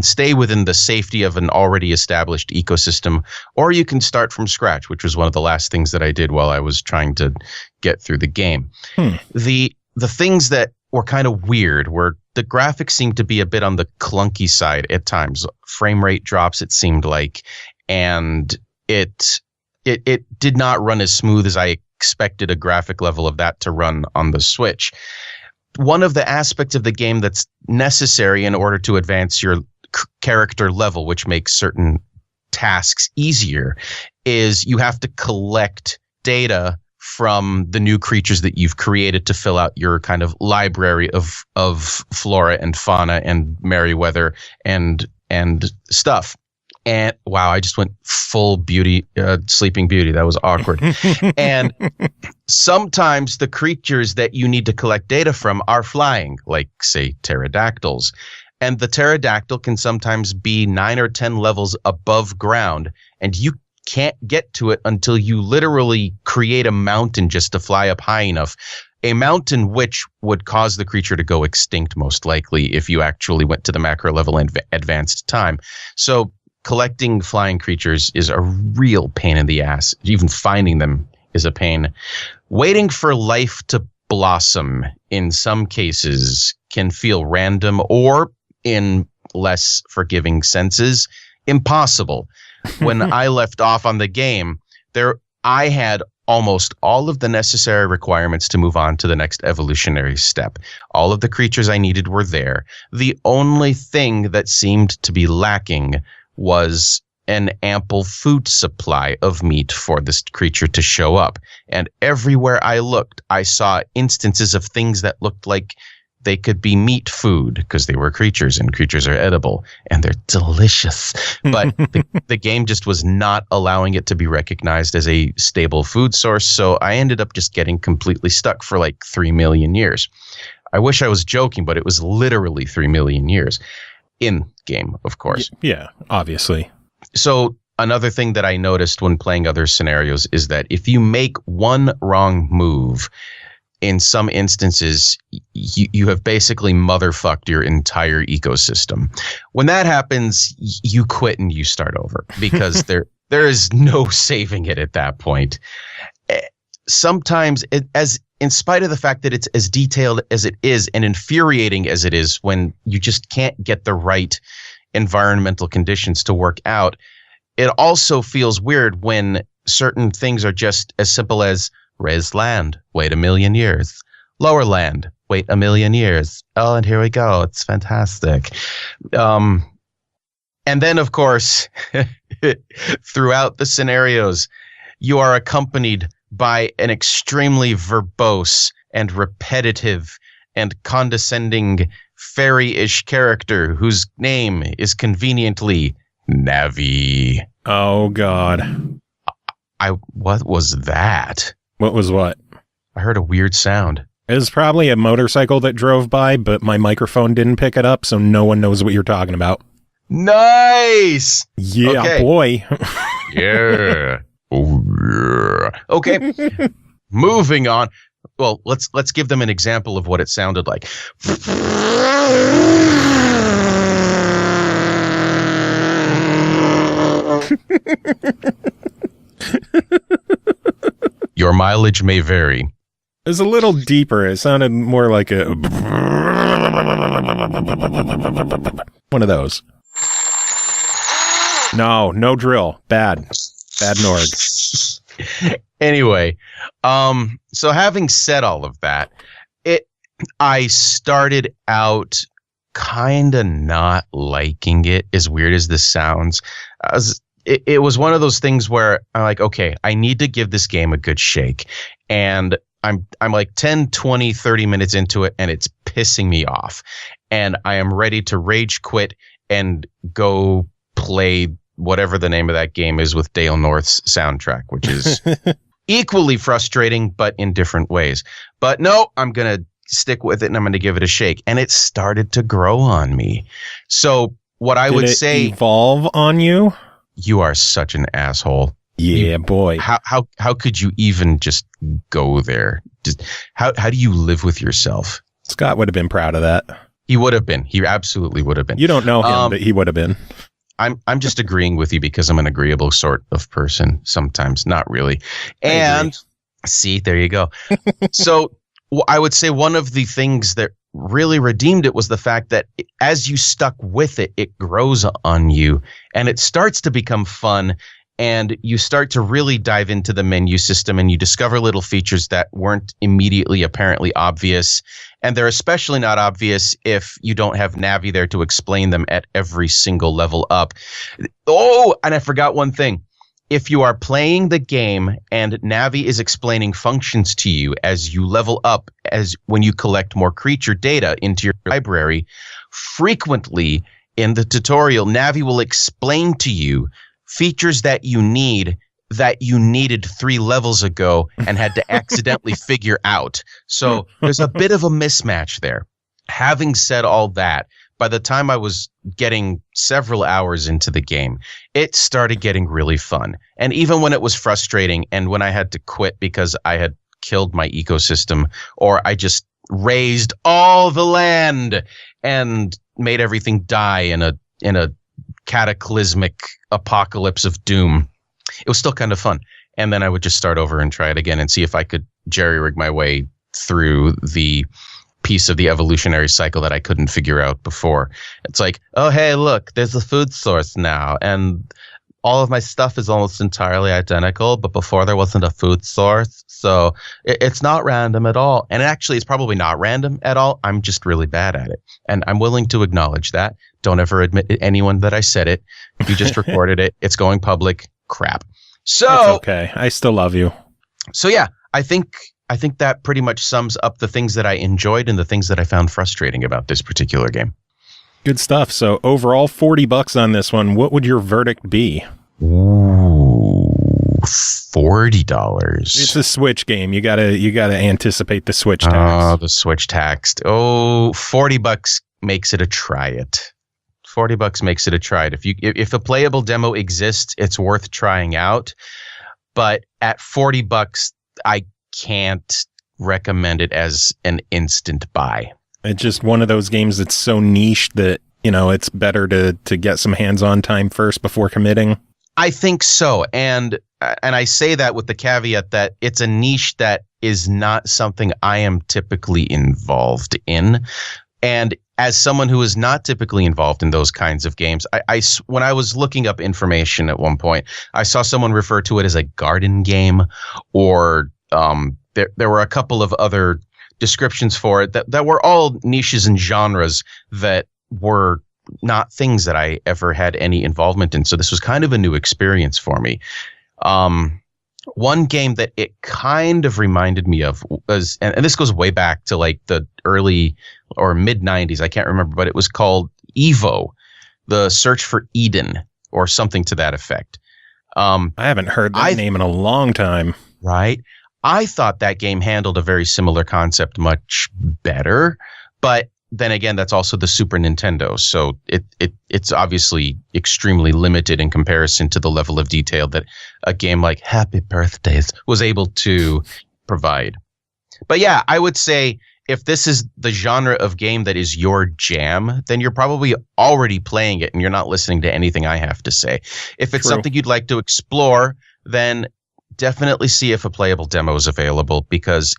stay within the safety of an already established ecosystem, or you can start from scratch, which was one of the last things that I did while I was trying to get through the game. The things that were kind of weird were the graphics seemed to be a bit on the clunky side at times. Frame rate drops, it seemed like, and it did not run as smooth as I expected a graphic level of that to run on the Switch. One of the aspects of the game that's necessary in order to advance your character level, which makes certain tasks easier, is you have to collect data from the new creatures that you've created to fill out your kind of library of flora and fauna and merryweather and stuff. And wow, I just went full beauty, Sleeping Beauty. That was awkward. And sometimes the creatures that you need to collect data from are flying, like, say, pterodactyls. And the pterodactyl can sometimes be 9 or 10 levels above ground, and you can't get to it until you literally create a mountain just to fly up high enough. A mountain which would cause the creature to go extinct, most likely, if you actually went to the macro level and advanced time. So collecting flying creatures is a real pain in the ass. Even finding them is a pain. Waiting for life to blossom in some cases can feel random, or in less forgiving senses, impossible. When I left off on the game, I had almost all of the necessary requirements to move on to the next evolutionary step. All of the creatures I needed were there. The only thing that seemed to be lacking was an ample food supply of meat for this creature to show up. And everywhere I looked, I saw instances of things that looked like they could be meat food because they were creatures, and creatures are edible and they're delicious. But the game just was not allowing it to be recognized as a stable food source. So I ended up just getting completely stuck for like 3 million years. I wish I was joking, but it was literally 3 million years. In game, of course. Yeah, obviously. So another thing that I noticed when playing other scenarios is that if you make one wrong move, in some instances, you have basically motherfucked your entire ecosystem. When that happens, you quit and you start over, because there is no saving it at that point. Sometimes, in spite of the fact that it's as detailed as it is and infuriating as it is when you just can't get the right environmental conditions to work out, it also feels weird when certain things are just as simple as raise land, wait 1 million years. Lower land, wait 1 million years. Oh, and here we go. It's fantastic. And then, of course, throughout the scenarios, you are accompanied by an extremely verbose and repetitive and condescending fairy-ish character whose name is conveniently Navi. Oh, God. What was that? What was what? I heard a weird sound. It was probably a motorcycle that drove by, but my microphone didn't pick it up, so no one knows what you're talking about. Nice! Yeah, okay. Boy. Yeah. Oh, yeah. Okay. Moving on. Well, let's give them an example of what it sounded like. Your mileage may vary. It was a little deeper. It sounded more like a... one of those. No drill. Bad Norg. Anyway, so having said all of that, I started out kind of not liking it, as weird as this sounds. It was one of those things where I'm like, okay, I need to give this game a good shake. And I'm like 10, 20, 30 minutes into it, and it's pissing me off. And I am ready to rage quit and go play whatever the name of that game is with Dale North's soundtrack, which is equally frustrating, but in different ways. But no, I'm going to stick with it, and I'm going to give it a shake. And it started to grow on me. So what I would say... evolve on you? You are such an asshole. Yeah, boy. How could you even just go there? How do you live with yourself? Scott would have been proud of that. He would have been. He absolutely would have been. You don't know him, but he would have been. I'm just agreeing with you because I'm an agreeable sort of person. Sometimes, not really. And see, there you go. So I would say one of the things that really redeemed it was the fact that as you stuck with it, it grows on you and it starts to become fun. And you start to really dive into the menu system and you discover little features that weren't immediately apparently obvious. And they're especially not obvious if you don't have Navi there to explain them at every single level up. Oh, and I forgot one thing. If you are playing the game and Navi is explaining functions to you as you level up, as when you collect more creature data into your library, frequently in the tutorial, Navi will explain to you features that you needed 3 levels ago and had to accidentally figure out. So there's a bit of a mismatch there. Having said all that, by the time I was getting several hours into the game, it started getting really fun. And even when it was frustrating and when I had to quit because I had killed my ecosystem or I just razed all the land and made everything die in a cataclysmic apocalypse of doom, it was still kind of fun. And then I would just start over and try it again and see if I could jerry-rig my way through the piece of the evolutionary cycle that I couldn't figure out before. It's like, oh, hey, look, there's a food source now. And all of my stuff is almost entirely identical, but before there wasn't a food source. So it's not random at all. And actually, it's probably not random at all. I'm just really bad at it. And I'm willing to acknowledge that. Don't ever admit to anyone that I said it. If you just recorded it, it's going public. Crap. So that's okay. I still love you. So yeah, I think that pretty much sums up the things that I enjoyed and the things that I found frustrating about this particular game. Good stuff. So overall, $40 on this one. What would your verdict be? Ooh, $40. It's a Switch game. You gotta anticipate the Switch tax. Oh, the Switch tax. Oh, $40 makes it a try it. $40 makes it a try it. If a playable demo exists, it's worth trying out. But at $40, I can't recommend it as an instant buy. It's just one of those games that's so niche that, it's better to get some hands-on time first before committing. I think so. And I say that with the caveat that it's a niche that is not something I am typically involved in. And as someone who is not typically involved in those kinds of games, when I was looking up information at one point, I saw someone refer to it as a garden game, or there were a couple of other descriptions for it that were all niches and genres that were not things that I ever had any involvement in. So this was kind of a new experience for me. One game that it kind of reminded me of was, and this goes way back to like the early or mid 90s, I can't remember, but it was called Evo, The Search for Eden, or something to that effect. I haven't heard that name in a long time. Right. I thought that game handled a very similar concept much better, but then again, that's also the Super Nintendo, so it's obviously extremely limited in comparison to the level of detail that a game like Happy Birthdays was able to provide. But yeah, I would say if this is the genre of game that is your jam, then you're probably already playing it and you're not listening to anything I have to say. If it's something you'd like to explore, then definitely see if a playable demo is available, because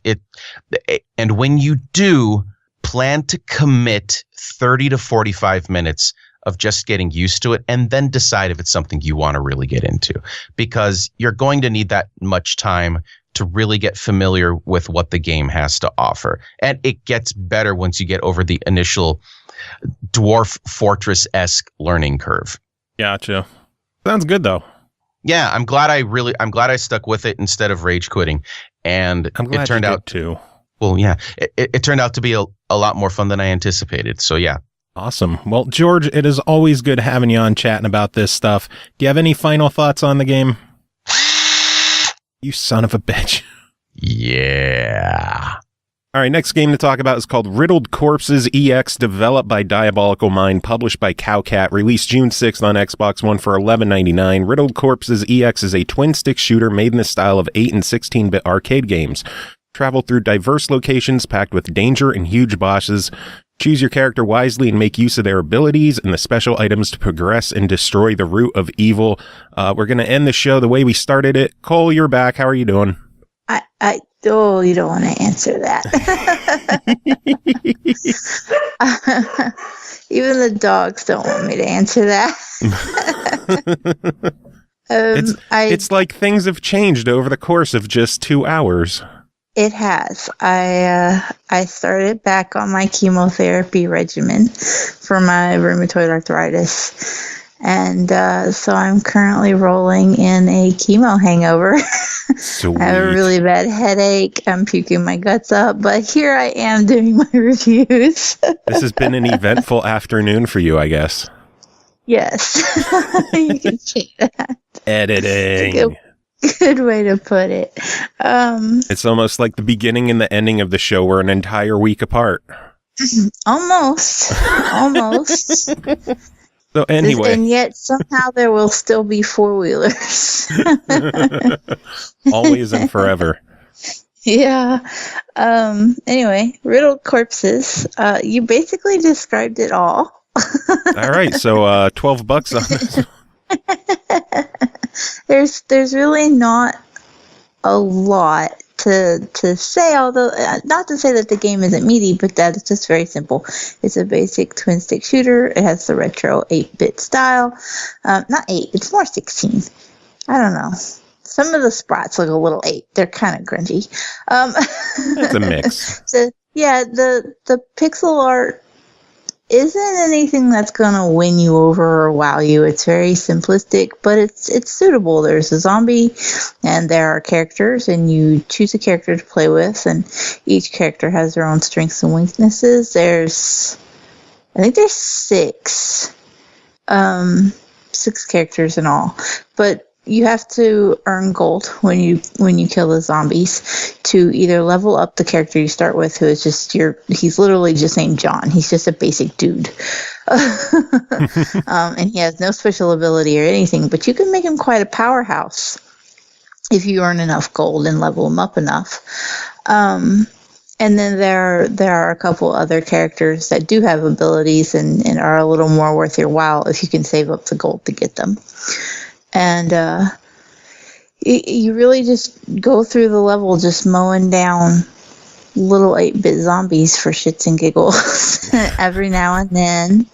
and when you do, plan to commit 30 to 45 minutes of just getting used to it, and then decide if it's something you want to really get into, because you're going to need that much time to really get familiar with what the game has to offer. And it gets better once you get over the initial Dwarf Fortress-esque learning curve. Gotcha. Sounds good though. Yeah, I'm glad I stuck with it instead of rage quitting. And I'm glad it turned out too. Well, yeah, it turned out to be a lot more fun than I anticipated. So, yeah. Awesome. Well, George, it is always good having you on chatting about this stuff. Do you have any final thoughts on the game? You son of a bitch. Yeah. All right, next game to talk about is called Riddled Corpses EX, developed by Diabolical Mind, published by Cowcat, released June 6th on Xbox One for $11.99. Riddled Corpses EX is a twin-stick shooter made in the style of 8 and 16-bit arcade games. Travel through diverse locations packed with danger and huge bosses. Choose your character wisely and make use of their abilities and the special items to progress and destroy the root of evil. We're going to end the show the way we started it. Cole, you're back. How are you doing? Oh, you don't want to answer that. Even the dogs don't want me to answer that. It's like things have changed over the course of just 2 hours. It has. I started back on my chemotherapy regimen for my rheumatoid arthritis. And so I'm currently rolling in a chemo hangover. I have a really bad headache. I'm puking my guts up. But here I am doing my reviews. This has been an eventful afternoon for you, I guess. Yes. You can say that. Editing. Good way to put it. It's almost like the beginning and the ending of the show were an entire week apart. Almost. So anyway. And yet somehow there will still be four-wheelers. Always and forever. Yeah. Anyway, Riddled Corpses. You basically described it all. All right, so $12 on this. There's really not a lot to say, although not to say that the game isn't meaty, but that it's just very simple. It's a basic twin stick shooter. It has the retro 8-bit style. Not 8, it's more 16. I don't know. Some of the sprites look a little 8. They're kind of grungy. It's a mix. So yeah, the pixel art isn't anything that's gonna win you over or wow you. It's very simplistic, but it's suitable. There's a zombie, and there are characters, and you choose a character to play with, and each character has their own strengths and weaknesses. I think there's 6 characters in all, but you have to earn gold when you kill the zombies to either level up the character you start with, who is just he's literally just named John. He's just a basic dude. And he has no special ability or anything, but you can make him quite a powerhouse if you earn enough gold and level him up enough. And then there are a couple other characters that do have abilities and are a little more worth your while if you can save up the gold to get them. And you really just go through the level just mowing down little 8-bit zombies for shits and giggles. Every now and then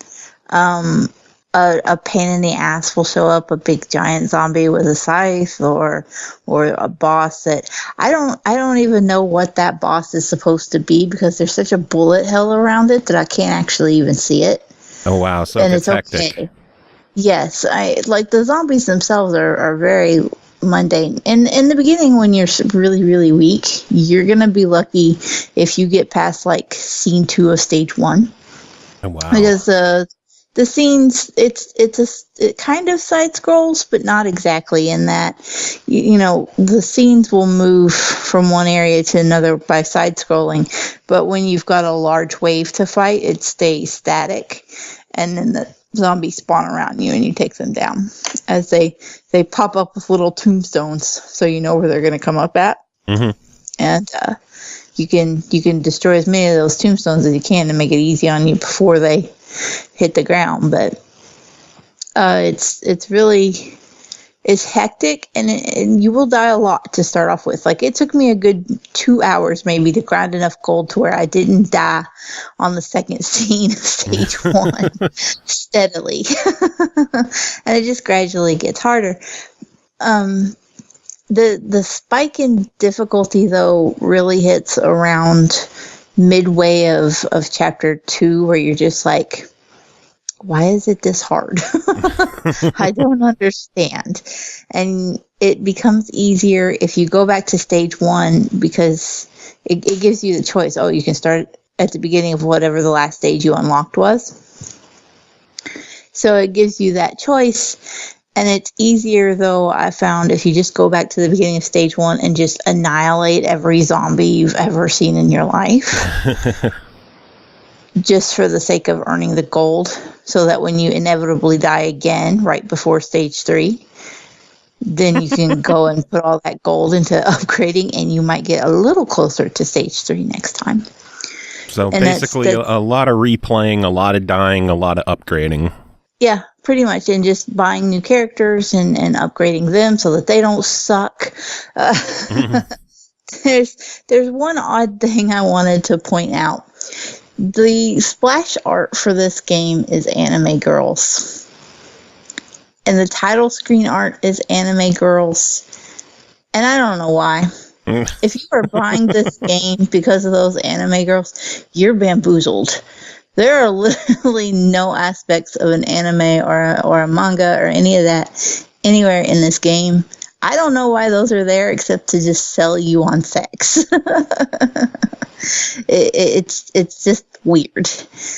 a pain in the ass will show up, a big giant zombie with a scythe or a boss that I don't even know what that boss is supposed to be, because there's such a bullet hell around it that I can't actually even see it. Oh wow, so and it's hectic. okay. Yes, I like the zombies themselves are very mundane. And in the beginning, when you're really, really weak, you're going to be lucky if you get past like scene 2 of stage 1. Oh, wow. Because the scenes, it kind of side scrolls, but not exactly in that, you know, the scenes will move from one area to another by side scrolling. But when you've got a large wave to fight, it stays static. And then the zombies spawn around you and you take them down as they pop up with little tombstones, so you know where they're going to come up at. Mm-hmm. And you can destroy as many of those tombstones as you can to make it easy on you before they hit the ground. But it's really, it's hectic, and you will die a lot to start off with. Like, it took me a good 2 hours maybe to grind enough gold to where I didn't die on the second scene of stage 1 steadily. And it just gradually gets harder. The spike in difficulty, though, really hits around midway of chapter 2, where you're just like, why is it this hard? I don't understand. And it becomes easier if you go back to stage 1, because it gives you the choice. Oh, you can start at the beginning of whatever the last stage you unlocked was. So it gives you that choice. And it's easier, though, I found, if you just go back to the beginning of stage 1 and just annihilate every zombie you've ever seen in your life. Just for the sake of earning the gold, so that when you inevitably die again right before stage 3, then you can go and put all that gold into upgrading, and you might get a little closer to stage 3 next time. So and basically a lot of replaying, a lot of dying, a lot of upgrading. Yeah, pretty much. And just buying new characters and upgrading them so that they don't suck. There's one odd thing I wanted to point out. The splash art for this game is anime girls. And the title screen art is anime girls. And I don't know why. If you are buying this game because of those anime girls, you're bamboozled. There are literally no aspects of an anime or a manga or any of that anywhere in this game. I don't know why those are there, except to just sell you on sex. It's just weird.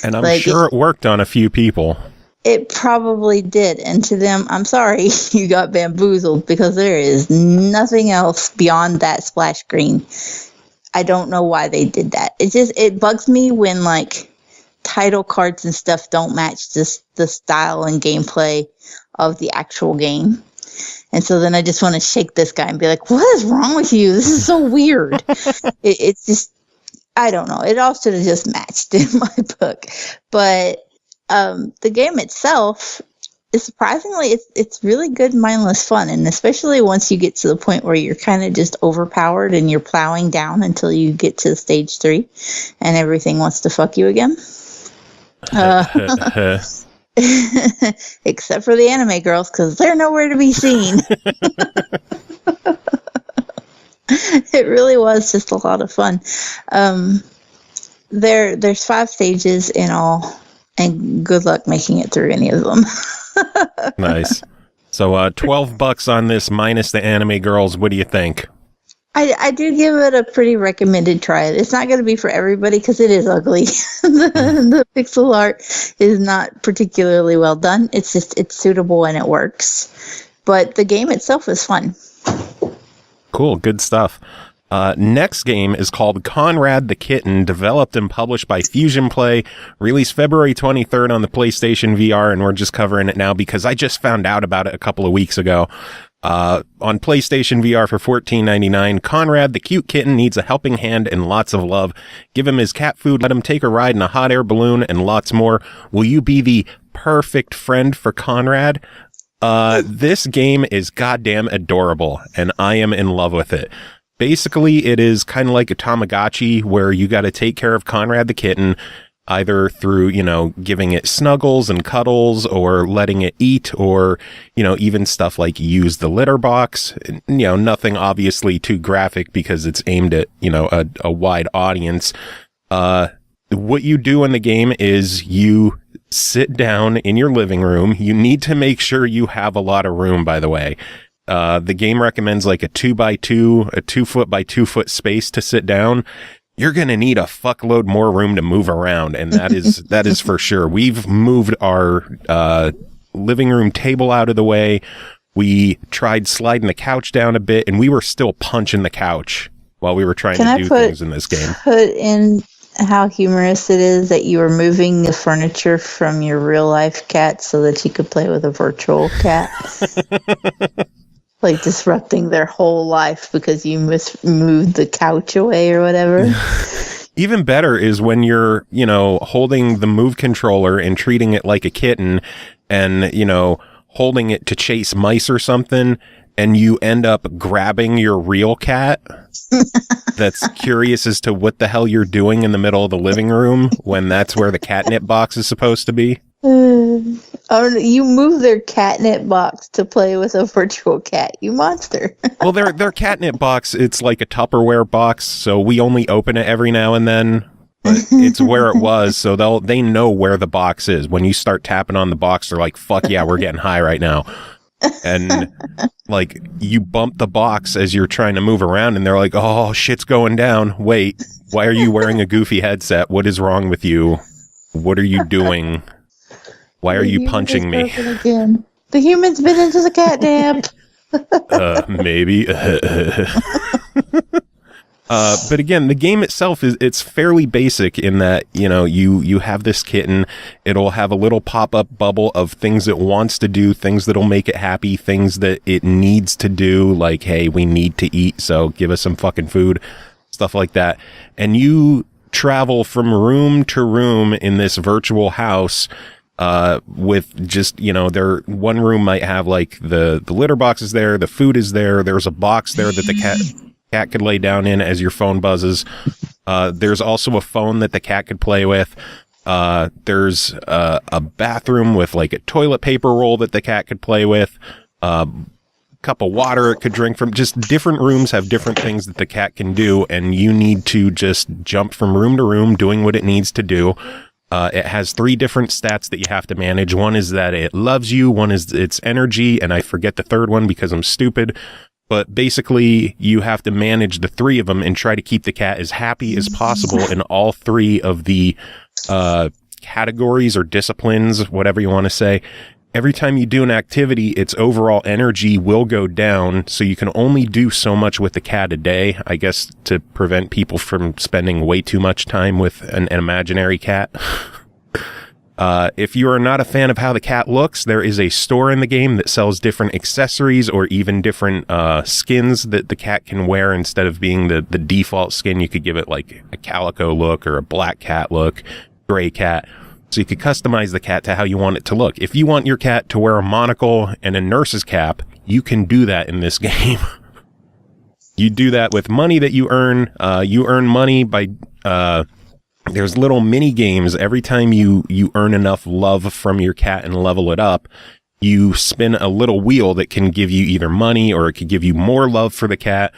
And I'm sure it worked on a few people. It probably did. And to them, I'm sorry you got bamboozled, because there is nothing else beyond that splash screen. I don't know why they did that. It bugs me when, like, title cards and stuff don't match just the style and gameplay of the actual game. And so then I just want to shake this guy and be like, what is wrong with you? This is so weird. It's just, I don't know. It all should have just matched in my book. But the game itself is surprisingly, it's really good, mindless fun. And especially once you get to the point where you're kind of just overpowered and you're plowing down until you get to stage 3 and everything wants to fuck you again. Except for the anime girls, because they're nowhere to be seen. It really was just a lot of fun. There's 5 stages in all, and good luck making it through any of them. Nice. So $12 on this minus the anime girls. What do you think? I do give it a pretty recommended try. It's not going to be for everybody because it is ugly. The pixel art is not particularly well done. It's suitable and it works. But the game itself is fun. Cool, good stuff. Next game is called Conrad the Kitten, developed and published by Fusion Play, released February 23rd on the PlayStation VR, and we're just covering it now because I just found out about it a couple of weeks ago. On PlayStation VR for $14.99, Conrad, the cute kitten, needs a helping hand and lots of love. Give him his cat food, let him take a ride in a hot air balloon, and lots more. Will you be the perfect friend for Conrad? This game is goddamn adorable, and I am in love with it. Basically, it is kind of like a Tamagotchi where you got to take care of Conrad the kitten, either through, giving it snuggles and cuddles or letting it eat or, even stuff like use the litter box. Nothing obviously too graphic because it's aimed at, a wide audience. What you do in the game is you sit down in your living room. You need to make sure you have a lot of room, by the way. the game recommends like a 2x2, a 2 foot by 2 foot space to sit down, you're going to need a fuckload more room to move around. And that is for sure. We've moved our living room table out of the way. We tried sliding the couch down a bit, and we were still punching the couch while we were trying to do things in this game. Put in how humorous it is that you were moving the furniture from your real life cat so that you could play with a virtual cat. Like disrupting their whole life because you moved the couch away or whatever. Even better is when you're, holding the Move controller and treating it like a kitten and, holding it to chase mice or something, and you end up grabbing your real cat that's curious as to what the hell you're doing in the middle of the living room when that's where the catnip box is supposed to be. You move their catnip box to play with a virtual cat, you monster. Well, their catnip box, it's like a Tupperware box, so we only open it every now and then. But it's where it was, so they know where the box is. When you start tapping on the box, they're like, fuck yeah, we're getting high right now. And like you bump the box as you're trying to move around, and they're like, oh, shit's going down. Wait, why are you wearing a goofy headset? What is wrong with you? What are you doing? Why are you punching me? Again. The human's been into the catnip. Maybe. But again, the game itself it's fairly basic in that, you have this kitten. It'll have a little pop-up bubble of things it wants to do, things that'll make it happy, things that it needs to do, like, hey, we need to eat, so give us some fucking food, stuff like that. And you travel from room to room in this virtual house, with just, one room might have like the litter box is there, the food is there, there's a box there that the cat could lay down in as your phone buzzes. There's also a phone that the cat could play with. There's a bathroom with like a toilet paper roll that the cat could play with. Cup of water it could drink from. Just different rooms have different things that the cat can do, and you need to just jump from room to room doing what it needs to do. It has 3 different stats that you have to manage. One is that it loves you, one is its energy, and I forget the third one because I'm stupid. But basically, you have to manage the 3 of them and try to keep the cat as happy as possible in all 3 of the categories or disciplines, whatever you want to say. Every time you do an activity, its overall energy will go down, so you can only do so much with the cat a day, I guess, to prevent people from spending way too much time with an imaginary cat. If you are not a fan of how the cat looks, there is a store in the game that sells different accessories or even different skins that the cat can wear instead of being the default skin. You could give it like a calico look or a black cat look, gray cat. So you could customize the cat to how you want it to look. If you want your cat to wear a monocle and a nurse's cap, you can do that in this game. You do that with money that you earn. You earn money by... there's little mini games. Every time you earn enough love from your cat and level it up, you spin a little wheel that can give you either money, or it could give you more love for the cat,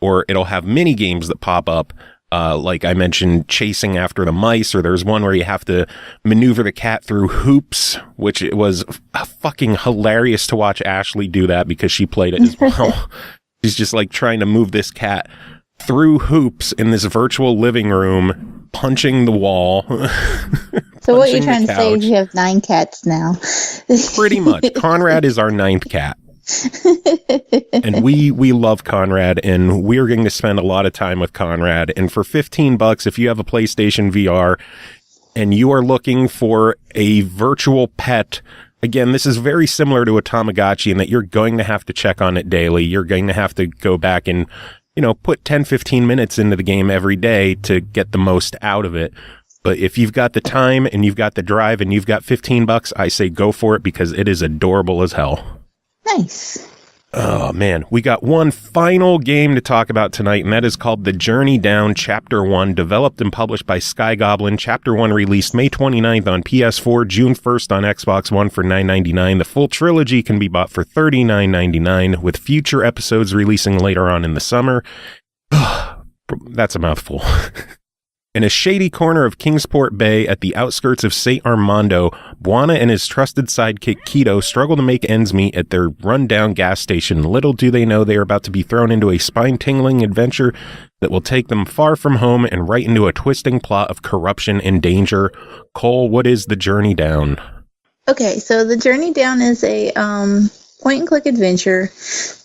or it'll have mini games that pop up. Like I mentioned, chasing after the mice, or there's one where you have to maneuver the cat through hoops, which it was fucking hilarious to watch Ashley do that because she played it as well. She's just like trying to move this cat through hoops in this virtual living room, punching the wall. So what you're trying to say is you have 9 cats now. Pretty much. Conrad is our 9th cat. And we love Conrad, and we're going to spend a lot of time with Conrad. And for $15, if you have a PlayStation VR and you are looking for a virtual pet, again, this is very similar to a Tamagotchi in that you're going to have to check on it daily. You're going to have to go back and, put 10-15 minutes into the game every day to get the most out of it. But if you've got the time and you've got the drive and you've got $15, I say go for it because it is adorable as hell. Nice. Oh, man. We got one final game to talk about tonight, and that is called The Journey Down Chapter 1, developed and published by Sky Goblin. Chapter 1 released May 29th on PS4, June 1st on Xbox One for $9.99. The full trilogy can be bought for $39.99, with future episodes releasing later on in the summer. That's a mouthful. In a shady corner of Kingsport Bay at the outskirts of St. Armando, Buana and his trusted sidekick Keto struggle to make ends meet at their run-down gas station. Little do they know they are about to be thrown into a spine-tingling adventure that will take them far from home and right into a twisting plot of corruption and danger. Cole, what is The Journey Down? Okay, so The Journey Down is a point-and-click adventure.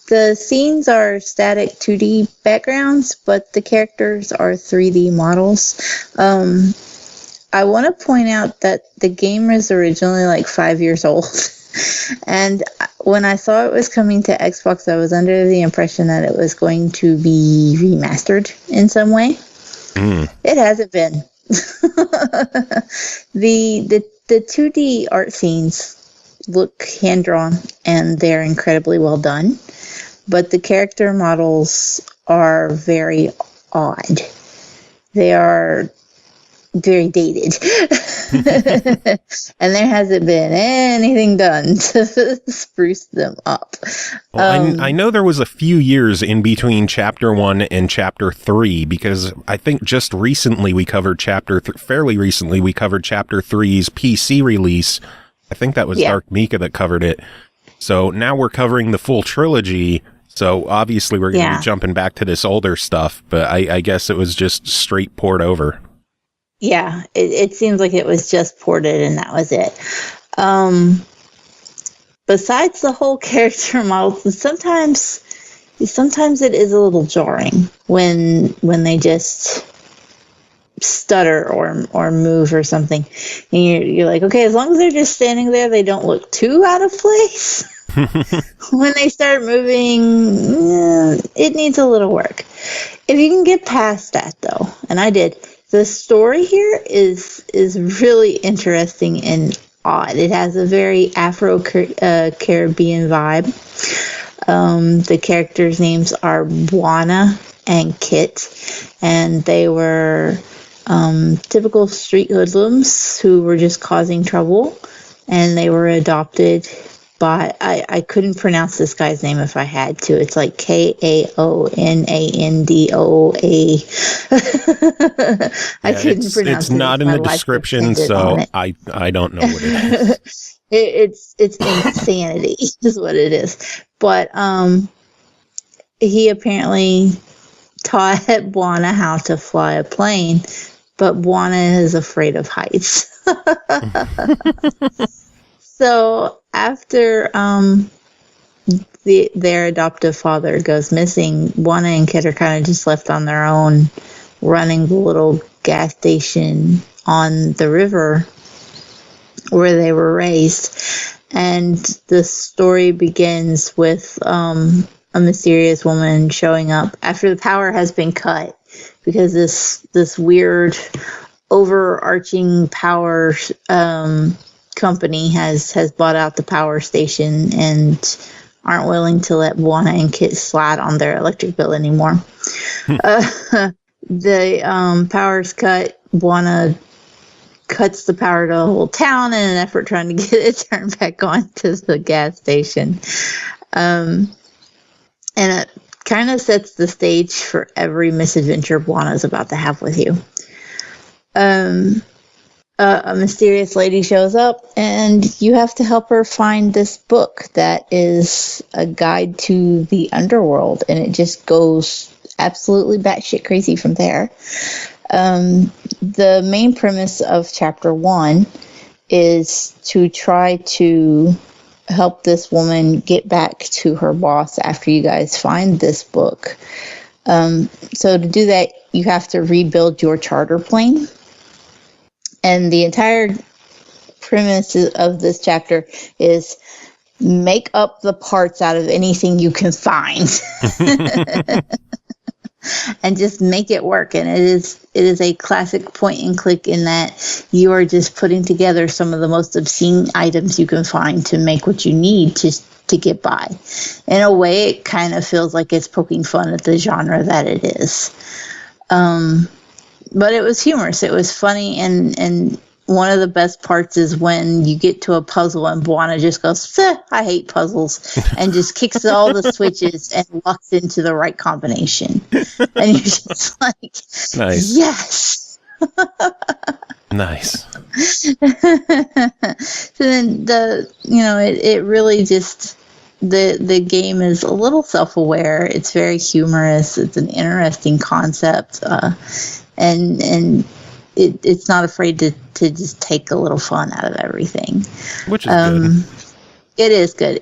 The scenes are static 2D backgrounds, but the characters are 3D models. I want to point out that the game was originally like 5 years old. And when I saw it was coming to Xbox, I was under the impression that it was going to be remastered in some way. It hasn't been. The 2D art scenes look hand-drawn, and they're incredibly well done. But the character models are very odd. They are very dated. And there hasn't been anything done to spruce them up. Well, I know there was a few years in between Chapter 1 and Chapter 3, because I think just recently we covered fairly recently we covered Chapter 3's PC release. I think that was Dark Mika that covered it. So now we're covering the full trilogy. So obviously we're going to be jumping back to this older stuff, but I guess it was just straight poured over. Yeah, it seems like it was just ported and that was it. Besides the whole character models, sometimes it is a little jarring when they just stutter or move or something. And you're like, okay, as long as they're just standing there, they don't look too out of place. When they start moving, it needs a little work. If you can get past that, though, and I did, the story here is really interesting and odd. It has a very Afro-Caribbean vibe. The characters' names are Buana and Kit, and they were typical street hoodlums who were just causing trouble, and they were adopted by, I couldn't pronounce this guy's name if I had to. It's like Kaonandoa. I couldn't pronounce it. It's not in the description, so I don't know what it is. It's insanity is what it is. But he apparently taught Buana how to fly a plane, but Buana is afraid of heights. So after their adoptive father goes missing, Buana and Kit are kind of just left on their own, running the little gas station on the river where they were raised. And the story begins with a mysterious woman showing up after the power has been cut, because this weird overarching power company has bought out the power station and aren't willing to let Buana and Kit slide on their electric bill anymore. The power's cut. Buana cuts the power to the whole town in an effort trying to get it turned back on to the gas station. And it kind of sets the stage for every misadventure Buana's about to have with you. A mysterious lady shows up, and you have to help her find this book that is a guide to the underworld, and it just goes absolutely batshit crazy from there. The main premise of Chapter 1 is to try to help this woman get back to her boss after you guys find this book. So to do that, you have to rebuild your charter plane. And the entire premise of this chapter is make up the parts out of anything you can find. And just make it work. And it is a classic point and click in that you are just putting together some of the most obscene items you can find to make what you need to get by. In a way, it kind of feels like it's poking fun at the genre that it is. But it was humorous. It was funny, and one of the best parts is when you get to a puzzle and Buana just goes, I hate puzzles, and just kicks all the switches and locks into the right combination. And you're just like, nice. Yes. Nice. So then it really just the game is a little self-aware. It's very humorous. It's an interesting concept, and it's not afraid to just take a little fun out of everything, which is good. It is good.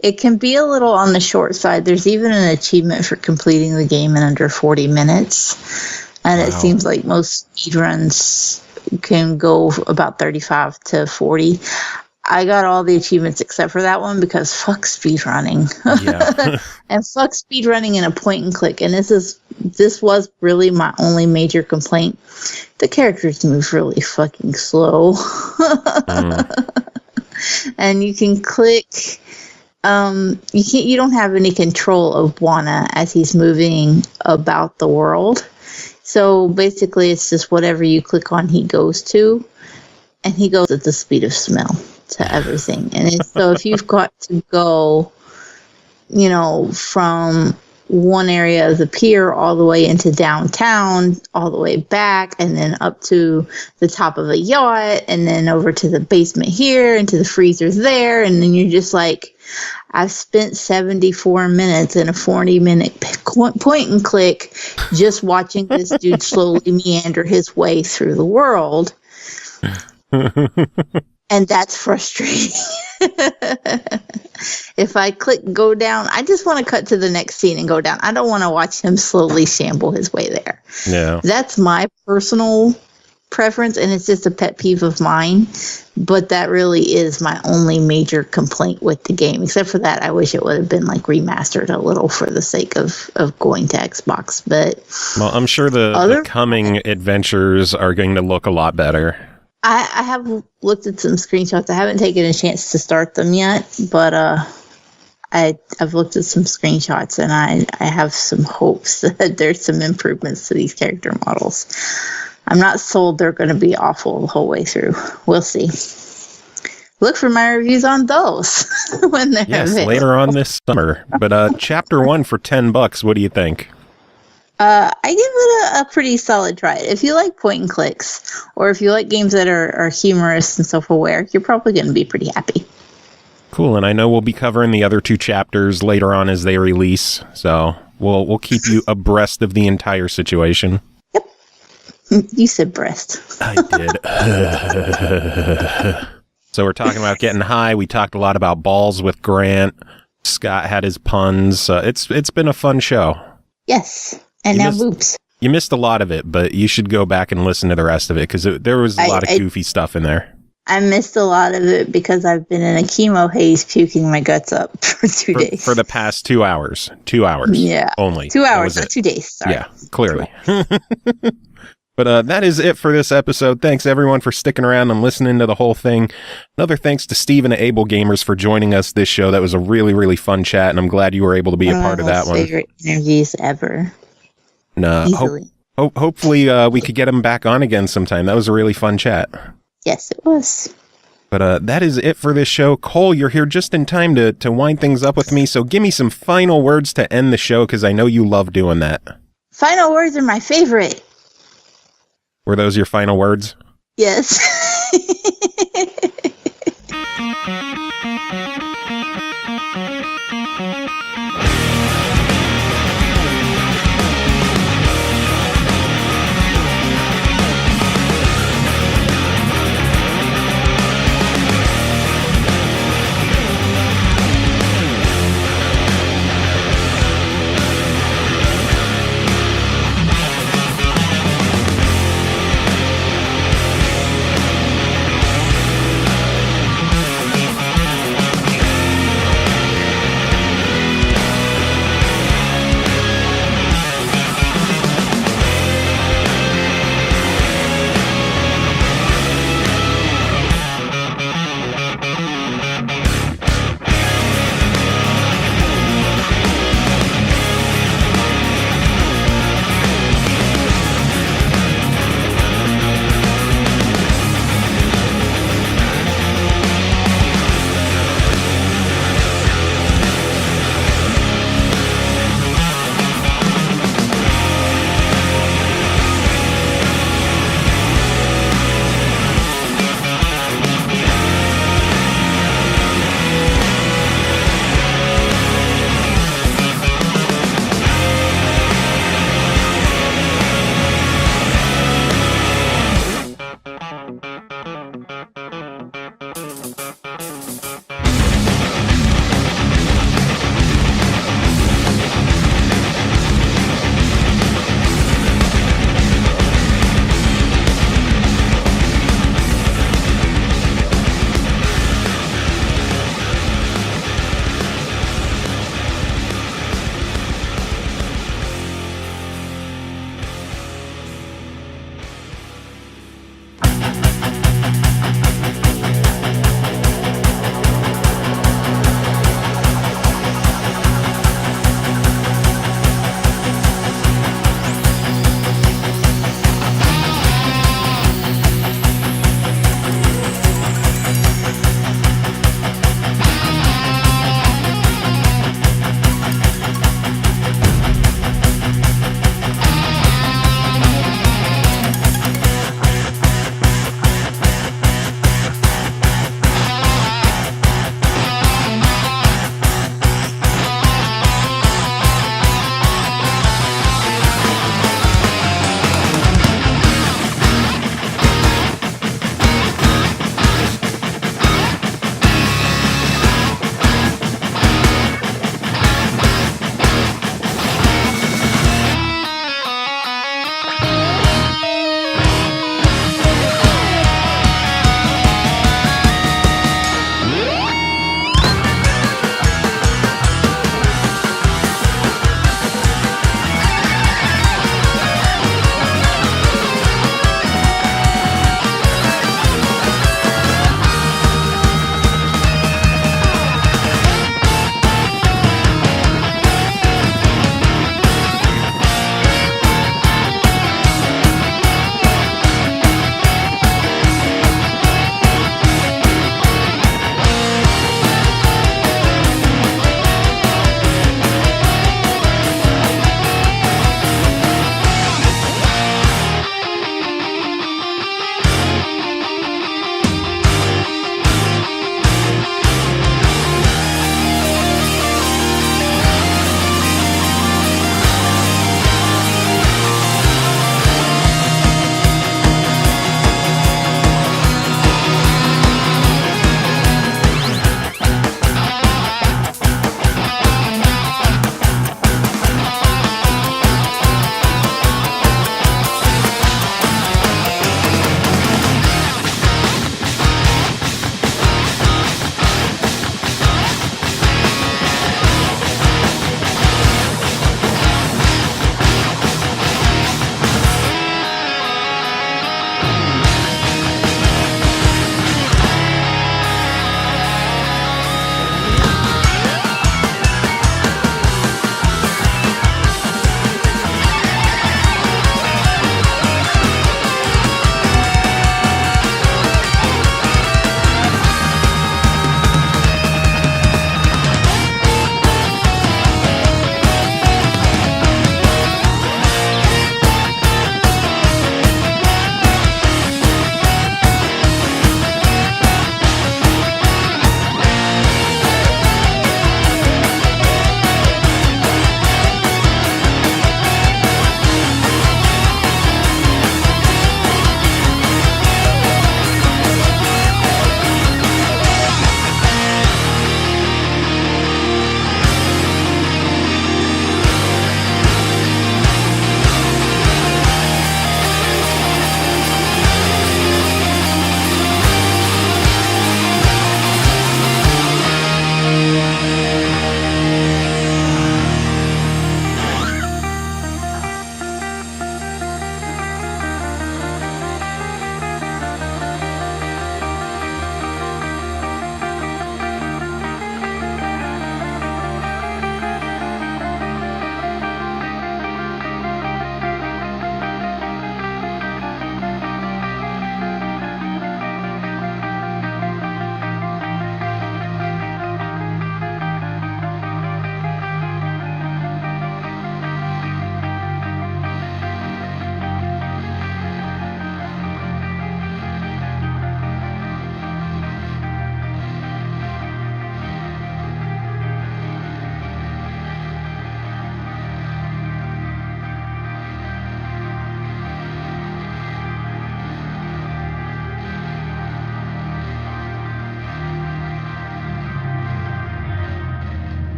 It can be a little on the short side. There's even an achievement for completing the game in under 40 minutes, and it seems like most speedruns can go about 35 to 40. I got all the achievements except for that one because fuck speedrunning. Yeah. And fuck speedrunning in a point and click. And this was really my only major complaint. The characters move really fucking slow. And you can click you don't have any control of Buona as he's moving about the world. So basically it's just whatever you click on he goes to, and he goes at the speed of smell to everything. And so if you've got to go, from one area of the pier all the way into downtown, all the way back, and then up to the top of a yacht, and then over to the basement here, and to the freezers there, and then you're just like, I've spent 74 minutes in a 40-minute point and click just watching this dude slowly meander his way through the world. And that's frustrating. If I click go down, I just want to cut to the next scene and go down. I don't want to watch him slowly shamble his way there. Yeah. That's my personal preference, and it's just a pet peeve of mine. But that really is my only major complaint with the game. Except for that, I wish it would have been like remastered a little for the sake of going to Xbox. But well, I'm sure the coming adventures are going to look a lot better. I have looked at some screenshots. I haven't taken a chance to start them yet, but I've looked at some screenshots, and I have some hopes that there's some improvements to these character models. I'm not sold they're going to be awful the whole way through. We'll see. Look for my reviews on those when they're available. Later on this summer. But Chapter 1 for $10, what do you think? I give it a pretty solid try. If you like point and clicks, or if you like games that are humorous and self-aware, you're probably going to be pretty happy. Cool, and I know we'll be covering the other 2 chapters later on as they release, so we'll keep you abreast of the entire situation. Yep. You said breast. I did. So we're talking about getting high. We talked a lot about balls with Grant. Scott had his puns. It's been a fun show. Yes. And now boobs. You missed a lot of it, but you should go back and listen to the rest of it because there was a lot of goofy stuff in there. I missed a lot of it because I've been in a chemo haze puking my guts up for 2 days. For the past 2 hours. 2 hours. Yeah. Only. 2 hours, not 2 days. Sorry. Yeah, clearly. But that is it for this episode. Thanks, everyone, for sticking around and listening to the whole thing. Another thanks to Steven at AbleGamers for joining us this show. That was a really, really fun chat, and I'm glad you were able to be a part of that one. Favorite interviews ever. Hopefully we could get him back on again sometime. That was a really fun chat. Yes, it was. But that is it for this show. Cole, you're here just in time to wind things up with me, so give me some final words to end the show, because I know you love doing that. Final words are my favorite. Were those your final words? Yes.